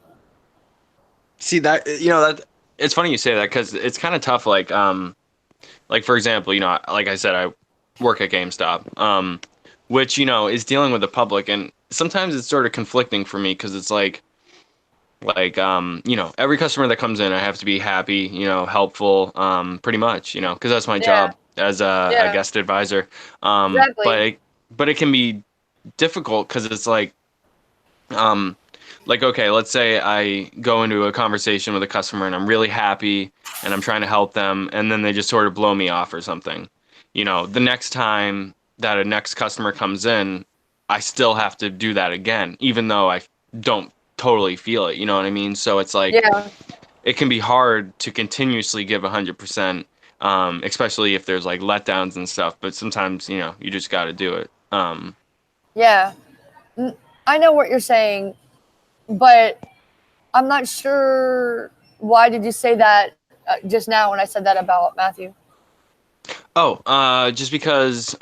See that, that it's funny you say that, because it's kind of tough. Like for example, like I said, I work at GameStop, which, is dealing with the public, and sometimes it's sort of conflicting for me, because it's like every customer that comes in, I have to be happy, helpful, pretty much, because that's my job as a guest advisor. Exactly. But it can be difficult, because it's okay, let's say I go into a conversation with a customer and I'm really happy and I'm trying to help them, and then they just sort of blow me off or something. The next time that a next customer comes in, I still have to do that again, even though I don't totally feel it. You know what I mean? So it's like, it can be hard to continuously give 100%, especially if there's like letdowns and stuff. But sometimes, you just got to do it. Yeah, I know what you're saying, but I'm not sure why did you say that just now when I said that about Matthew. Oh, just because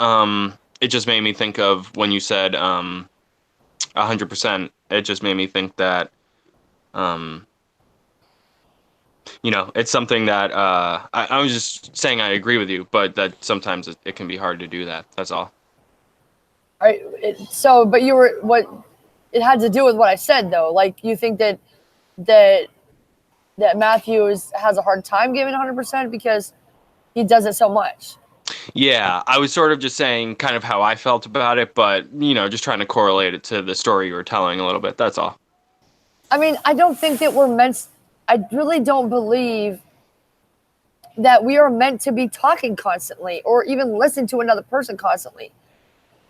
it just made me think of when you said 100%. It just made me think that it's something that I was just saying I agree with you, but that sometimes it can be hard to do that. That's all. All right. But you were what? It had to do with what I said, though. Like you think that Matthew has a hard time giving 100% because he does it so much. Yeah, I was sort of just saying kind of how I felt about it, but just trying to correlate it to the story you were telling a little bit. That's all. I mean, I don't think that we're meant. I really don't believe that we are meant to be talking constantly or even listen to another person constantly.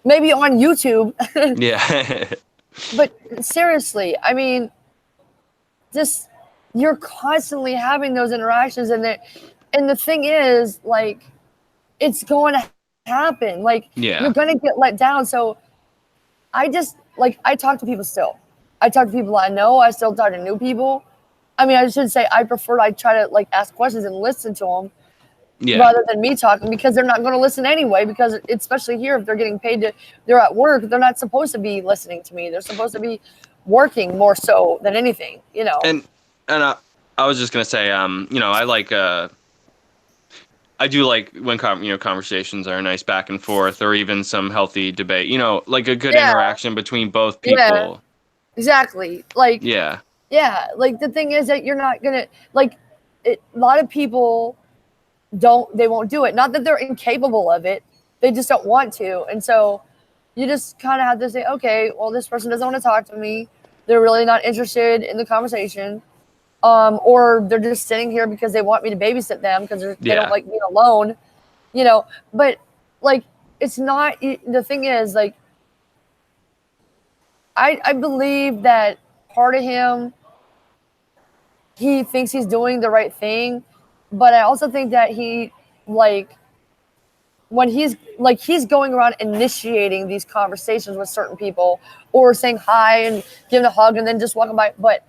Maybe on YouTube. Yeah. But seriously, I mean, just you're constantly having those interactions, and the thing is, like, it's going to happen. Like, you're going to get let down. So I just, like, I talk to people still. I talk to people I know. I still talk to new people. I mean, I should say I try to, like, ask questions and listen to them rather than me talking, because they're not going to listen anyway, because especially here, if they're getting paid they're at work, they're not supposed to be listening to me. They're supposed to be working more so than anything, And I was just going to say, I like, I do like when conversations are nice back and forth, or even some healthy debate. Like a good interaction between both people. Yeah, exactly. Like like the thing is that you're not gonna like it. A lot of people won't do it. Not that they're incapable of it, they just don't want to. And so you just kind of have to say, okay, well, this person doesn't want to talk to me. They're really not interested in the conversation. Or they're just sitting here because they want me to babysit them because they don't like being alone, but like, it's not, the thing is, like, I believe that part of him, he thinks he's doing the right thing, but I also think that he, like, when he's going around initiating these conversations with certain people, or saying hi and giving a hug and then just walking by, but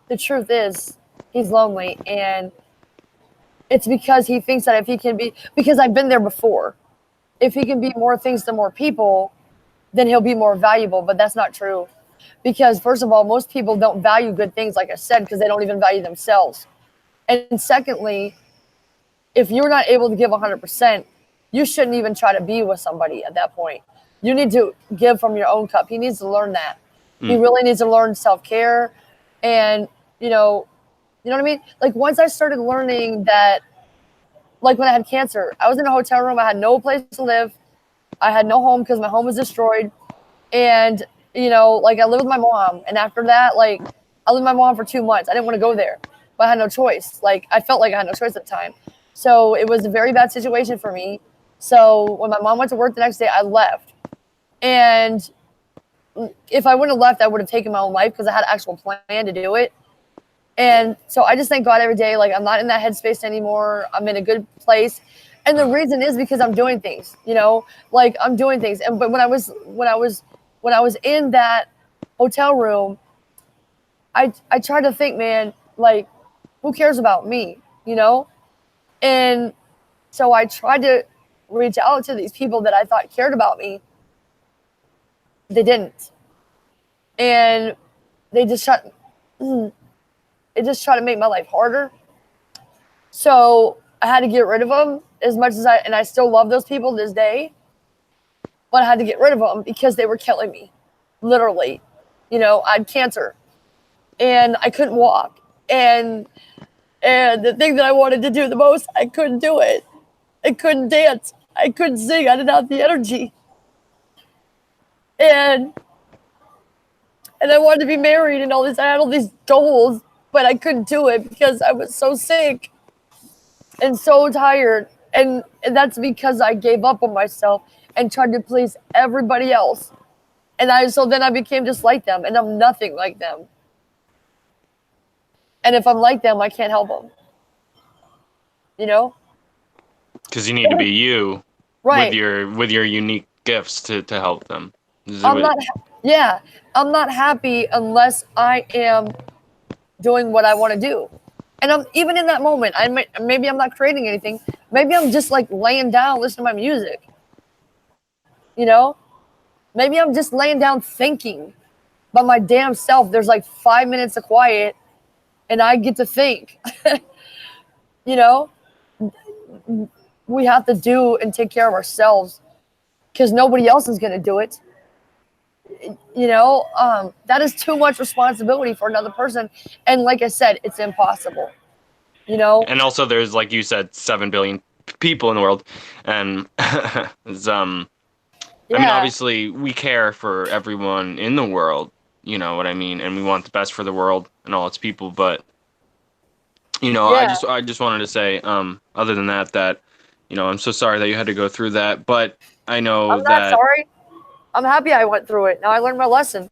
the truth is, he's lonely, and it's because he thinks that if he can be, because I've been there before, if he can be more things to more people, then he'll be more valuable. But that's not true, because first of all, most people don't value good things, like I said, because they don't even value themselves. And secondly, if you're not able to give 100%, you shouldn't even try to be with somebody at that point. You need to give from your own cup. He needs to learn that. He really needs to learn self-care. And, you know what I mean? Like, once I started learning that, like, when I had cancer, I was in a hotel room. I had no place to live. I had no home because my home was destroyed. And, like, I lived with my mom. And after that, like, I lived with my mom for 2 months. I didn't want to go there, but I had no choice. Like, I felt like I had no choice at the time. So it was a very bad situation for me. So when my mom went to work the next day, I left. And if I wouldn't have left, I would have taken my own life because I had an actual plan to do it. And so I just thank God every day. Like, I'm not in that headspace anymore. I'm in a good place. And the reason is because I'm doing things, like, I'm doing things. But when I was in that hotel room, I tried to think, man, like, who cares about me, And so I tried to reach out to these people that I thought cared about me. They didn't. And they just tried to make my life harder. So I had to get rid of them as much as and I still love those people to this day, but I had to get rid of them because they were killing me, literally. I had cancer and I couldn't walk. And the thing that I wanted to do the most, I couldn't do it. I couldn't dance. I couldn't sing. I didn't have the energy. And I wanted to be married and all this. I had all these goals, but I couldn't do it because I was so sick and so tired. And that's because I gave up on myself and tried to please everybody else. And so then I became just like them, and I'm nothing like them. And if I'm like them, I can't help them. Because you need to be you, right? With your unique gifts to help them. I'm not happy unless I am doing what I want to do. And I'm even in that moment. Maybe I'm not creating anything. Maybe I'm just like laying down, listening to my music. Maybe I'm just laying down thinking about my damn self. There's like 5 minutes of quiet, and I get to think. We have to do and take care of ourselves because nobody else is going to do it. That is too much responsibility for another person. And like I said, it's impossible. And also, there's, like you said, 7 billion people in the world, and it's, I mean, obviously, we care for everyone in the world. You know what I mean? And we want the best for the world and all its people. But I just wanted to say, other than that, I'm so sorry that you had to go through that. But I know I'm not sorry. I'm happy I went through it. Now I learned my lesson.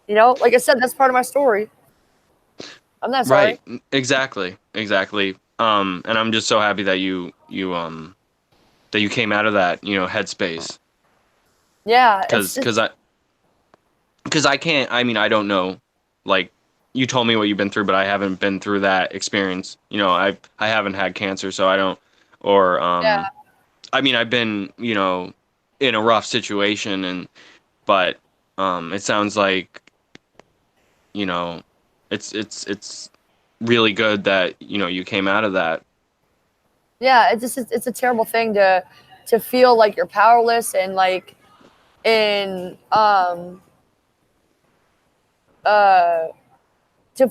Like I said, that's part of my story. I'm not sorry. Right. Exactly. And I'm just so happy that you came out of that, headspace. Yeah. Because I can't. I mean, I don't know. Like, you told me what you've been through, but I haven't been through that experience. I haven't had cancer, so I don't. Or I mean, I've been in a rough situation, but it sounds like it's really good that you came out of that. Yeah, it's a terrible thing to feel like you're powerless and like to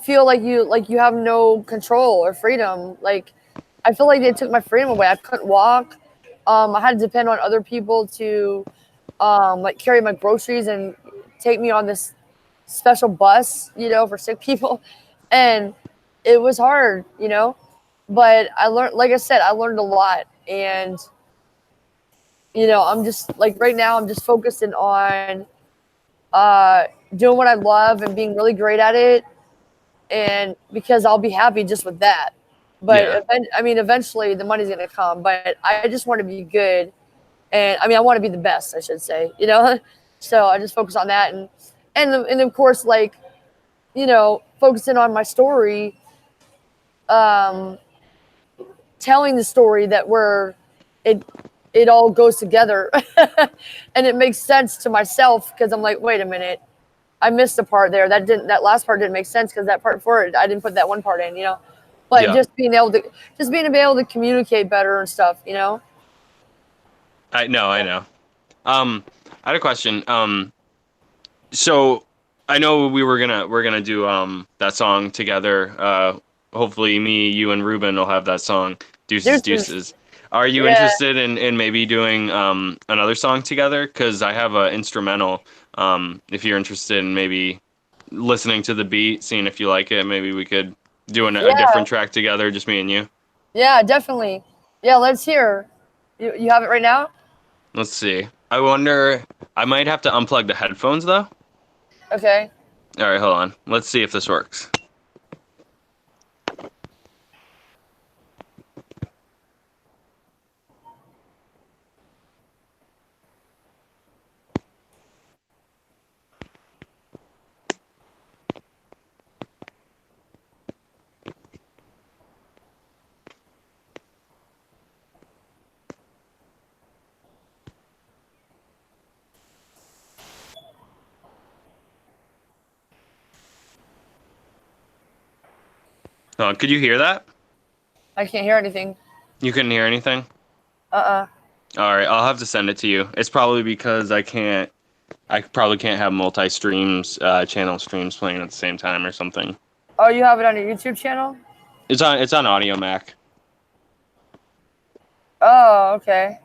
feel like you have no control or freedom. Like, I feel like they took my freedom away. I couldn't walk. I had to depend on other people to like carry my groceries and take me on this special bus, for sick people. And it was hard, but I learned, like I said, I learned a lot. And, I'm just like, right now I'm just focusing on doing what I love and being really great at it. And because I'll be happy just with that. But eventually the money's going to come, but I just want to be good. And I want to be the best, I should say, so I just focus on that. And of course, like, focusing on my story, telling the story that it all goes together and it makes sense to myself. Cause I'm like, wait a minute, I missed a part there. That last part didn't make sense. Cause that part for it, I didn't put that one part in, but just being able to communicate better and stuff, I know. I had a question. So I know we're gonna do that song together. Hopefully me, you, and Ruben will have that song. Deuces, Deuces. deuces. Are you Yeah. interested in maybe doing another song together? Because I have an instrumental. If you're interested in maybe listening to the beat, seeing if you like it, maybe we could do a Yeah. different track together, just me and you. Yeah, definitely. Yeah, let's hear. You have it right now? Let's see. I wonder. I might have to unplug the headphones though. Okay. All right, hold on. Let's see if this works. Could you hear that? I can't hear anything. You couldn't hear anything? Uh-uh. All right, I'll have to send it to you. It's probably because I probably can't have multi-streams, channel streams playing at the same time or something. Oh, you have it on your YouTube channel? It's on Audio Mac. Oh, okay.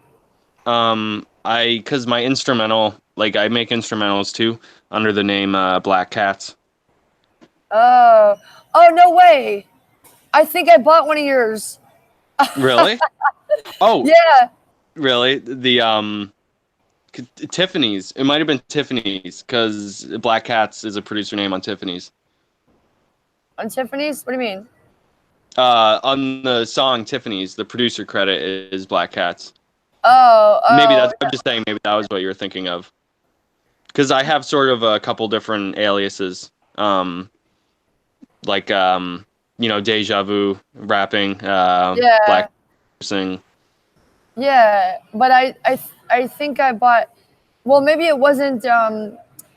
Cause my instrumental, like I make instrumentals too under the name Black Cats. Oh. Oh, no way. I think I bought one of yours. Really? Oh, Yeah. really? Tiffany's. It might have been Tiffany's because Black Cats is a producer name on Tiffany's. On Tiffany's? What do you mean? On the song Tiffany's, the producer credit is Black Cats. Oh, Maybe oh. that's. I'm just saying. Maybe that was what you were thinking of. Because I have sort of a couple different aliases. Like Deja Vu rapping, Yeah. Black sing. Yeah, but I think I bought. Well, maybe it wasn't.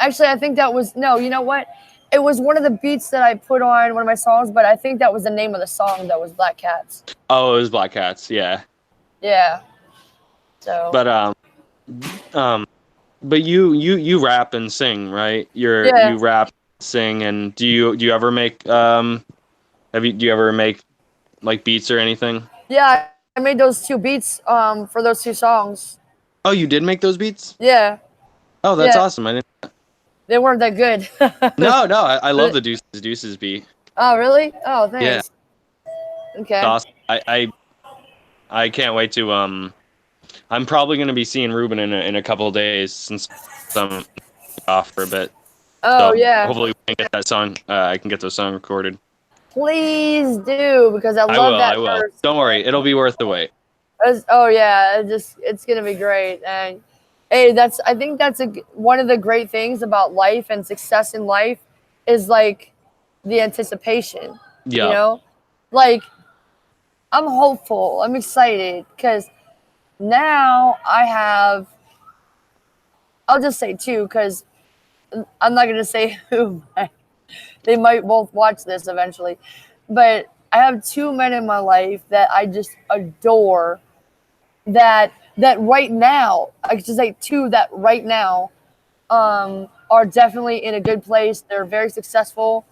Actually, I think that was no. You know what? It was one of the beats that I put on one of my songs, but I think that was the name of the song. That was Black Cats. Oh, it was Black Cats. Yeah. Yeah. So. But you rap and sing, right? Yeah. You rap, sing, and do you ever make do you ever make like beats or anything? Yeah, I made those two beats for those two songs. Oh, you did make those beats? Yeah. Oh, that's Yeah. awesome. I didn't. They weren't that good. No, I love the Deuces beat. Oh, really? Oh, thanks. Yeah. Okay. It's awesome. I can't wait to I'm probably gonna be seeing Ruben in a couple of days since I'm off for a bit. Oh, So yeah. hopefully we can get that song. I can get those song recorded. Please do, because I love that I will. verse. Don't worry, it'll be worth the wait. Oh yeah, it's gonna be great. And hey, I think that's one of the great things about life and success in life is like the anticipation. Yeah. You know, like I'm hopeful. I'm excited because now I have. I'll just say two because I'm not gonna say who. They might both watch this eventually, but I have two men in my life that I just adore. That right now, I could just say two that right now are definitely in a good place. They're very successful.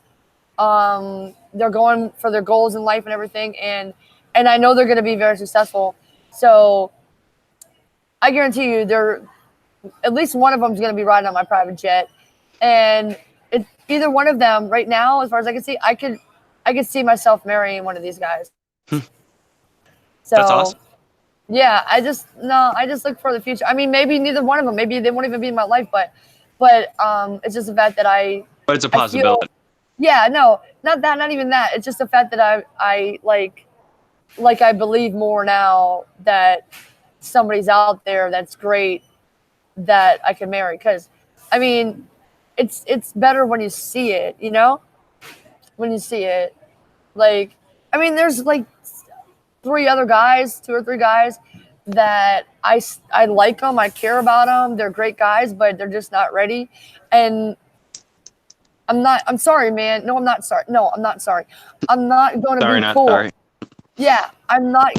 They're going for their goals in life and everything, and I know they're going to be very successful. So I guarantee you, at least one of them is going to be riding on my private jet, and either one of them right now, as far as I can see, I could see myself marrying one of these guys. So that's awesome. Yeah, I just look for the future. I mean, maybe neither one of them. Maybe they won't even be in my life, but it's just the fact that But it's a possibility. Yeah, no, not that, not even that. It's just the fact that I I believe more now that somebody's out there that's great that I can marry. Because, I mean, it's better when you see it, you know? When you see it. Like, I mean, there's like two or three guys that I like them. I care about them. They're great guys, but they're just not ready. And I'm sorry, man. No, I'm not sorry. No, I'm not sorry. I'm not going to be not cool. Sorry. Yeah, I'm not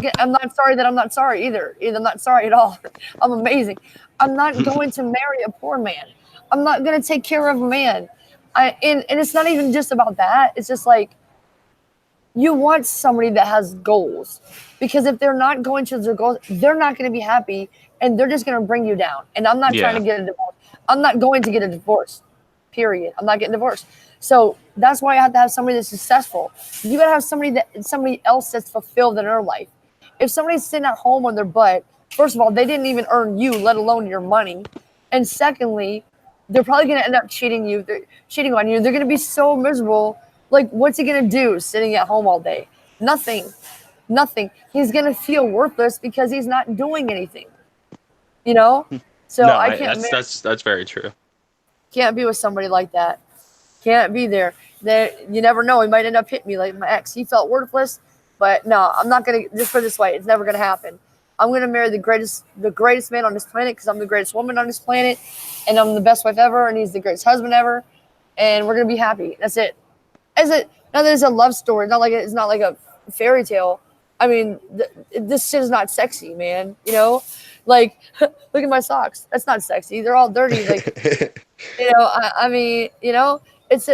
sorry that I'm not sorry either. I'm not sorry at all. I'm amazing. I'm not going to marry a poor man. I'm not going to take care of a man. And it's not even just about that. It's just like you want somebody that has goals, because if they're not going to their goals, they're not going to be happy, and they're just going to bring you down. And I'm not trying Yeah. to get a divorce. I'm not going to get a divorce. Period. I'm not getting divorced. So that's why I have to have somebody that's successful. You got to have somebody else that's fulfilled in their life. If somebody's sitting at home on their butt, first of all, they didn't even earn you, let alone your money. And secondly, they're probably going to end up cheating on you. They're going to be so miserable. Like, what's he going to do sitting at home all day? Nothing. Nothing. He's going to feel worthless because he's not doing anything. You know? So No, I can't that's very true. can't be with somebody like that. Can't be there. You never know. He might end up hitting me like my ex. He felt worthless, but no, I'm not gonna. Just put it this way, it's never gonna happen. I'm gonna marry the greatest man on this planet, because I'm the greatest woman on this planet, and I'm the best wife ever, and he's the greatest husband ever, and we're gonna be happy. That's it. Is it? Now there's a love story. It's not like a fairy tale. I mean, this shit is not sexy, man. You know, like look at my socks. That's not sexy. They're all dirty. Like, I mean, it's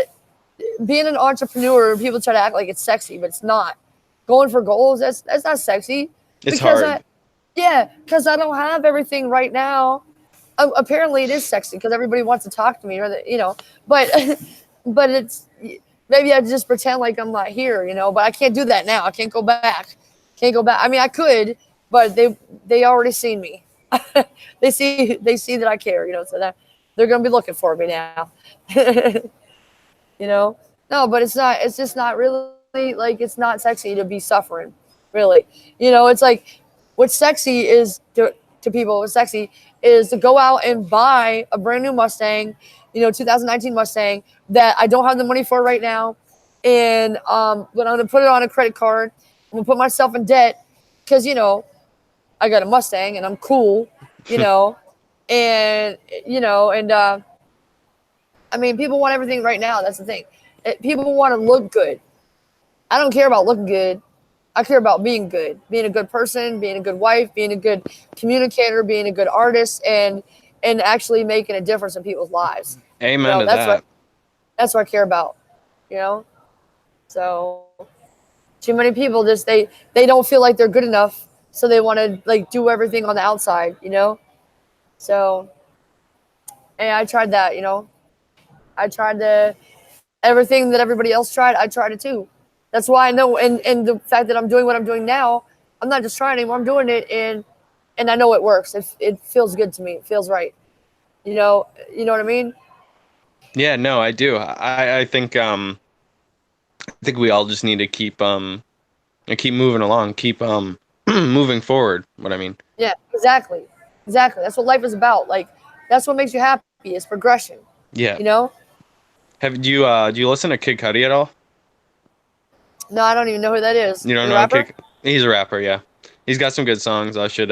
being an entrepreneur. People try to act like it's sexy, but it's not. Going for goals, that's not sexy. It's Because hard. because I don't have everything right now. Apparently, it is sexy because everybody wants to talk to me, But but it's maybe I just pretend like I'm not here, But I can't do that now. I can't go back. Can't go back. I mean, I could, but they already seen me. they see that I care, So that they're gonna be looking for me now. No, but it's not. It's just not really like it's not sexy to be suffering, really. It's like what's sexy is to people. What's sexy is to go out and buy a brand new Mustang, 2019 Mustang that I don't have the money for right now, and but I'm gonna put it on a credit card. I'm gonna put myself in debt because I got a Mustang and I'm cool, and I mean, people want everything right now. That's the thing. People want to look good. I don't care about looking good. I care about being good, being a good person, being a good wife, being a good communicator, being a good artist, and actually making a difference in people's lives. Amen to That's that. what I care about. So too many people they don't feel like they're good enough, so they want to like do everything on the outside. So and I tried that. I tried everything that everybody else tried. I tried it too. That's why I know, and the fact that I'm doing what I'm doing now, I'm not just trying anymore. I'm doing it, and I know it works. It feels good to me. It feels right. You know what I mean? Yeah, no, I do. I think we all just need to keep moving along, keep moving forward. What I mean. Yeah, exactly. That's what life is about. Like, that's what makes you happy. Is progression. Yeah. You know? Do you listen to Kid Cudi at all? No, I don't even know who that is. You don't The know rapper? Kid? He's a rapper, yeah. He's got some good songs. I should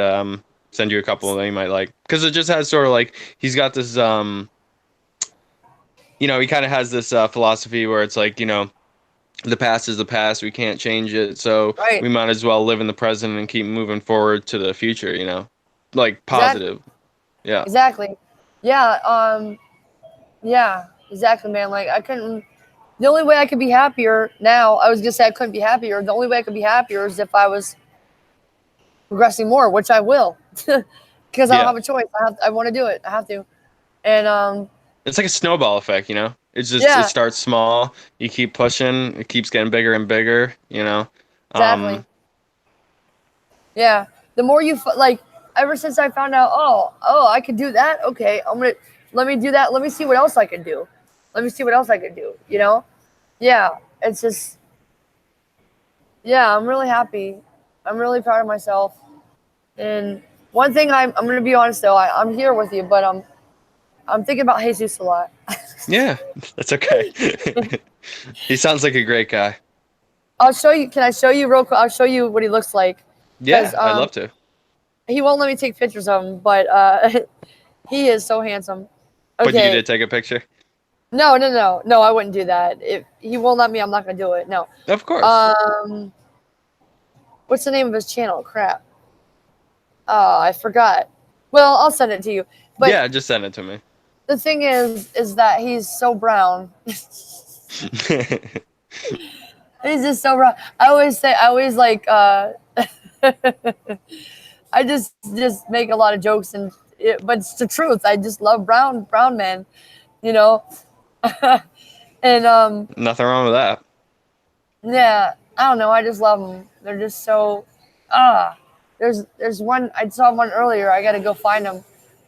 send you a couple that you might like, because it just has sort of like he's got this he kind of has this philosophy where it's like, the past is the past, we can't change it, so Right. we might as well live in the present and keep moving forward to the future, like Exactly. positive. Yeah. Exactly. Yeah. Yeah. Exactly, man. Like, I couldn't. The only way I could be happier now, I was gonna say I couldn't be happier. The only way I could be happier is if I was progressing more, which I will, because I don't Yeah. have a choice. I want to do it. I have to. And It's like a snowball effect, It's just it yeah, starts small, you keep pushing, it keeps getting bigger and bigger. exactly. Um, Yeah. The more like, ever since I found out, oh, I could do that. Okay, let me do that. Let me see what else I can do. Let me see what else I can do. Yeah. It's just, yeah. I'm really happy. I'm really proud of myself. And one thing I'm gonna be honest though, I'm here with you, but I'm thinking about Jesus a lot. yeah, that's okay. He sounds like a great guy. I'll show you. Can I show you real quick? I'll show you what he looks like, because Yeah, I'd love to. he won't let me take pictures of him, but he is so handsome. But you Okay. did take a picture? No, no, no, no. I wouldn't do that. If he won't let me, I'm not gonna do it. No. Of course. Um, what's the name of his channel? Crap. Oh, I forgot. Well, I'll send it to you. But Yeah, just send it to me. The thing is that he's so brown. He's just so brown. I always like, I just make a lot of jokes but it's the truth. I just love brown men, you know. And Nothing wrong with that. yeah, I don't know. I just love them. They're just so ah. There's one. I saw one earlier. I gotta go find him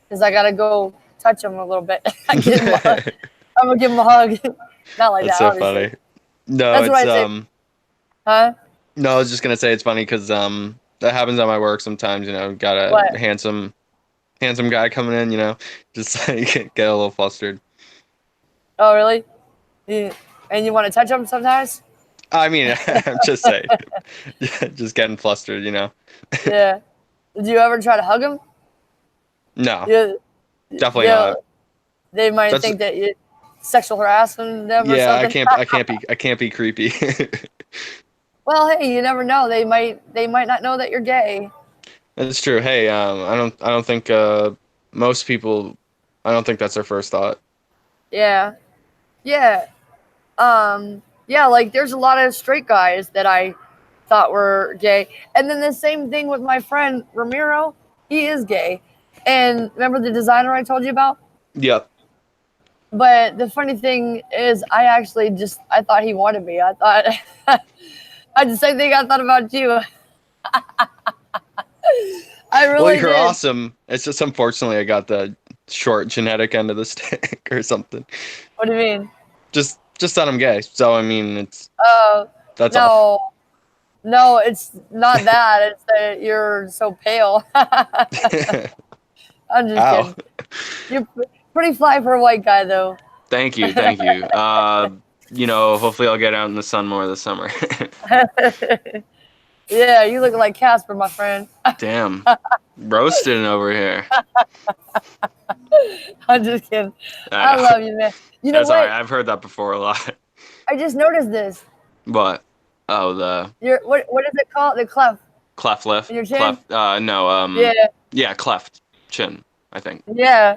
because I gotta go touch him a little bit. I'm gonna give him a hug. Not like That's that, so obviously. funny. No, That's what it's I say. Huh? No, I was just gonna say it's funny because that happens at my work sometimes. You know, got a What? handsome guy coming in. You know, just like get a little flustered. Oh, really? And you want to touch him sometimes? I mean, I'm just saying, just getting flustered. You know. Yeah. Did you ever try to hug him? No, Yeah. definitely They not. they might That's think that you sexual harassing them or yeah. something. I can't be creepy. Well, hey, you never know. They might not know that you're gay. That's true. Hey, I don't think most people, I don't think that's their first thought. Yeah. Yeah. Yeah, like there's a lot of straight guys that I thought were gay. And then the same thing with my friend Ramiro. He is gay. And remember the designer I told you about? Yep. But the funny thing is I thought he wanted me. I thought I the same thing I thought about you. I Well, really you're did. awesome. It's just unfortunately I got the short genetic end of the stick or something. What do you mean? Just that I'm gay. So I mean, Oh, that's all. no. No, it's not that. It's that you're so pale. I'm just Ow. kidding. You're pretty fly for a white guy, though. Thank you, thank you. You know, hopefully I'll get out in the sun more this summer. Yeah, you look like Casper, my friend. Damn. Roasting over here. I'm just kidding. I I know. love you, man. You know That's all right. what? I've heard that before a lot. I just noticed this. What? Oh, the What is it called? The cleft cleft lip. in your chin? Cleft. No. Yeah, Yeah, cleft chin. I think. yeah,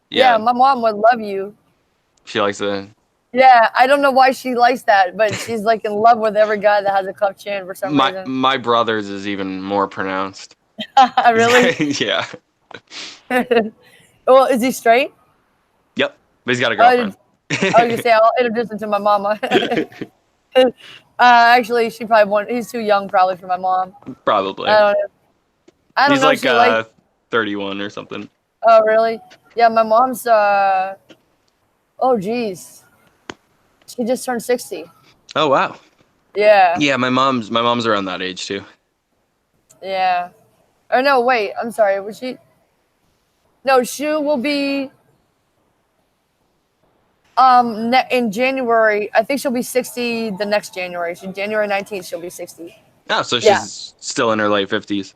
yeah. Yeah, My mom would love you. she likes the. Yeah, I don't know why she likes that, but she's like in love with every guy that has a cleft chin for some reason. My brother's is even more pronounced. Really? Yeah. Well, is he straight? Yep. But he's got a I girlfriend. I was gonna say I'll introduce him to my mama. Actually, she probably won't. He's too young, probably for my mom. Probably. I don't know. I don't He's know. like If she like. 31 or something. Oh, really? Yeah, my mom's. Oh, geez. She just turned 60. Oh wow. Yeah. Yeah, my mom's around that age too. Yeah. Or no, wait. I'm sorry. Was she? No, she will be. In January, I think she'll be 60 the next January. January 19th, she'll be 60. Oh, so Yeah. she's still in her late 50s.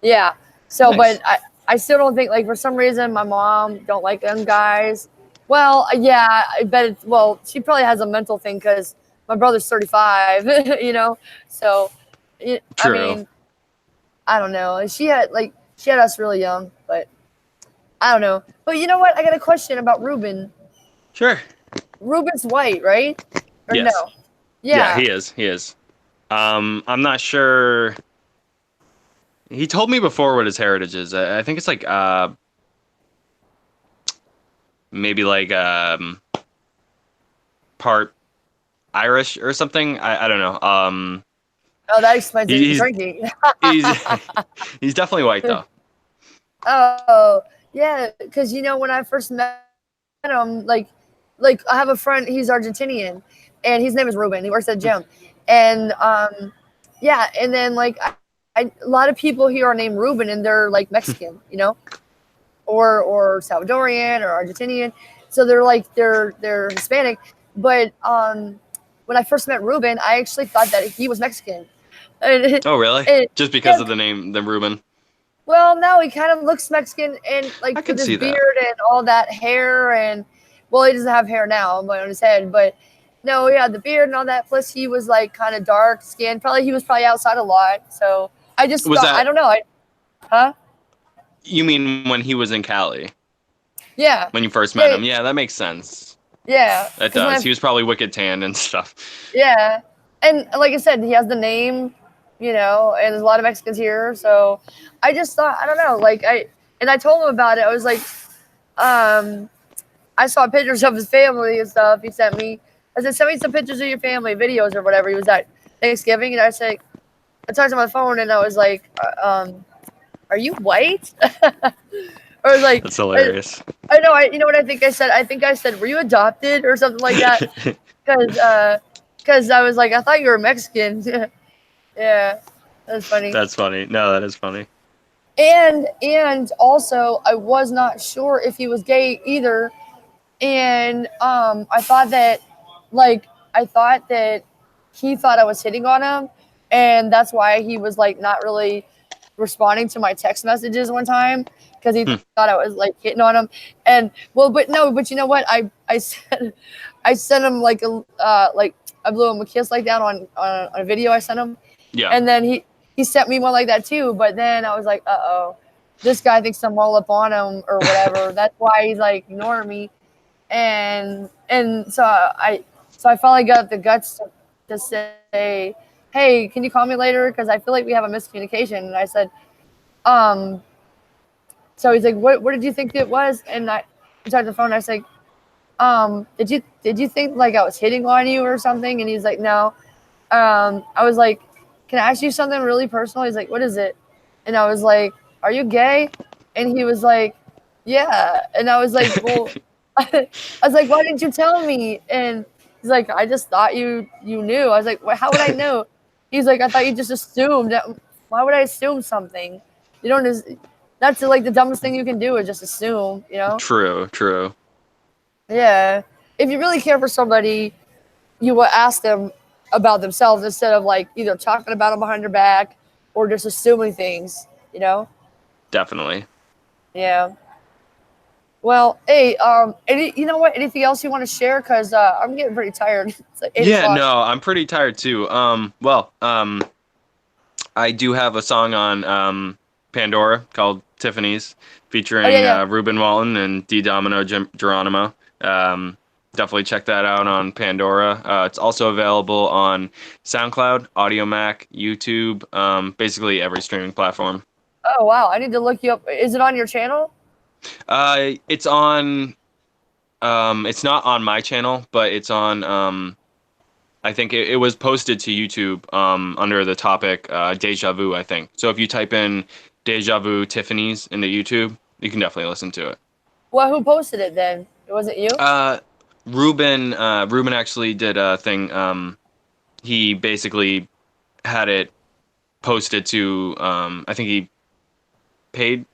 Yeah. So, Nice. but I still don't think, like, for some reason, my mom don't like young guys. Well, yeah, I bet well, she probably has a mental thing because my brother's 35, you know? So, I True. mean, I don't know. She had us really young, but I don't know. But you know what? I got a question about Ruben. Sure. Ruben's white, right? Or Yes. no? Yeah, Yeah. he is. He is. I'm not sure. He told me before what his heritage is. I think it's like maybe like part Irish or something. I don't know. Oh, that explains his He's drinking. he's he's definitely white though. Oh, yeah, because when I first met him, like I have a friend, he's Argentinian, and his name is Ruben. He works at a gym, and yeah, and then like a lot of people here are named Ruben, and they're like Mexican, or Salvadorian or Argentinian, so they're Hispanic. But when I first met Ruben, I actually thought that he was Mexican. And, Oh, really? and- Just because yeah, of the name, the Ruben? well, no, he kind of looks Mexican, and I like could with his see that. beard and all that hair, and well, he doesn't have hair now, but on his head. But no, yeah, the beard and all that. Plus, he was like kind of dark skinned. He was probably outside a lot. So I just Was thought, I that don't know. Huh? you mean when he was in Cali? Yeah. when you first met him. Yeah, that makes sense. Yeah. That does. He was probably wicked tanned and stuff. Yeah. And like I said, he has the name, and there's a lot of Mexicans here. So I just thought, I don't know, I told him about it. I was like, I saw pictures of his family and stuff. He sent me. I said, send me some pictures of your family, videos or whatever. He was at Thanksgiving, and I said, I talked to my phone, and I was like, "Are you white?" Or was like, That's hilarious. I know. You know what I think I said? I think I said, "Were you adopted?" or something like that. Because I was like, I thought you were Mexican. Yeah, that's funny. That's funny. No, that is funny. And also, I was not sure if he was gay either. And I thought that he thought I was hitting on him, and that's why he was like not really responding to my text messages one time, because he thought I was like hitting on him. And but you know what, I said, I sent him like I blew him a kiss like that on a video I sent him. Yeah. And then he sent me one like that too, but then I was like, uh-oh, this guy thinks I'm all up on him or whatever. That's why he's like ignoring me. And so I finally got the guts to say, hey, can you call me later, because I feel like we have a miscommunication. And I said, so he's like, what did you think it was? And I talked the phone. I was like, did you think like I was hitting on you or something? And he's like, no. I was like, can I ask you something really personal? He's like, what is it? And I was like, are you gay? And he was like, yeah. And I was like, well, I was like, why didn't you tell me? And he's like, I just thought you knew. I was like, well, how would I know? He's like, I thought you just assumed. Why would I assume something? You don't just, that's like the dumbest thing you can do is just assume, True. Yeah. If you really care for somebody, you will ask them about themselves instead of like either talking about them behind their back or just assuming things, Definitely. Yeah. Well, hey, you know what? Anything else you want to share? Because I'm getting pretty tired. It's like 8 o'clock. No, I'm pretty tired too. I do have a song on Pandora called Tiffany's, featuring Ruben Walton and D Domino Geronimo. Definitely check that out on Pandora. It's also available on SoundCloud, Audio Mac, YouTube, basically every streaming platform. Oh wow, I need to look you up. Is it on your channel? It's on. It's not on my channel, but it's on. I think it was posted to YouTube under the topic Deja Vu, I think. So if you type in Deja Vu Tiffany's into YouTube, you can definitely listen to it. Well, who posted it then? Was it you? Ruben actually did a thing. He basically had it posted to, I think he paid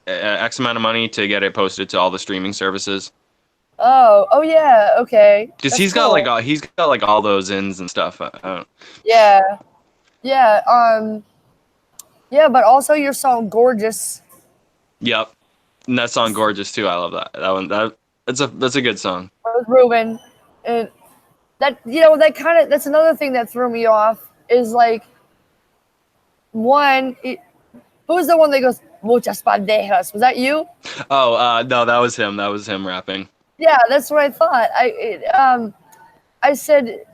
X amount of money to get it posted to all the streaming services. Oh yeah, okay. Because he's got like all those ins and stuff. Yeah. Yeah, but also your song "Gorgeous." Yep, and that song "Gorgeous" too. I love that. That one. That's a good song. With Ruben, and that's another thing that threw me off is like who's the one that goes "muchas bandejas"? Was that you? Oh no, that was him. That was him rapping. Yeah, that's what I thought. I said,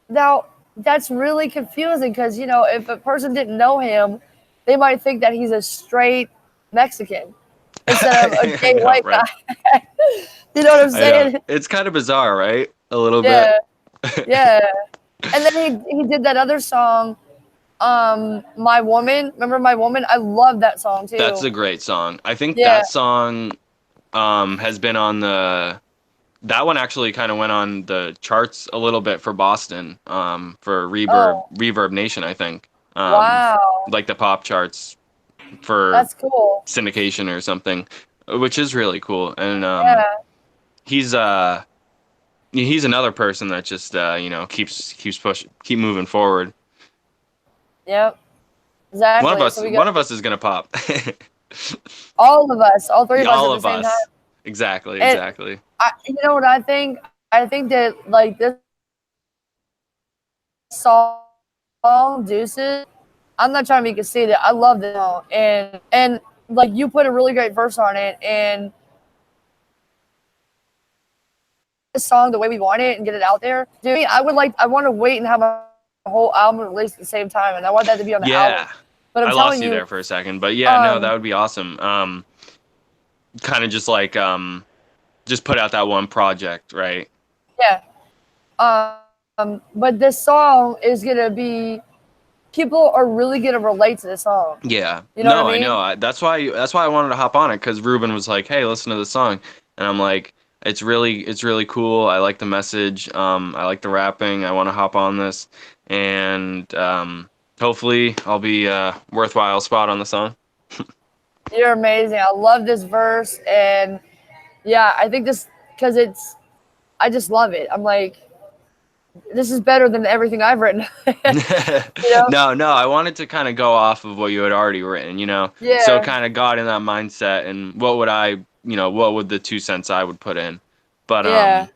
now that's really confusing because if a person didn't know him, they might think that he's a straight Mexican instead of a gay white guy. You know what I'm saying? It's kind of bizarre, right? A little bit. Yeah. And then he did that other song, "My Woman." Remember "My Woman"? I love that song too. That's a great song. I think that song has been on that one actually kind of went on the charts a little bit for Boston, for Reverb Nation, I think. Wow. Like the pop charts for that's cool. syndication or something, which is really cool. And he's another person that just keep moving forward. Yep. Exactly. One of us is gonna pop. All of us, all three of us at the same time. Exactly. You know what I think? I think that like this song "Deuces," I'm not trying to be conceited. I love this song, and like you put a really great verse on it, and this song the way we want it and get it out there, dude, I want to wait and have a whole album released at the same time, and I want that to be on the album. But I'm I telling lost you you there for a second, but yeah, no, that would be awesome. Kind of just like just put out that one project, right? Yeah. But this song is gonna be, people are really gonna relate to this song. Yeah. You know No, what I mean? I know. That's why I wanted to hop on it because Ruben was like, "Hey, listen to the song," and I'm like, it's really cool. I like the message. I like the rapping. I want to hop on this, and hopefully, I'll be a worthwhile spot on the song. You're amazing. I love this verse, and yeah, I think this because I just love it. I'm like, this is better than everything I've written. You know? No, I wanted to kind of go off of what you had already written, you know? So Yeah. kind of got in that mindset and what would what would the 2 cents I would put in? But Yeah.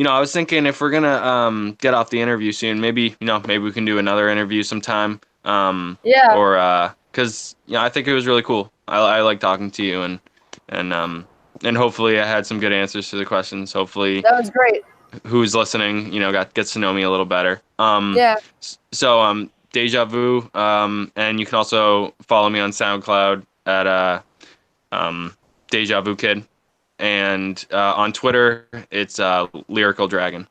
I was thinking if we're gonna get off the interview soon, maybe, maybe we can do another interview sometime. Yeah. Or because I think it was really cool. I like talking to you and hopefully I had some good answers to the questions. Hopefully That was great. who's listening, gets to know me a little better. Yeah. So Deja Vu, and you can also follow me on SoundCloud at Deja Vu Kid, and on Twitter it's Lyrical Dragon.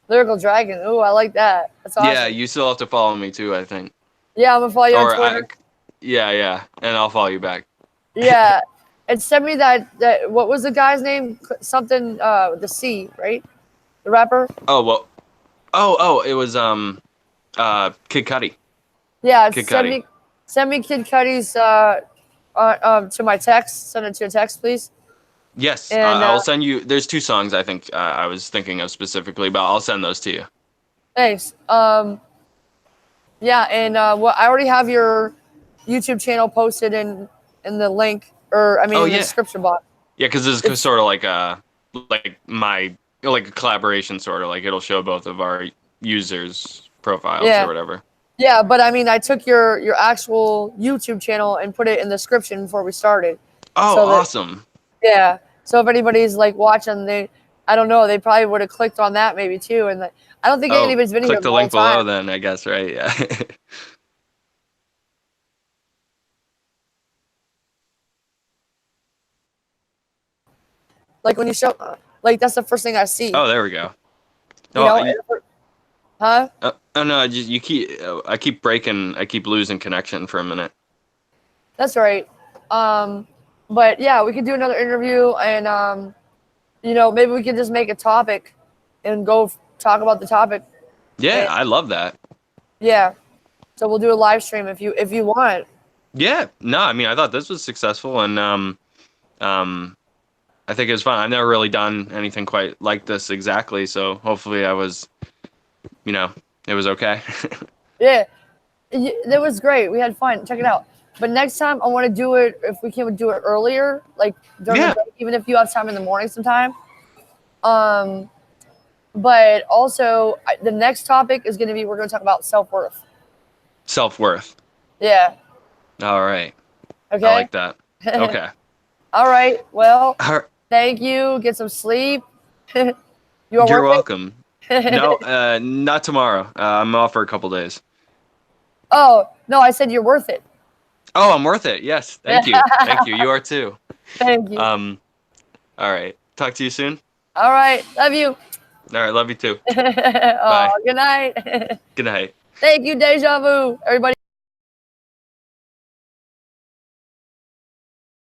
Lyrical Dragon. Ooh, I like that. That's awesome. Yeah, you still have to follow me too, I think. Yeah, I'm gonna follow you on Twitter. Yeah, and I'll follow you back. Yeah, and send me that. What was the guy's name? Something. The C, right? The rapper. Oh well. It was Kid Cudi. Yeah, Kid Cudi. Send me Kid Cudi's to my text. Send it to a text, please. Yes, And I'll send you. There's 2 songs I think I was thinking of specifically, but I'll send those to you. Thanks. Yeah, and well, I already have your YouTube channel posted in the link, or I mean, in the description box. Yeah, because this is sort of like like a collaboration, sort of like it'll show both of our users' profiles or whatever. Yeah, but I mean, I took your actual YouTube channel and put it in the description before we started. Oh, so awesome. Yeah. So if anybody's like watching, I don't know, they probably would have clicked on that maybe too. And I don't think anybody's been here click the link below then, I guess, right? Yeah. Like when you show, like that's the first thing I see. Oh, there we go. Huh? Oh no, I keep breaking, I keep losing connection for a minute. That's right. But yeah, we could do another interview, and maybe we could just make a topic and go talk about the topic. Yeah, I love that. Yeah. So we'll do a live stream if you want. Yeah. No, I mean, I thought this was successful, and I think it was fun. I've never really done anything quite like this exactly, so hopefully I was, it was okay. Yeah. It was great. We had fun. Check it out. But next time I want to do it, if we can do it earlier, like during the day, even if you have time in the morning sometime. But also the next topic is going to be, we're going to talk about self-worth. Self-worth. Yeah. All right. Okay. I like that. Okay. All right. Well, thank you. Get some sleep. You're welcome. No, not tomorrow. I'm off for a couple days. Oh, no, I said you're worth it. Oh, I'm worth it. Yes. Thank you. Thank you. You are too. Thank you. All right. Talk to you soon. All right. Love you. All right. Love you too. Bye. Good night. Good night. Thank you, Deja Vu. Everybody.